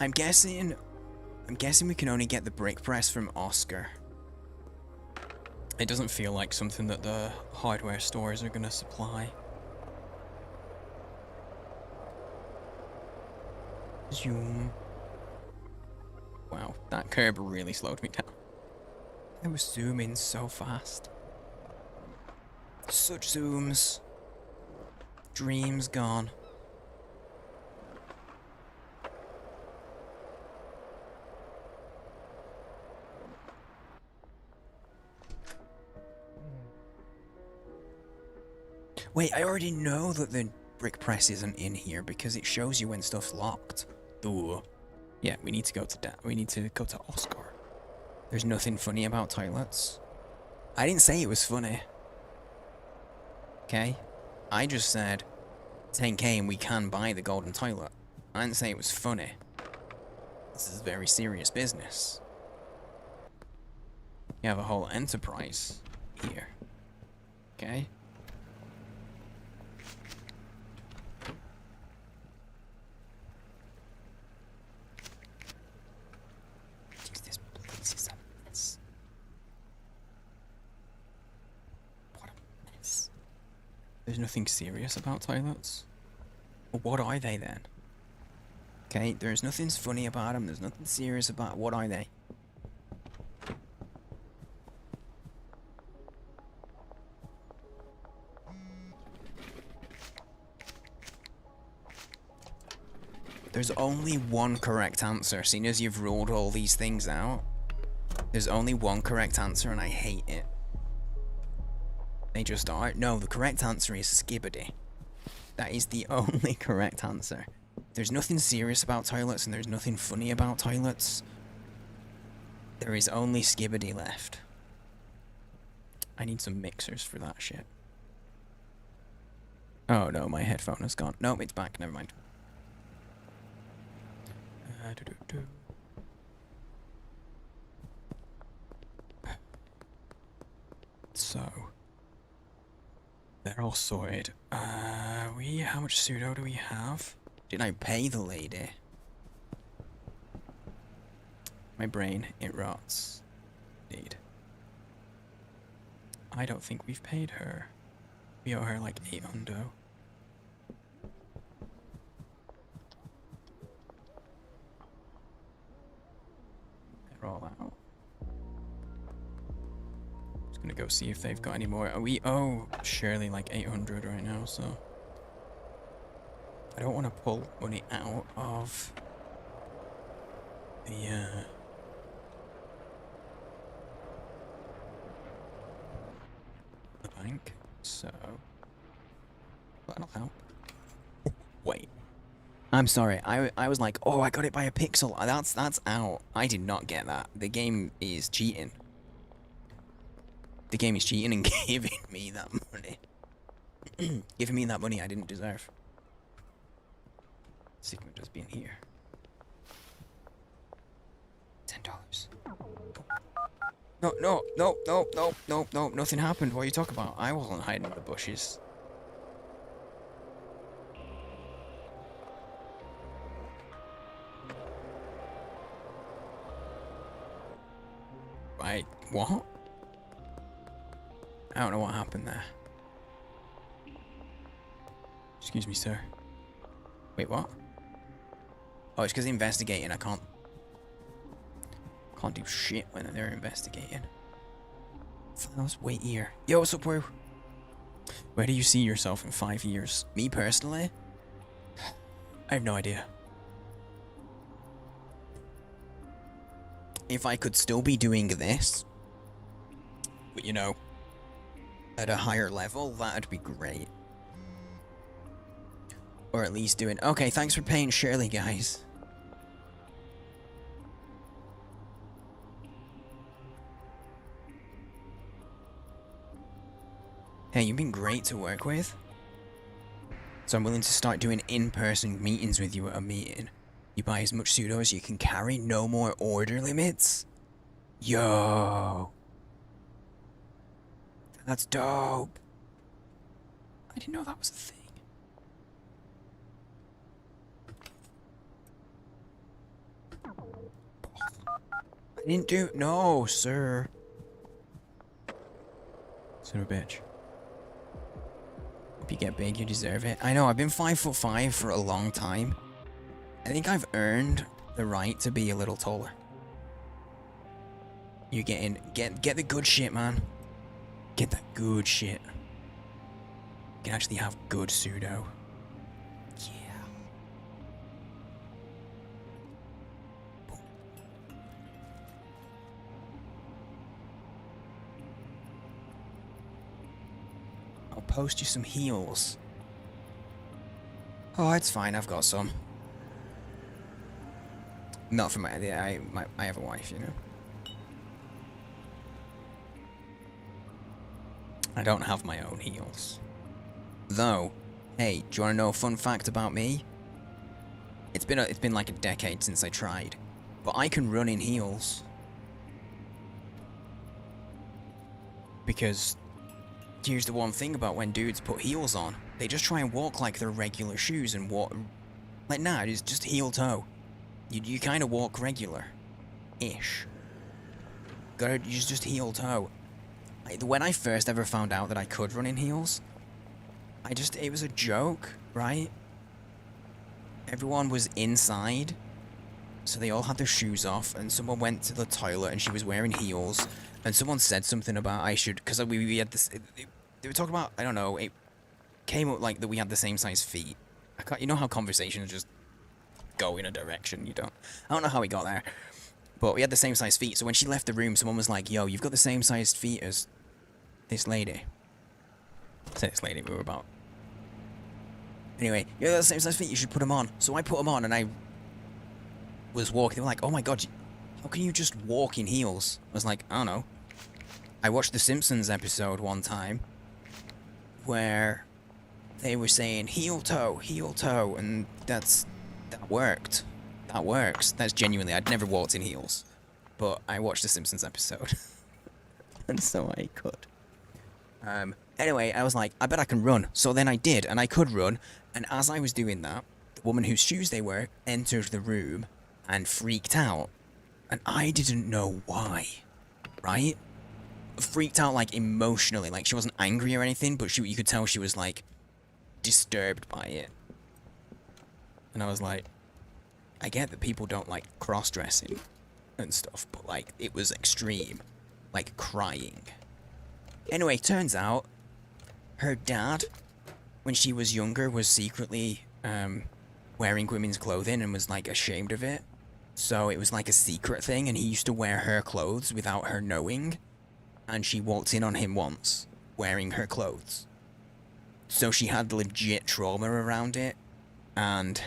I'm guessing we can only get the brick press from Oscar. It doesn't feel like something that the hardware stores are gonna supply. Zoom. Wow, that curb really slowed me down. I was zooming so fast. Such zooms. Dreams gone. Wait, I already know that the brick press isn't in here because it shows you when stuff's locked. Ooh. Yeah, we need to go to Oscar. There's nothing funny about toilets. I didn't say it was funny. Okay? I just said 10k and we can buy the golden toilet. I didn't say it was funny. This is very serious business. You have a whole enterprise here. Okay? This place is a mess. What a mess. There's nothing serious about toilets? Well, what are they then? Okay, there's nothing funny about them, there's nothing serious about what are they? There's only one correct answer, seeing as you've ruled all these things out. There's only one correct answer and I hate it. They just are. No, the correct answer is Skibbity. That is the only correct answer. There's nothing serious about toilets and there's nothing funny about toilets. There is only Skibbity left. I need some mixers for that shit. Oh no, my headphone has gone. Nope, it's back, never mind. So they're all sorted. How much pseudo do we have? Did I pay the lady? My brain, it rots. Indeed. I don't think we've paid her. We owe her like 800. They're all out. Just gonna go see if they've got any more. We owe Shirley like 800 right now, so I don't want to pull money out of the bank, so that'll help. Wait, I'm sorry. I was like, oh, I got it by a pixel. That's out. I did not get that. The game is cheating. The game is cheating and giving me that money. Giving me that money I didn't deserve. Sigma just being here. $10. No, nothing happened. What are you talking about? I wasn't hiding in the bushes. Right, what? I don't know what happened there. Excuse me, sir. Wait, what? Oh, it's because investigating. I can't do shit when they're investigating. Files, wait here. Yo, what's up, bro? Where do you see yourself in 5 years? Me personally? I have no idea. If I could still be doing this, but you know, at a higher level, that'd be great. Or at least doing... Okay, thanks for paying Shirley, guys. Hey, you've been great to work with. So I'm willing to start doing in-person meetings with you at a meeting. You buy as much pseudo as you can carry, no more order limits. Yo. That's dope. I didn't know that was a thing. I didn't do... No, sir. Son of a bitch. Hope you get big, you deserve it. I know, I've been 5'5" for a long time. I think I've earned the right to be a little taller. You get the good shit, man. Get that good shit. You can actually have good pseudo. Yeah. I'll post you some heals. Oh, it's fine. I've got some. Not for I have a wife, you know. I don't have my own heals. Though, hey, do you want to know a fun fact about me? It's been like a decade since I tried, but I can run in heels. Because here's the one thing about when dudes put heels on, they just try and walk like they're regular shoes and walk like nah, it's just heel toe. You kind of walk regular-ish. You just heel toe. When I first ever found out that I could run in heels, it was a joke, right? Everyone was inside, so they all had their shoes off, and someone went to the toilet and she was wearing heels, and someone said something about I should, because we had this, they were talking about, I don't know, it came up like that we had the same size feet. You know how conversations just go in a direction, I don't know how we got there, but we had the same size feet, so when she left the room, someone was like, yo, you've got the same sized feet as this lady. I said this lady, we were about. Anyway, you have the same size feet, you should put them on. So I put them on and I was walking. They were like, oh my god, how can you just walk in heels? I was like, I don't know. I watched the Simpsons episode one time where they were saying heel toe, and that worked. That works. That's genuinely, I'd never walked in heels. But I watched the Simpsons episode. And so I could. Anyway, I was like, I bet I can run. So then I did, and I could run. And as I was doing that, the woman whose shoes they were entered the room and freaked out. And I didn't know why. Right? Freaked out, like, emotionally. Like, she wasn't angry or anything, but you could tell she was, like, disturbed by it. And I was like, I get that people don't like cross-dressing and stuff, but, like, it was extreme. Like, crying. Anyway, turns out, her dad, when she was younger, was secretly, wearing women's clothing and was, like, ashamed of it. So it was, like, a secret thing, and he used to wear her clothes without her knowing. And she walked in on him once, wearing her clothes. So she had legit trauma around it, and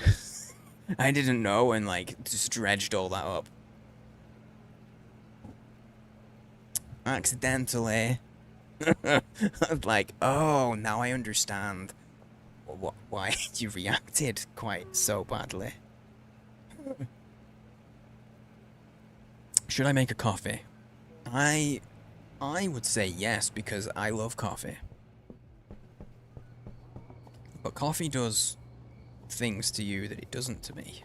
I didn't know, and, like, just dredged all that up. Accidentally. I was like, oh, now I understand why you reacted quite so badly. Should I make a coffee? I would say yes, because I love coffee. But coffee does things to you that it doesn't to me.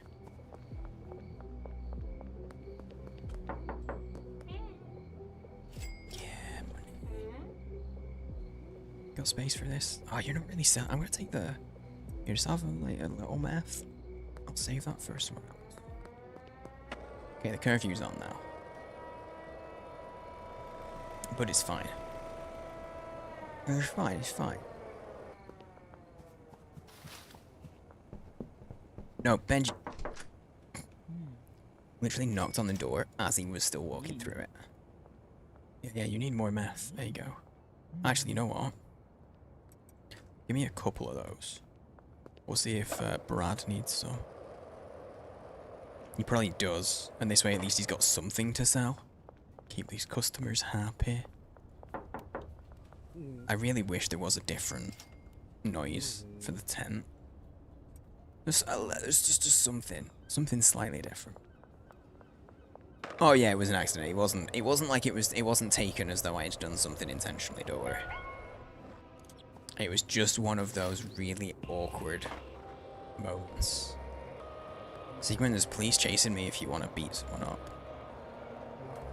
Got space for this? Oh, you're not really selling. I'm gonna take the. You just have a little meth. I'll save that for somewhere else. Okay, the curfew's on now. But it's fine. It's fine, it's fine. No, Benji literally knocked on the door as he was still walking through it. Yeah, you need more meth. There you go. Actually, you know what? Give me a couple of those. We'll see if Brad needs some. He probably does. And this way at least he's got something to sell. Keep these customers happy. I really wish there was a different noise for the tent. There's just something. Something slightly different. Oh yeah, it was an accident. It wasn't like it wasn't taken as though I had done something intentionally, don't worry. It was just one of those really awkward moments. Sigmund, there's police chasing me if you want to beat someone up.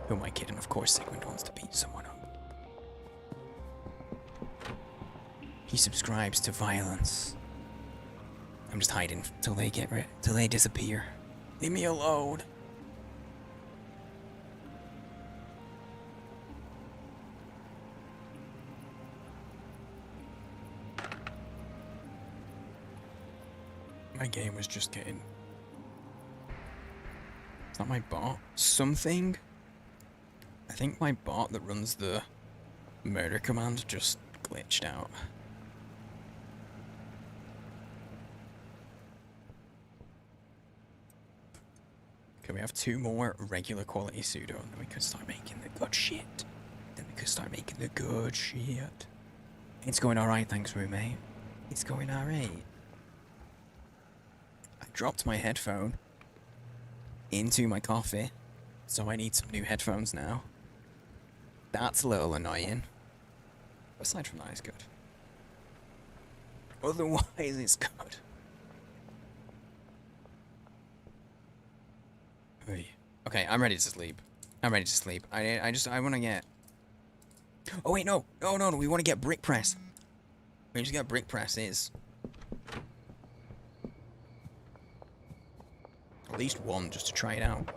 Who am I kidding? Of course Sigmund wants to beat someone up. He subscribes to violence. I'm just hiding till they till they disappear. Leave me alone. My game was just getting... Is that my bot? Something? I think my bot that runs the murder command just glitched out. Okay, we have 2 more regular quality pseudo, and then we could start making the good shit. It's going alright, thanks, roommate. It's going alright. I dropped my headphone into my coffee, so I need some new headphones now. That's a little annoying. Aside from that, it's good. Otherwise, it's good. Okay, I'm ready to sleep. I want to get... Oh wait, no, we want to get brick press. We just get brick presses. At least one, just to try it out.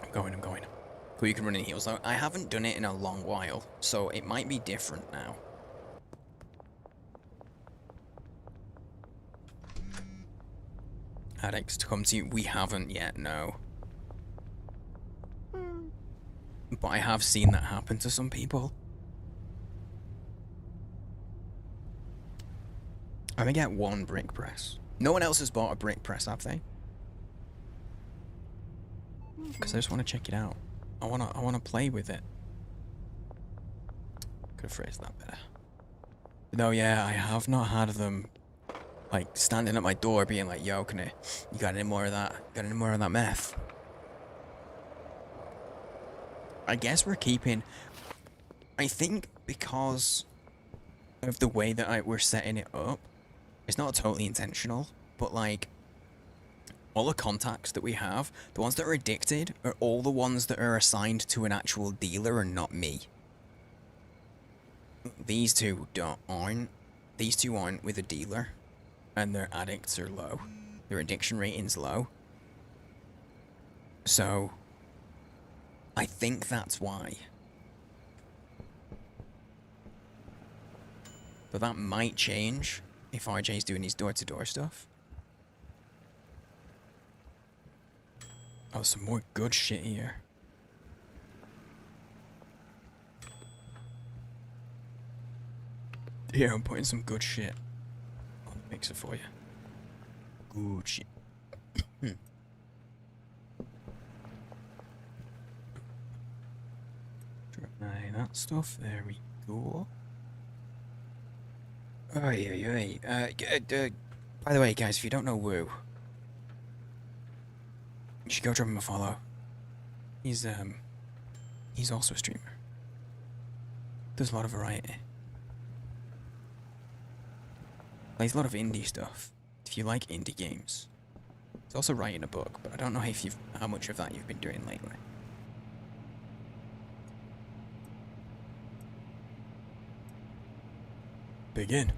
I'm going. Cool, you can run in heels though. I haven't done it in a long while, so it might be different now. Addicts to come to you. We haven't yet, no. But I have seen that happen to some people. I'm gonna get 1 brick press. No one else has bought a brick press, have they? Because I just want to check it out. I wanna play with it. Could have phrased that better. No, yeah, I have not had them like standing at my door being like, yo, you got any more of that? Got any more of that meth? I guess we're keeping... I think because of the way that we're setting it up, it's not totally intentional, but like, all the contacts that we have, the ones that are addicted, are all the ones that are assigned to an actual dealer and not me. These two aren't. These two aren't with a dealer, and their addicts are low. Their addiction rating's low. So, I think that's why. But that might change if RJ's doing his door-to-door stuff. Oh, some more good shit here. Yeah, I'm putting some good shit on the mixer for you. Good shit. Dry that stuff. There we go. By the way, guys, if you don't know Woo, you should go drop him a follow. He's also a streamer. Does a lot of variety. Plays a lot of indie stuff. If you like indie games. He's also writing a book, but I don't know how much of that you've been doing lately. Begin.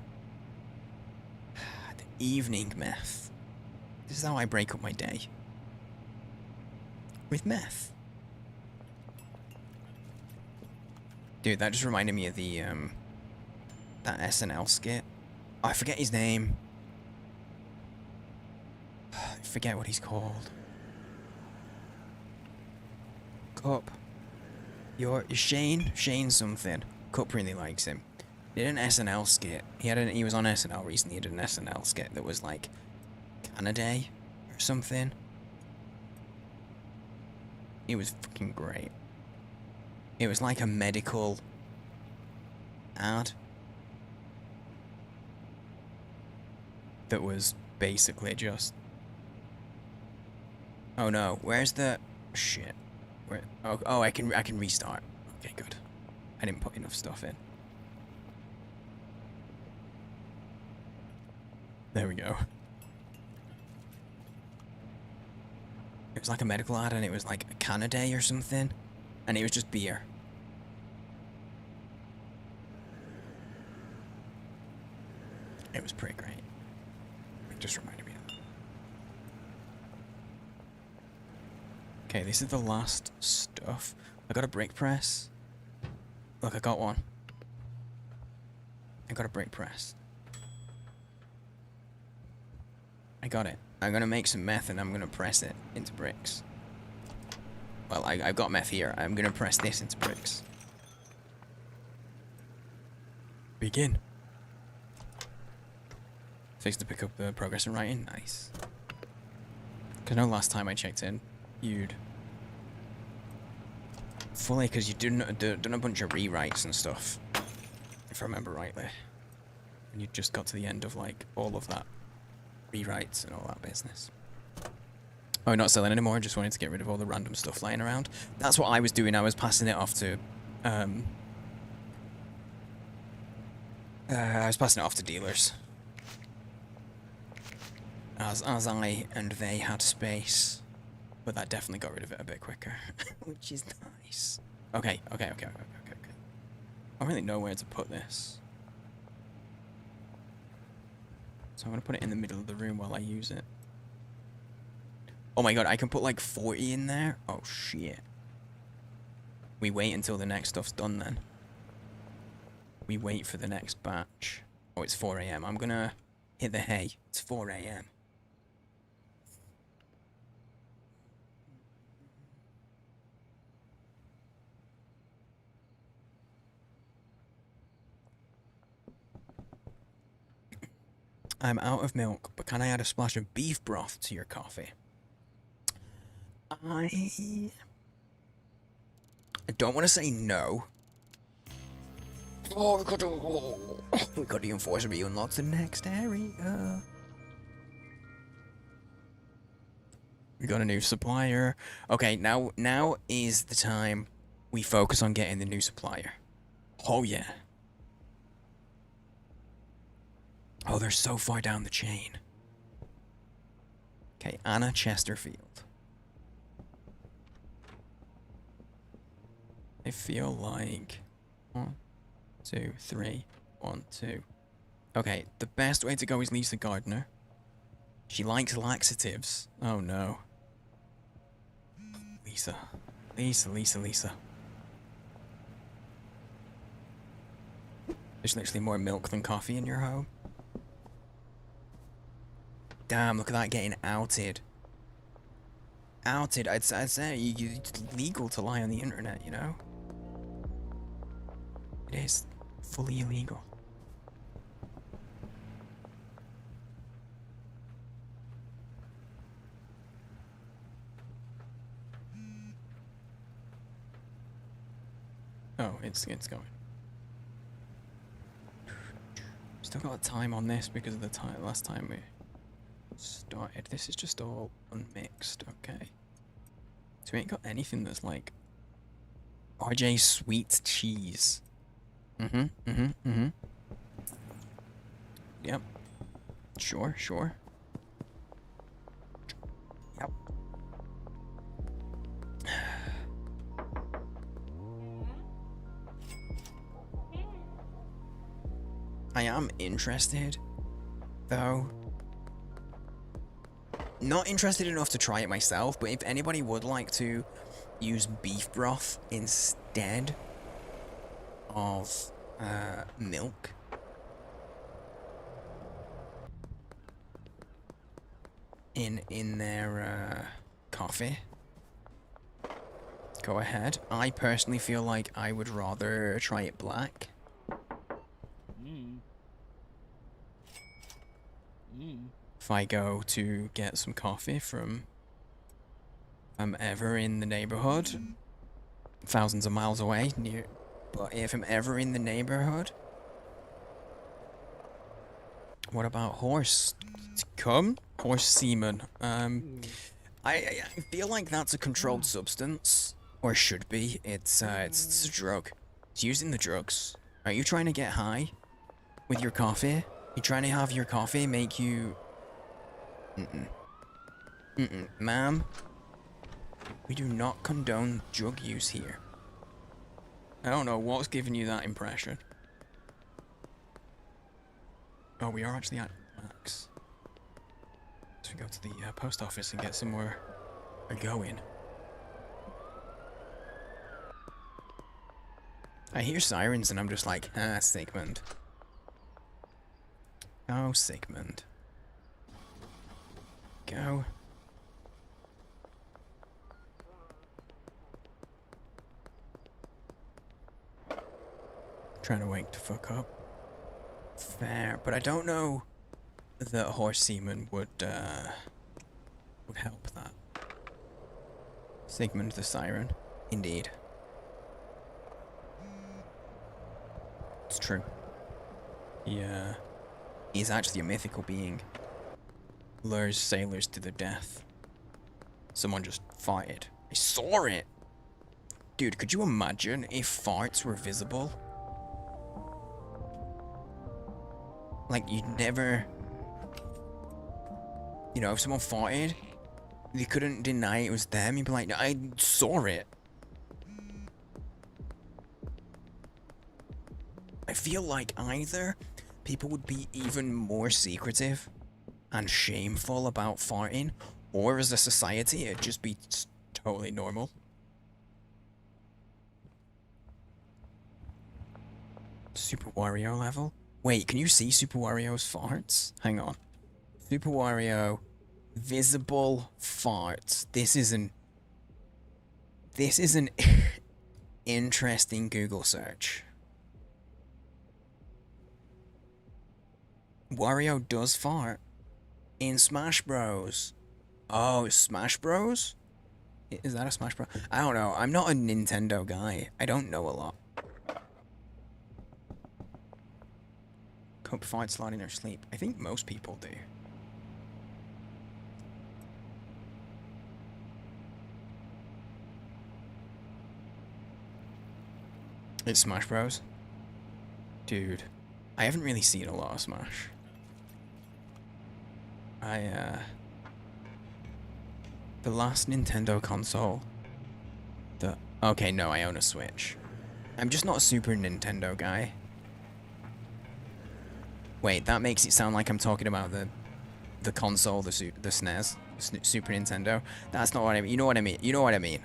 The evening meth. This is how I break up my day. With meth. Dude, that just reminded me of the, that SNL skit. Oh, I forget his name. I forget what he's called. Cup. You're Shane? Shane something. Cup really likes him. He did an SNL skit. He was on SNL recently. He did an SNL skit that was like Canada or something. It was fucking great. It was like a medical ad that was basically just... Oh no, where's the... Shit. Where... Oh, I can restart. Okay, good. I didn't put enough stuff in. There we go. It was like a medical ad, and it was like a Canada or something, and it was just beer. It was pretty great. It just reminded me of that. Okay, this is the last stuff. I got a brake press. Look, I got one. I got a brake press. I got it. I'm gonna make some meth and I'm gonna press it into bricks. Well, I've got meth here. I'm gonna press this into bricks. Begin. Fix to pick up the progress in writing. Nice. Because I know last time I checked in, you'd... Fully, because you done a bunch of rewrites and stuff. If I remember rightly. And you just got to the end of, like, all of that. Rewrites and all that business. Oh, not selling anymore. Just wanted to get rid of all the random stuff lying around. That's what I was doing. I was passing it off to... I was passing it off to dealers. As I and they had space. But that definitely got rid of it a bit quicker. Which is nice. Okay. I don't really know where to put this. So I'm going to put it in the middle of the room while I use it. Oh my god, I can put like 40 in there? Oh shit. We wait until the next stuff's done then. We wait for the next batch. Oh, it's 4 AM. I'm going to hit the hay. It's 4 AM. I'm out of milk, but can I add a splash of beef broth to your coffee? I don't want to say no. Oh, we got the enforcer be unlocked the next area. We got a new supplier. Okay, now is the time we focus on getting the new supplier. Oh yeah. Oh, they're so far down the chain. Okay, Anna Chesterfield. I feel like 1, 2, 3, 1, 2. Okay, the best way to go is Lisa Gardner. She likes laxatives. Oh no. Lisa. There's literally more milk than coffee in your home. Damn, look at that getting outed. Outed, I'd say it's legal to lie on the internet, you know? It is fully illegal. Oh, it's going. Still got time on this because of the last time we started. This is just all unmixed, okay. So we ain't got anything that's like RJ sweet cheese. Yep. Sure. Yep. I am interested, though. Not interested enough to try it myself, but if anybody would like to use beef broth instead of milk, in their coffee, go ahead. I personally feel like I would rather try it black. If I go to get some coffee from if I'm ever in the neighborhood, thousands of miles away, but if I'm ever in the neighborhood, what about horse? Cum? Horse semen. I feel like that's a controlled substance, or should be. It's a drug. It's used in the drugs. Are you trying to get high with your coffee? You trying to have your coffee make you... Ma'am, we do not condone drug use here. I don't know what's giving you that impression. Oh, we are actually at max. So we go to the post office and get some more going. I hear sirens and I'm just like, ah, Sigmund. Oh, Sigmund. Go. Trying to wake the fuck up. Fair, but I don't know that horse semen would help that. Sigmund the Siren, indeed. It's true. Yeah, he's actually a mythical being. Lures sailors to their death. Someone just farted. I saw it! Dude, could you imagine if farts were visible? Like, you'd never... You know, if someone farted, they couldn't deny it was them. You'd be like, I saw it. I feel like either people would be even more secretive and shameful about farting, or as a society, it'd just be totally normal. Super Wario level? Wait, can you see Super Wario's farts? Hang on. Super Wario, visible farts. This is an interesting Google search. Wario does fart in Smash Bros. Oh, Smash Bros? Is that a Smash Bros? I don't know. I'm not a Nintendo guy. I don't know a lot. Cope fart slot in their sleep. I think most people do. It's Smash Bros. Dude, I haven't really seen a lot of Smash. The last Nintendo console. Okay, no, I own a Switch. I'm just not a Super Nintendo guy. Wait, that makes it sound like I'm talking about the console, the SNES, Super Nintendo. That's not what I mean. You know what I mean. You know what I mean.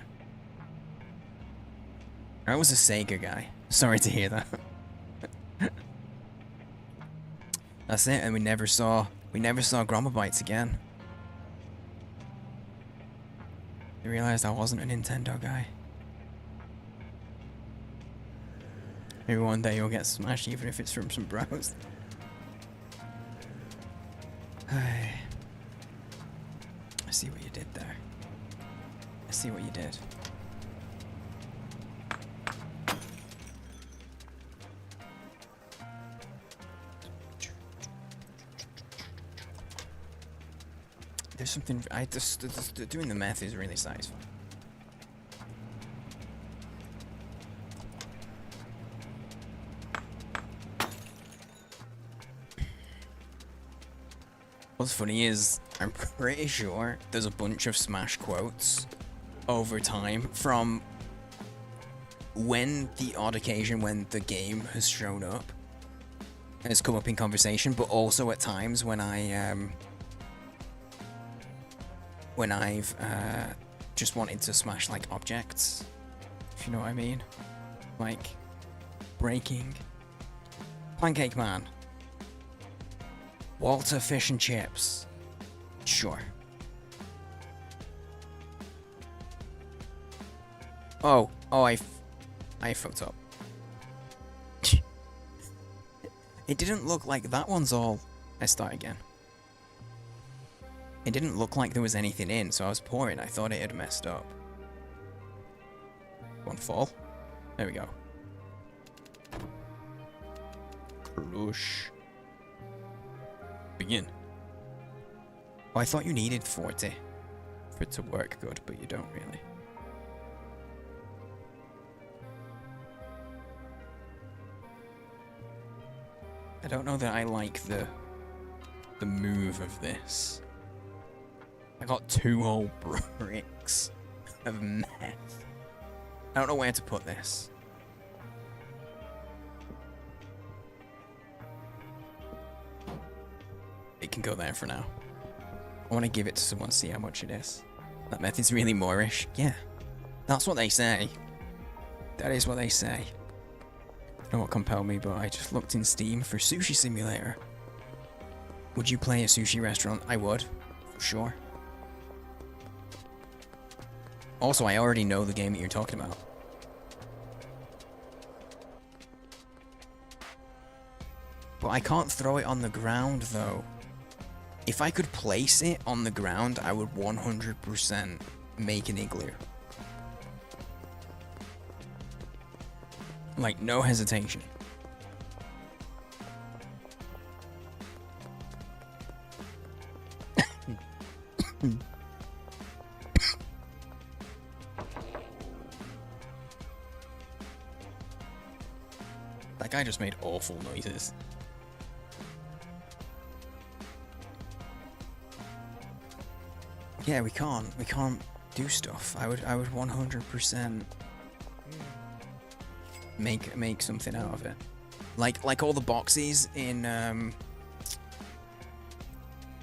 I was a Sega guy. Sorry to hear that. That's it, and we never saw Grommabytes again. I realized I wasn't a Nintendo guy. Maybe one day you'll get Smash, even if it's from some bros. I see what you did there. I see what you did. There's something, doing the math is really satisfying. What's funny is, I'm pretty sure there's a bunch of Smash quotes over time from when the odd occasion when the game has shown up, has come up in conversation, but also at times when I've just wanted to smash like objects, if you know what I mean, like breaking Pancake Man, Walter Fish and Chips, sure. Oh, I fucked up. It didn't look like that one's all. I start again. It didn't look like there was anything in, so I was pouring. I thought it had messed up. One fall. There we go. Crush. Begin. Oh, I thought you needed 40 for it to work good, but you don't really. I don't know that I like the move of this. I got 2 whole bricks of meth. I don't know where to put this. it can go there for now. I want to give it to someone, see how much it is. That method's really Moorish. Yeah, that's what they say. That is what they say. I don't know what compelled me, but I just looked in Steam for Sushi Simulator. Would you play a sushi restaurant? I would, for sure. Also, I already know the game that you're talking about. But I can't throw it on the ground, though. If I could place it on the ground, I would 100% make an igloo. Like, no hesitation. That guy just made awful noises. Yeah, we can't do stuff. I would 100% make something out of it. Like all the boxes in I'm just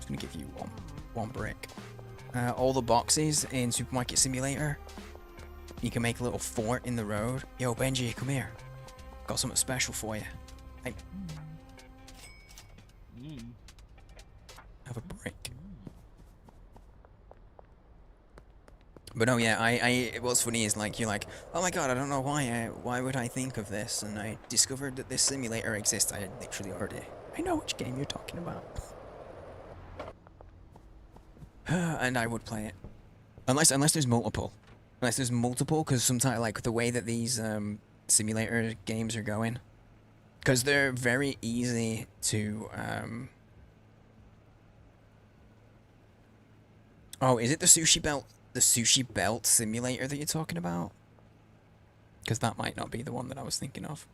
gonna give you one brick. All the boxes in Supermarket Simulator, you can make a little fort in the road. Yo, Benji, come here. Got something special for you. I have a brick. But no, yeah, I what's funny is like you're like, oh my god, I don't know why would I think of this? And I discovered that this simulator exists. I literally already I know which game you're talking about. And I would play it. Unless there's multiple. Unless there's multiple, because sometimes like the way that these simulator games are going, because they're very easy to oh, is it the Sushi Belt simulator that you're talking about? Because that might not be the one that I was thinking of.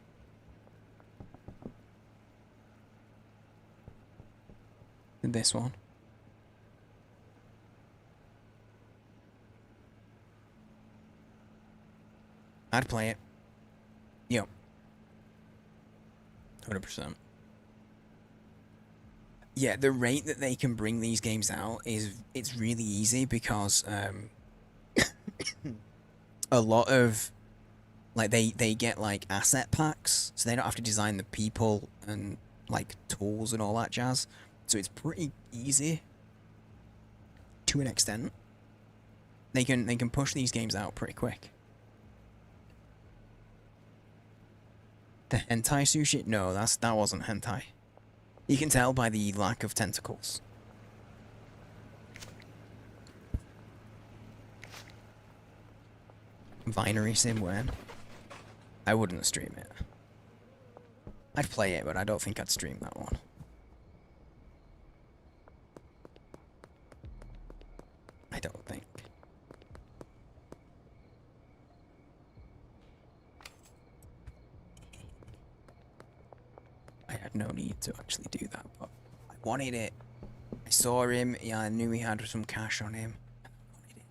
This one. I'd play it. Yep. 100%. Yeah, the rate that they can bring these games out it's really easy because a lot of like they get like asset packs, so they don't have to design the people and like tools and all that jazz. So it's pretty easy to an extent. They can push these games out pretty quick. The hentai sushi? No, that wasn't hentai. You can tell by the lack of tentacles. Vinery Sim when? I wouldn't stream it. I'd play it, but I don't think I'd stream that one. I don't think. I had no need to actually do that, but I wanted it. I saw him, yeah, I knew he had some cash on him. I wanted it.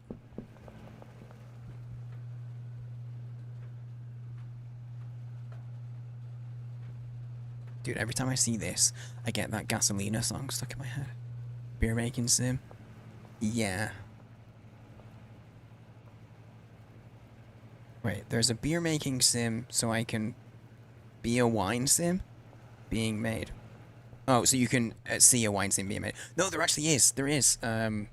Dude, every time I see this, I get that Gasolina song stuck in my head. Beer making sim? Yeah. Wait, there's a beer making sim, so I can be a wine sim? Being made. Oh, so you can see a wine sim being made. No, there actually is. There is. There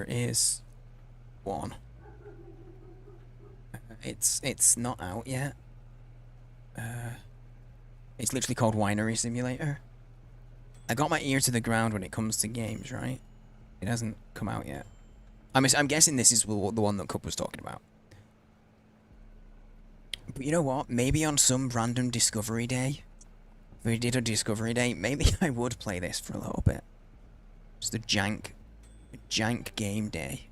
is one. It's not out yet. It's literally called Winery Simulator. I got my ear to the ground when it comes to games, right? It hasn't come out yet. I'm guessing this is the one that Cup was talking about. But you know what? Maybe on some random Discovery Day, if we did a Discovery Day, maybe I would play this for a little bit. Just a jank game day.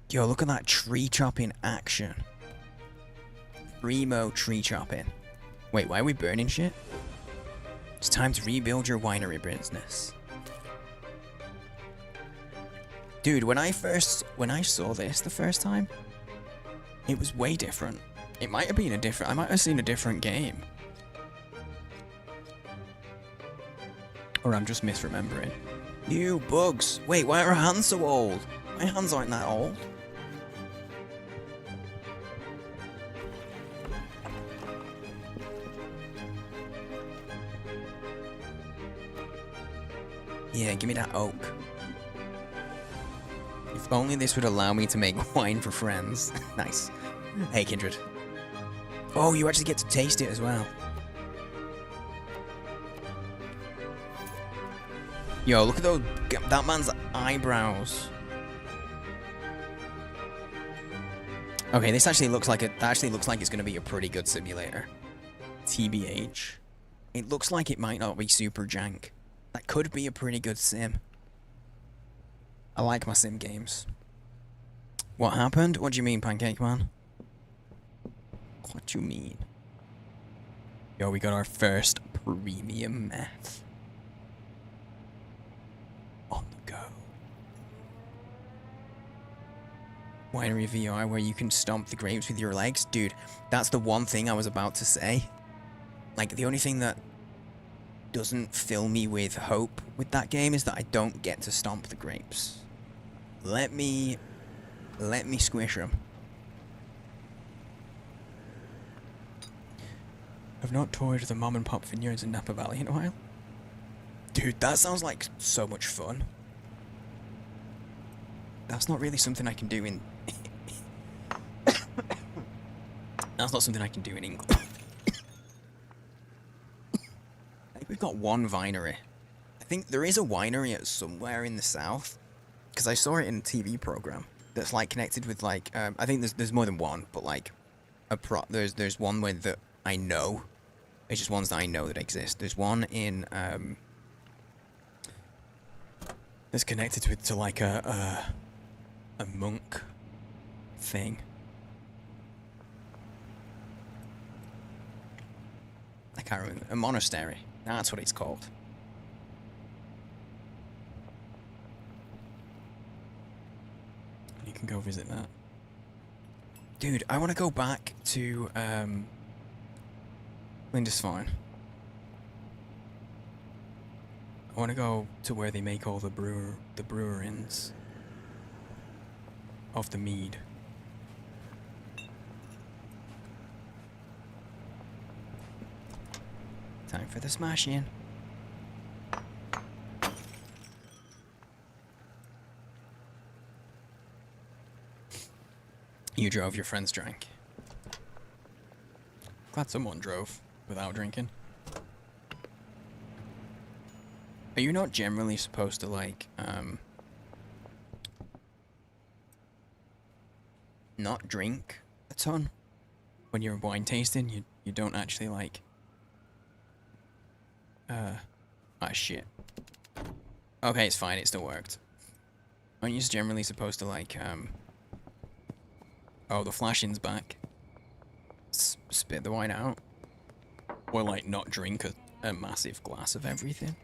Yo, look at that tree chopping action. Primo tree chopping. Wait, why are we burning shit? It's time to rebuild your winery business. Dude, when I saw this the first time, it was way different. It might have been I might have seen a different game. Or I'm just misremembering. You bugs! Wait, why are our hands so old? My hands aren't that old. Yeah, give me that oak. If only this would allow me to make wine for friends. Nice. Hey, Kindred. Oh, you actually get to taste it as well. Yo, look at that man's eyebrows. Okay, this actually looks like it's gonna be a pretty good simulator. TBH. It looks like it might not be super jank. That could be a pretty good sim. I like my sim games. What happened? What do you mean, Pancake Man? What do you mean? Yo, we got our first premium meth. On the go. Winery VR where you can stomp the grapes with your legs? Dude, that's the one thing I was about to say. Like, the only thing that doesn't fill me with hope with that game is that I don't get to stomp the grapes. Let me squish them. I've not toured the mom and pop vineyards in Napa Valley in a while. Dude, that sounds like so much fun. That's not really something I can do in... That's not something I can do in England. I think we've got one winery. I think there is a winery at somewhere in the south. Because I saw it in a TV program. That's like connected with like... I think there's more than one. But like... There's one where that I know. It's just ones that I know that exist. There's one in... that's connected to like a monk thing. I can't remember. A monastery. That's what it's called. You can go visit that. Dude, I want to go back to Lindisfarne. I want to go to where they make all the brewerings of the mead. Time for the smash in. You drove, your friends drank. Glad someone drove without drinking. Are you not generally supposed to, like, not drink a ton? When you're wine tasting, you don't actually, like... Ah, shit. Okay, it's fine, it still worked. Aren't you just generally supposed to, like, oh, the flashing's back. Spit the wine out. Or, like, not drink a massive glass of everything.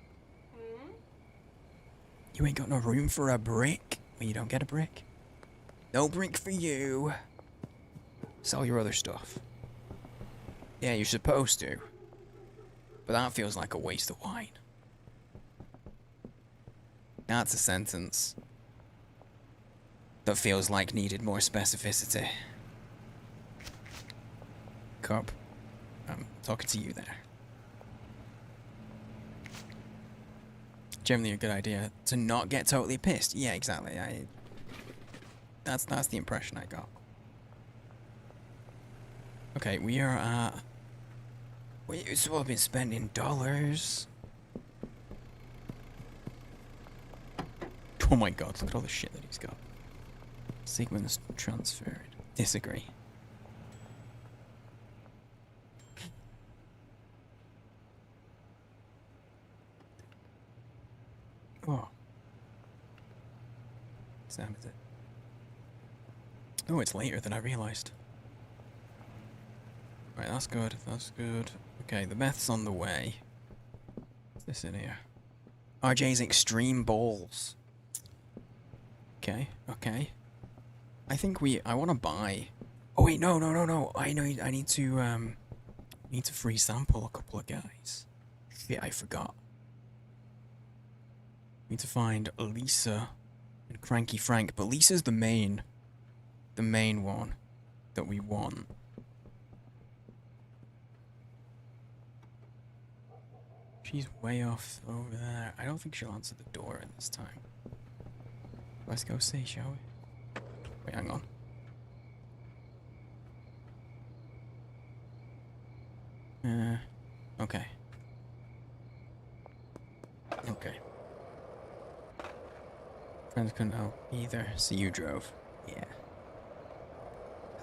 You ain't got no room for a brick? Well, you don't get a brick. No brick for you. Sell your other stuff. Yeah, you're supposed to. But that feels like a waste of wine. That's a sentence that feels like needed more specificity. Cup, I'm talking to you there. Generally a good idea to not get totally pissed. Yeah, exactly. That's the impression I got. Okay, we are at... We've all been spending dollars. Oh my god, look at all the shit that he's got. Sigmund's transferred. Disagree. Oh. What time is it? Oh, it's later than I realised. Right, that's good, that's good. Okay, the meth's on the way. What's this in here? RJ's Extreme Balls. Okay, okay. I think I want to buy... Oh wait, no. I know, I need to free sample a couple of guys. Shit, I forgot. Need to find Lisa and Cranky Frank, but Lisa's the main one that we want. She's way off over there. I don't think she'll answer the door at this time. Let's go see, shall we? Wait, hang on. Okay. Okay. Friends couldn't help either, so you drove. Yeah.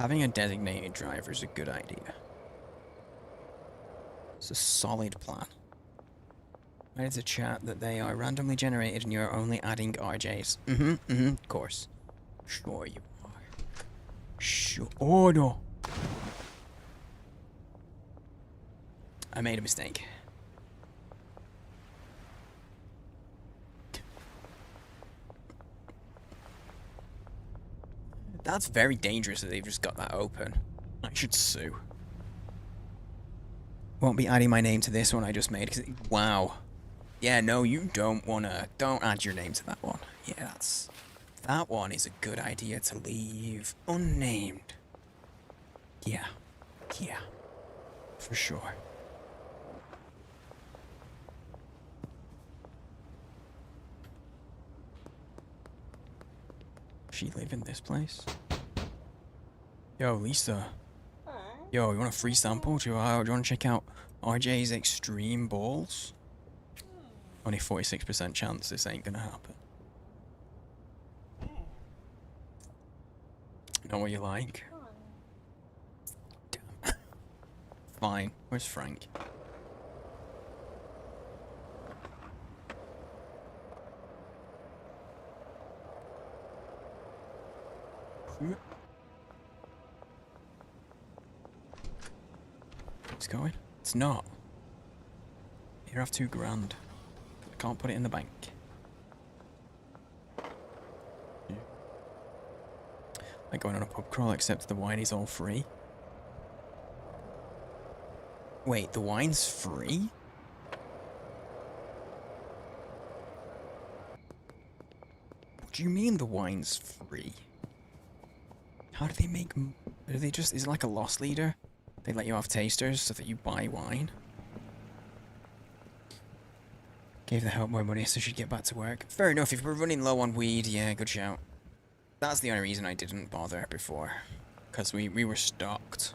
Having a designated driver is a good idea. It's a solid plan. I need to chat that they are randomly generated and you're only adding RJs. Of course. Sure you are. Sure. Oh no. I made a mistake. That's very dangerous that they've just got that open. I should sue. Won't be adding my name to this one I just made, because wow. Yeah, no, you don't add your name to that one. Yeah, that one is a good idea to leave unnamed. Yeah. Yeah. For sure. She live in this place? Yo, Lisa. Yo, you want a free sample? Do you want to check out RJ's Extreme Balls? Only 46% chance this ain't gonna happen. Know what you like? Damn. Fine. Where's Frank? It's going? It's not. Here, have $2 grand. I can't put it in the bank. Like going on a pub crawl, except the wine is all free. Wait, the wine's free? What do you mean the wine's free? How do they make... Do they just... Is it like a loss leader? They let you have tasters so that you buy wine? Gave the help more money so she'd get back to work. Fair enough, if we're running low on weed, yeah, good shout. That's the only reason I didn't bother before. Because we were stocked.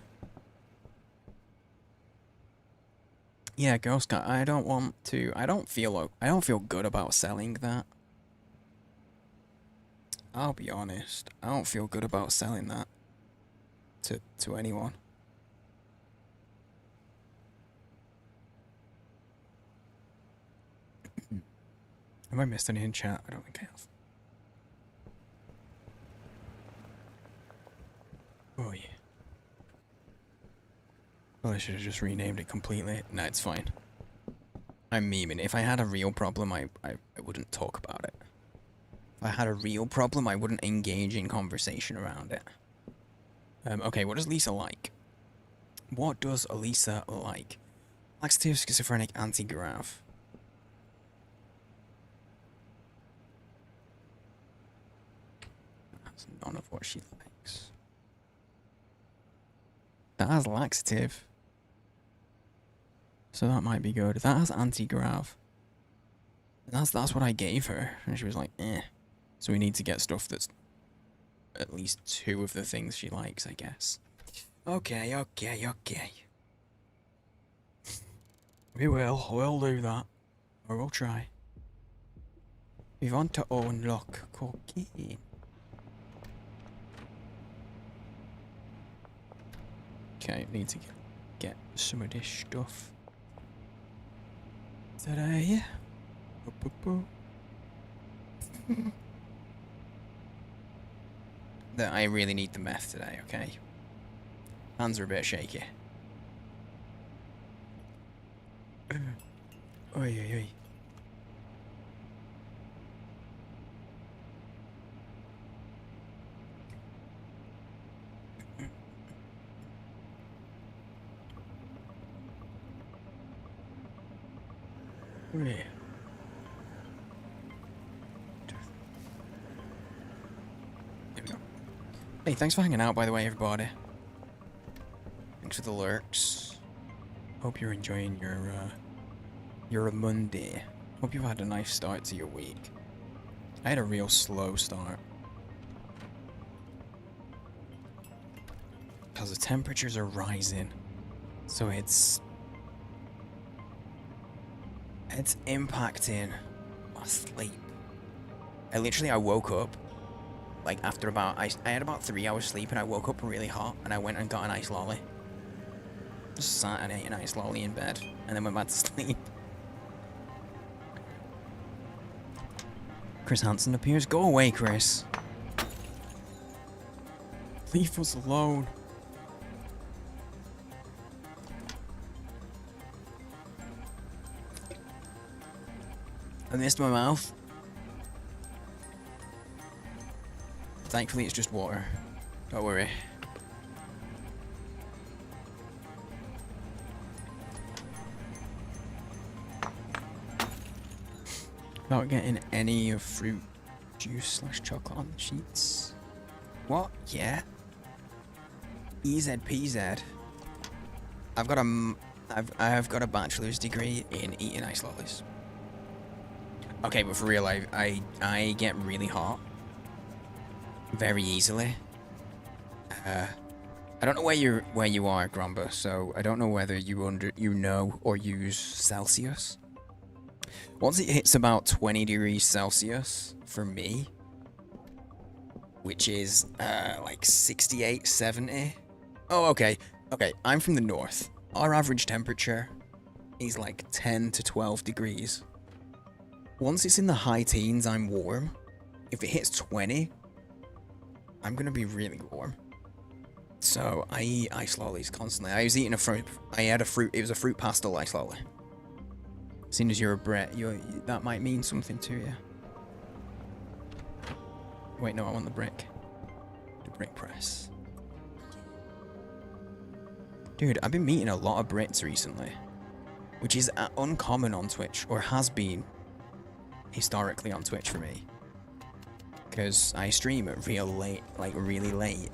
Yeah, Girl Scout, I don't want to... I don't feel good about selling that. I'll be honest. I don't feel good about selling that to anyone. Have I missed any in chat? I don't think I have. Oh yeah. Well, I should have just renamed it completely. No, it's fine. I'm memeing. If I had a real problem, I wouldn't talk about it. If I had a real problem, I wouldn't engage in conversation around it. Okay, what does Lisa like? What does Elisa like? Laxative, schizophrenic, anti-grav. That's none of what she likes. That has laxative. So that might be good. That has anti-grav. That's what I gave her. And she was like, eh. So we need to get stuff that's at least 2 of the things she likes, I guess. Okay. We'll do that. Or we'll try. We want to unlock cocaine. Okay, need to get some of this stuff today. That I really need the meth today, okay? Hands are a bit shaky. Oi. There we go. Hey, thanks for hanging out, by the way, everybody. Thanks for the lurks. Hope you're enjoying your Monday. Hope you've had a nice start to your week. I had a real slow start. Because the temperatures are rising. So it's impacting my sleep. I woke up like after about I had about 3 hours sleep and I woke up really hot and I went and got an ice lolly. Just sat and ate an ice lolly in bed and then went back to sleep. Chris Hansen appears. Go away, Chris. Leave us alone. I missed my mouth. Thankfully, it's just water. Don't worry. Without getting any of fruit juice / chocolate on the sheets. What? Yeah. EZPZ. I've got a bachelor's degree in eating ice lollies. Okay, but for real, I get really hot very easily. I don't know where you are, Gromba, so I don't know whether you know or use Celsius. Once it hits about 20 degrees Celsius for me, which is like 68, 70. Oh, okay. Okay, I'm from the north. Our average temperature is like 10 to 12 degrees. Once it's in the high teens, I'm warm. If it hits 20, I'm gonna be really warm. So I eat ice lollies constantly. I was eating a fruit. I had a fruit. It was a fruit pastel ice lolly. Seeing as you're a Brit, that might mean something to you. Wait, no, I want the brick. The brick press. Dude, I've been meeting a lot of Brits recently, which is uncommon on Twitch, or has been historically on Twitch for me, because I stream at real late, like really late.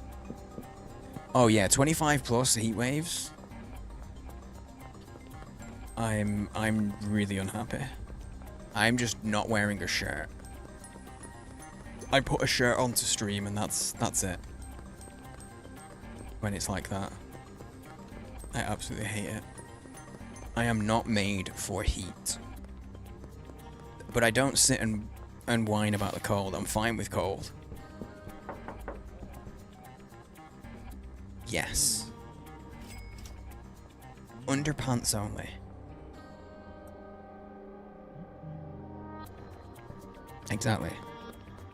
Oh yeah, 25 plus heat waves. I'm really unhappy. I'm just not wearing a shirt. I put a shirt on to stream and that's it. When it's like that. I absolutely hate it. I am not made for heat. But I don't sit and whine about the cold. I'm fine with cold. Yes. Underpants only. Exactly.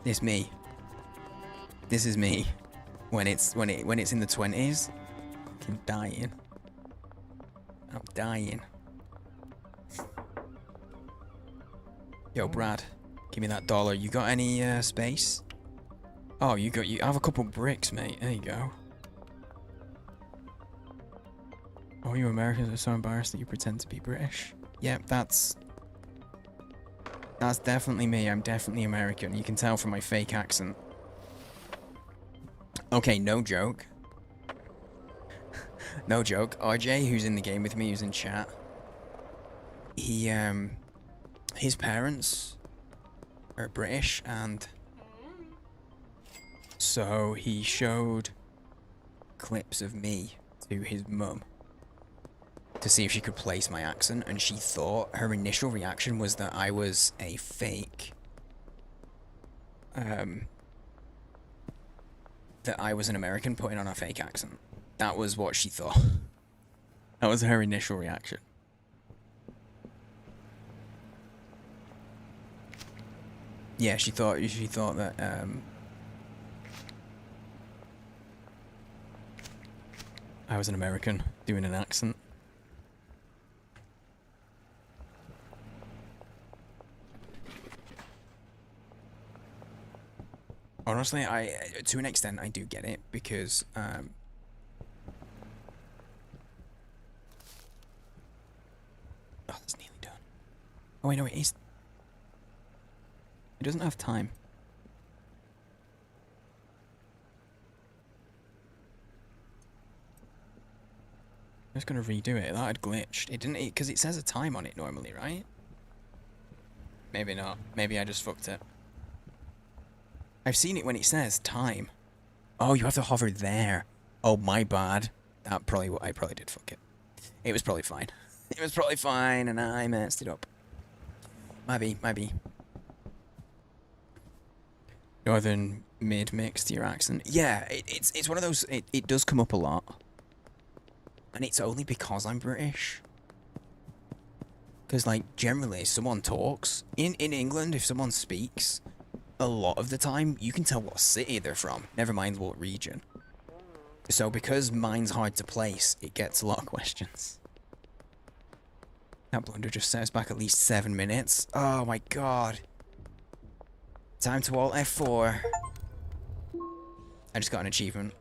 This me. This is me. When it's in the 20s. I'm dying. I'm dying. Yo, Brad, give me that dollar. You got any space? Oh, you have a couple bricks, mate. There you go. Oh, you Americans are so embarrassed that you pretend to be British. Yep, that's definitely me. I'm definitely American. You can tell from my fake accent. Okay, no joke. No joke. RJ, who's in the game with me, who's in chat, he, his parents are British, and so he showed clips of me to his mum to see if she could place my accent, and she thought, her initial reaction was that I was a fake, that I was an American putting on a fake accent. That was what she thought. That was her initial reaction. Yeah, she thought that I was an American doing an accent. Honestly, to an extent, I do get it, because oh, it's nearly done. Oh wait, no, it is. It doesn't have time. I'm just gonna redo it. That had glitched. It didn't, because it says a time on it normally, right? Maybe not. Maybe I just fucked it. I've seen it when it says time. Oh, you have to hover there. Oh, my bad. That probably, I probably did fuck it. It was probably fine. It was probably fine, and I messed it up. Maybe. Northern mid-mix to your accent. Yeah, it's one of those, it does come up a lot. And it's only because I'm British. Because, like, generally, someone talks. In England, if someone speaks, a lot of the time, you can tell what city they're from. Never mind what region. So, because mine's hard to place, it gets a lot of questions. That blunder just set us back at least 7 minutes. Oh my god. Time to Alt F4. I just got an achievement.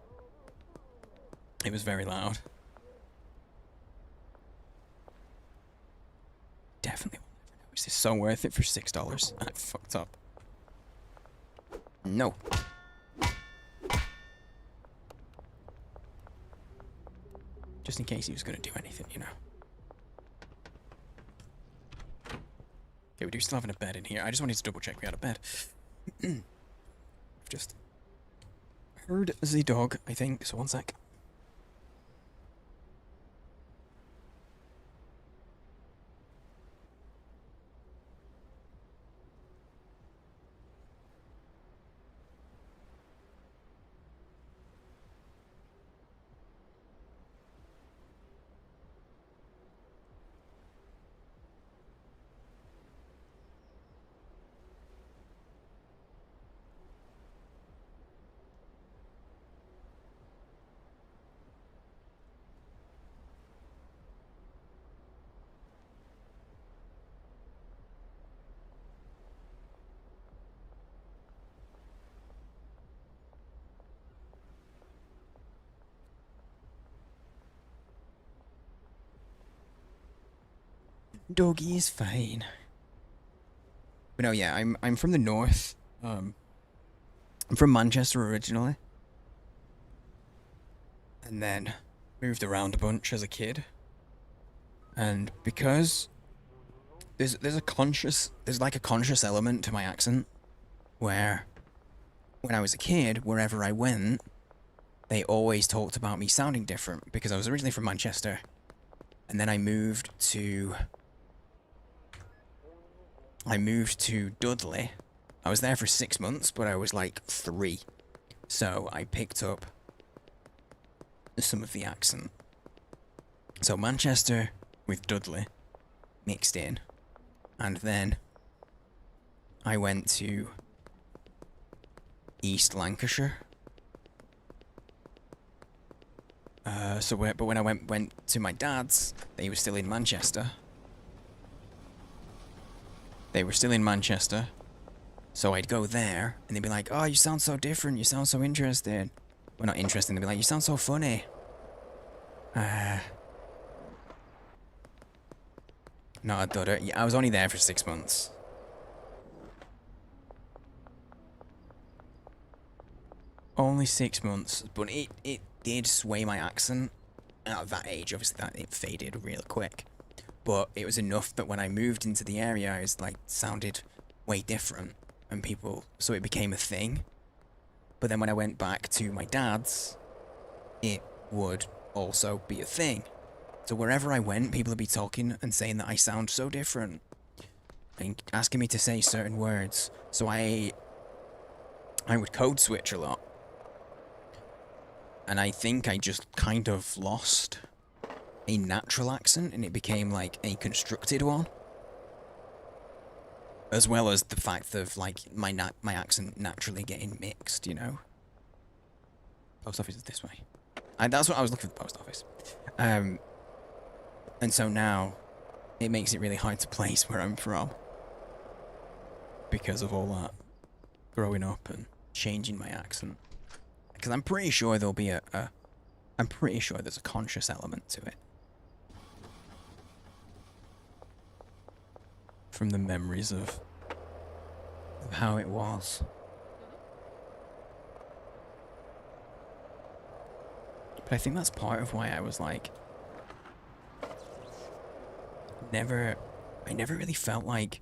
It was very loud. Definitely will never know. Is this so worth it for $6? I fucked up. No. Just in case he was going to do anything, you know. Okay, we do still have a bed in here. I just wanted to double check we had a bed. I've just heard the dog, I think, so one sec. Doggy is fine. But no, yeah, I'm from the north. I'm from Manchester originally. And then moved around a bunch as a kid. And because there's like a conscious element to my accent where when I was a kid, wherever I went, they always talked about me sounding different because I was originally from Manchester. And then I moved to Dudley. I was there for 6 months, but I was like 3. So I picked up some of the accent. So Manchester with Dudley mixed in. And then I went to East Lancashire. But when I went to my dad's, they were still in Manchester. They were still in Manchester, so I'd go there, and they'd be like, oh, you sound so different, you sound so interesting. Well, not interesting, they'd be like, you sound so funny. Not a dudder. Yeah, I was only there for 6 months. Only 6 months, but it did sway my accent. At that age, obviously, it faded real quick. But it was enough that when I moved into the area, I was like, sounded way different. And so it became a thing. But then when I went back to my dad's, it would also be a thing. So wherever I went, people would be talking and saying that I sound so different. And asking me to say certain words. So I would code switch a lot. And I think I just kind of lost a natural accent, and it became like a constructed one. As well as the fact of like my accent naturally getting mixed, you know. Post office is this way. That's what I was looking for, the post office. And so now it makes it really hard to place where I'm from because of all that growing up and changing my accent. Because I'm pretty sure there'll be I'm pretty sure there's a conscious element to it. from the memories of how it was. But I think that's part of why I was like, I never really felt like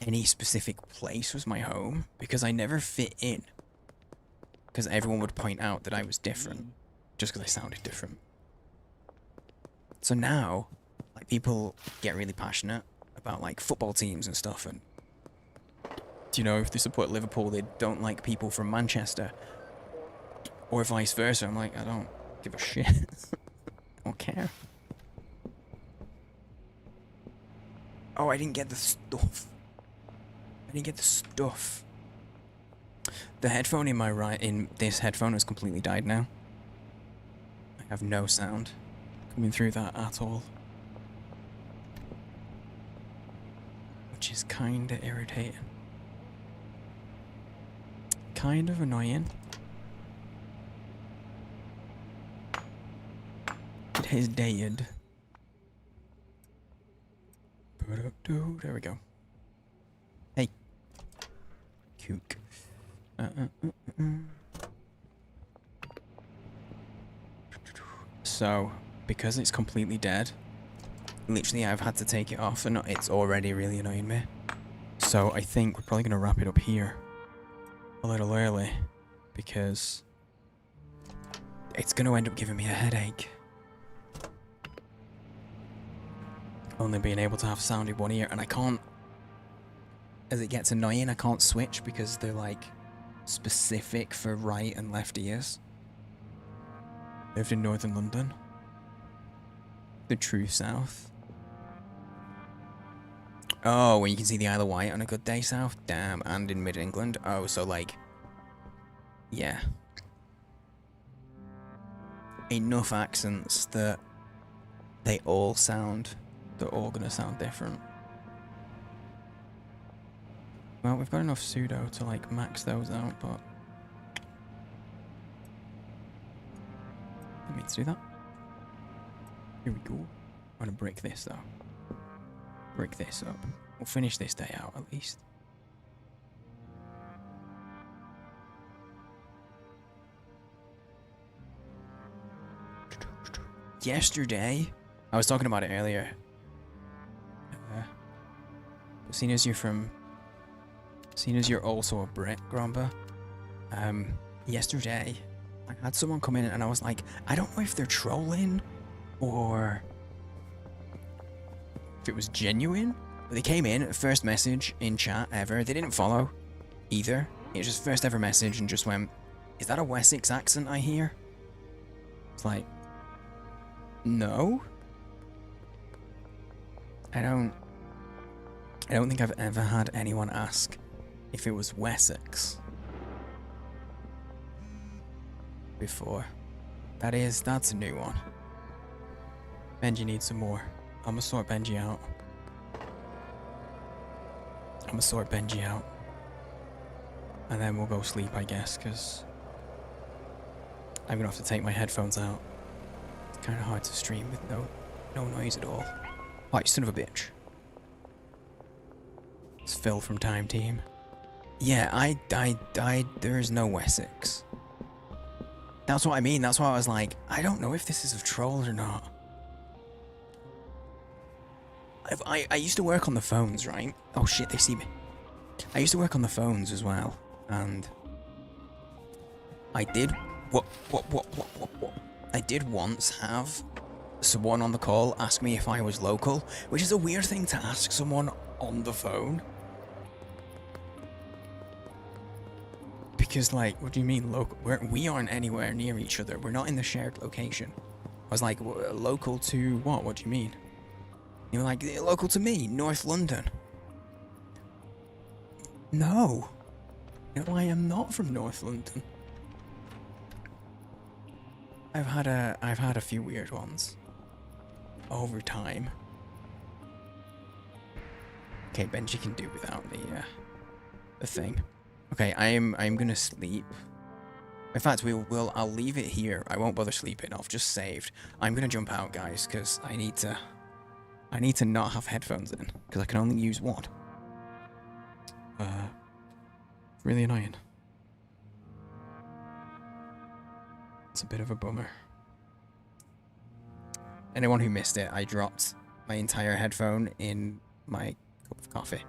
any specific place was my home, because I never fit in. Because everyone would point out that I was different, just because I sounded different. So now, like, people get really passionate about, like, football teams and stuff, and, you know, if they support Liverpool, they don't like people from Manchester, or vice versa. I'm like, I don't give a shit. I don't care. Oh, I didn't get the stuff. I didn't get the stuff. The headphone in this headphone has completely died now. I have no sound coming through that at all. Which is kinda irritating. Kind of annoying. It has died. There we go. Hey. Kook. So, because it's completely dead, literally I've had to take it off, and it's already really annoying me. So I think we're probably going to wrap it up here a little early, because it's going to end up giving me a headache. Only being able to have sound in one ear, and I can't, as it gets annoying, I can't switch because they're like specific for right and left ears. Lived in northern London. The true south. Oh, when you can see the Isle of Wight on a good day south? Damn, and in mid-England? Oh, so like, yeah. Enough accents that they all sound, they're all gonna sound different. Well, we've got enough pseudo to like max those out, but didn't mean to do that. Here we go. I'm gonna break this though. Break this up. We'll finish this day out at least. Yesterday, I was talking about it earlier. Seeing as you're also a Brit, Gromba, yesterday I had someone come in and I was like, I don't know if they're trolling or if it was genuine. But they came in, first message in chat ever. They didn't follow either. It was just first ever message and just went, is that a Wessex accent I hear? It's like, no. I don't think I've ever had anyone ask if it was Wessex before. That's a new one. Benji needs some more. I'm gonna sort Benji out. And then we'll go sleep, I guess, because I'm gonna have to take my headphones out. It's kinda hard to stream with no noise at all. Oh, you son of a bitch. It's Phil from Time Team. Yeah, I there's no Wessex. That's what I mean. That's why I was like, I don't know if this is a troll or not. I used to work on the phones, right? Oh shit, they see me. I used to work on the phones as well, and I did what? I did once have someone on the call ask me if I was local, which is a weird thing to ask someone on the phone. Because, like, what do you mean local? We aren't anywhere near each other. We're not in the shared location. I was like, local to what? What do you mean? You were like, local to me, North London. No. No, I am not from North London. I've had a few weird ones over time. Okay, Benji can do without the thing. Okay, I'm gonna sleep. In fact, I'll leave it here. I won't bother sleeping. I've just saved. I'm gonna jump out, guys, because I need to not have headphones in, because I can only use one. Really annoying. It's a bit of a bummer. Anyone who missed it, I dropped my entire headphone in my cup of coffee.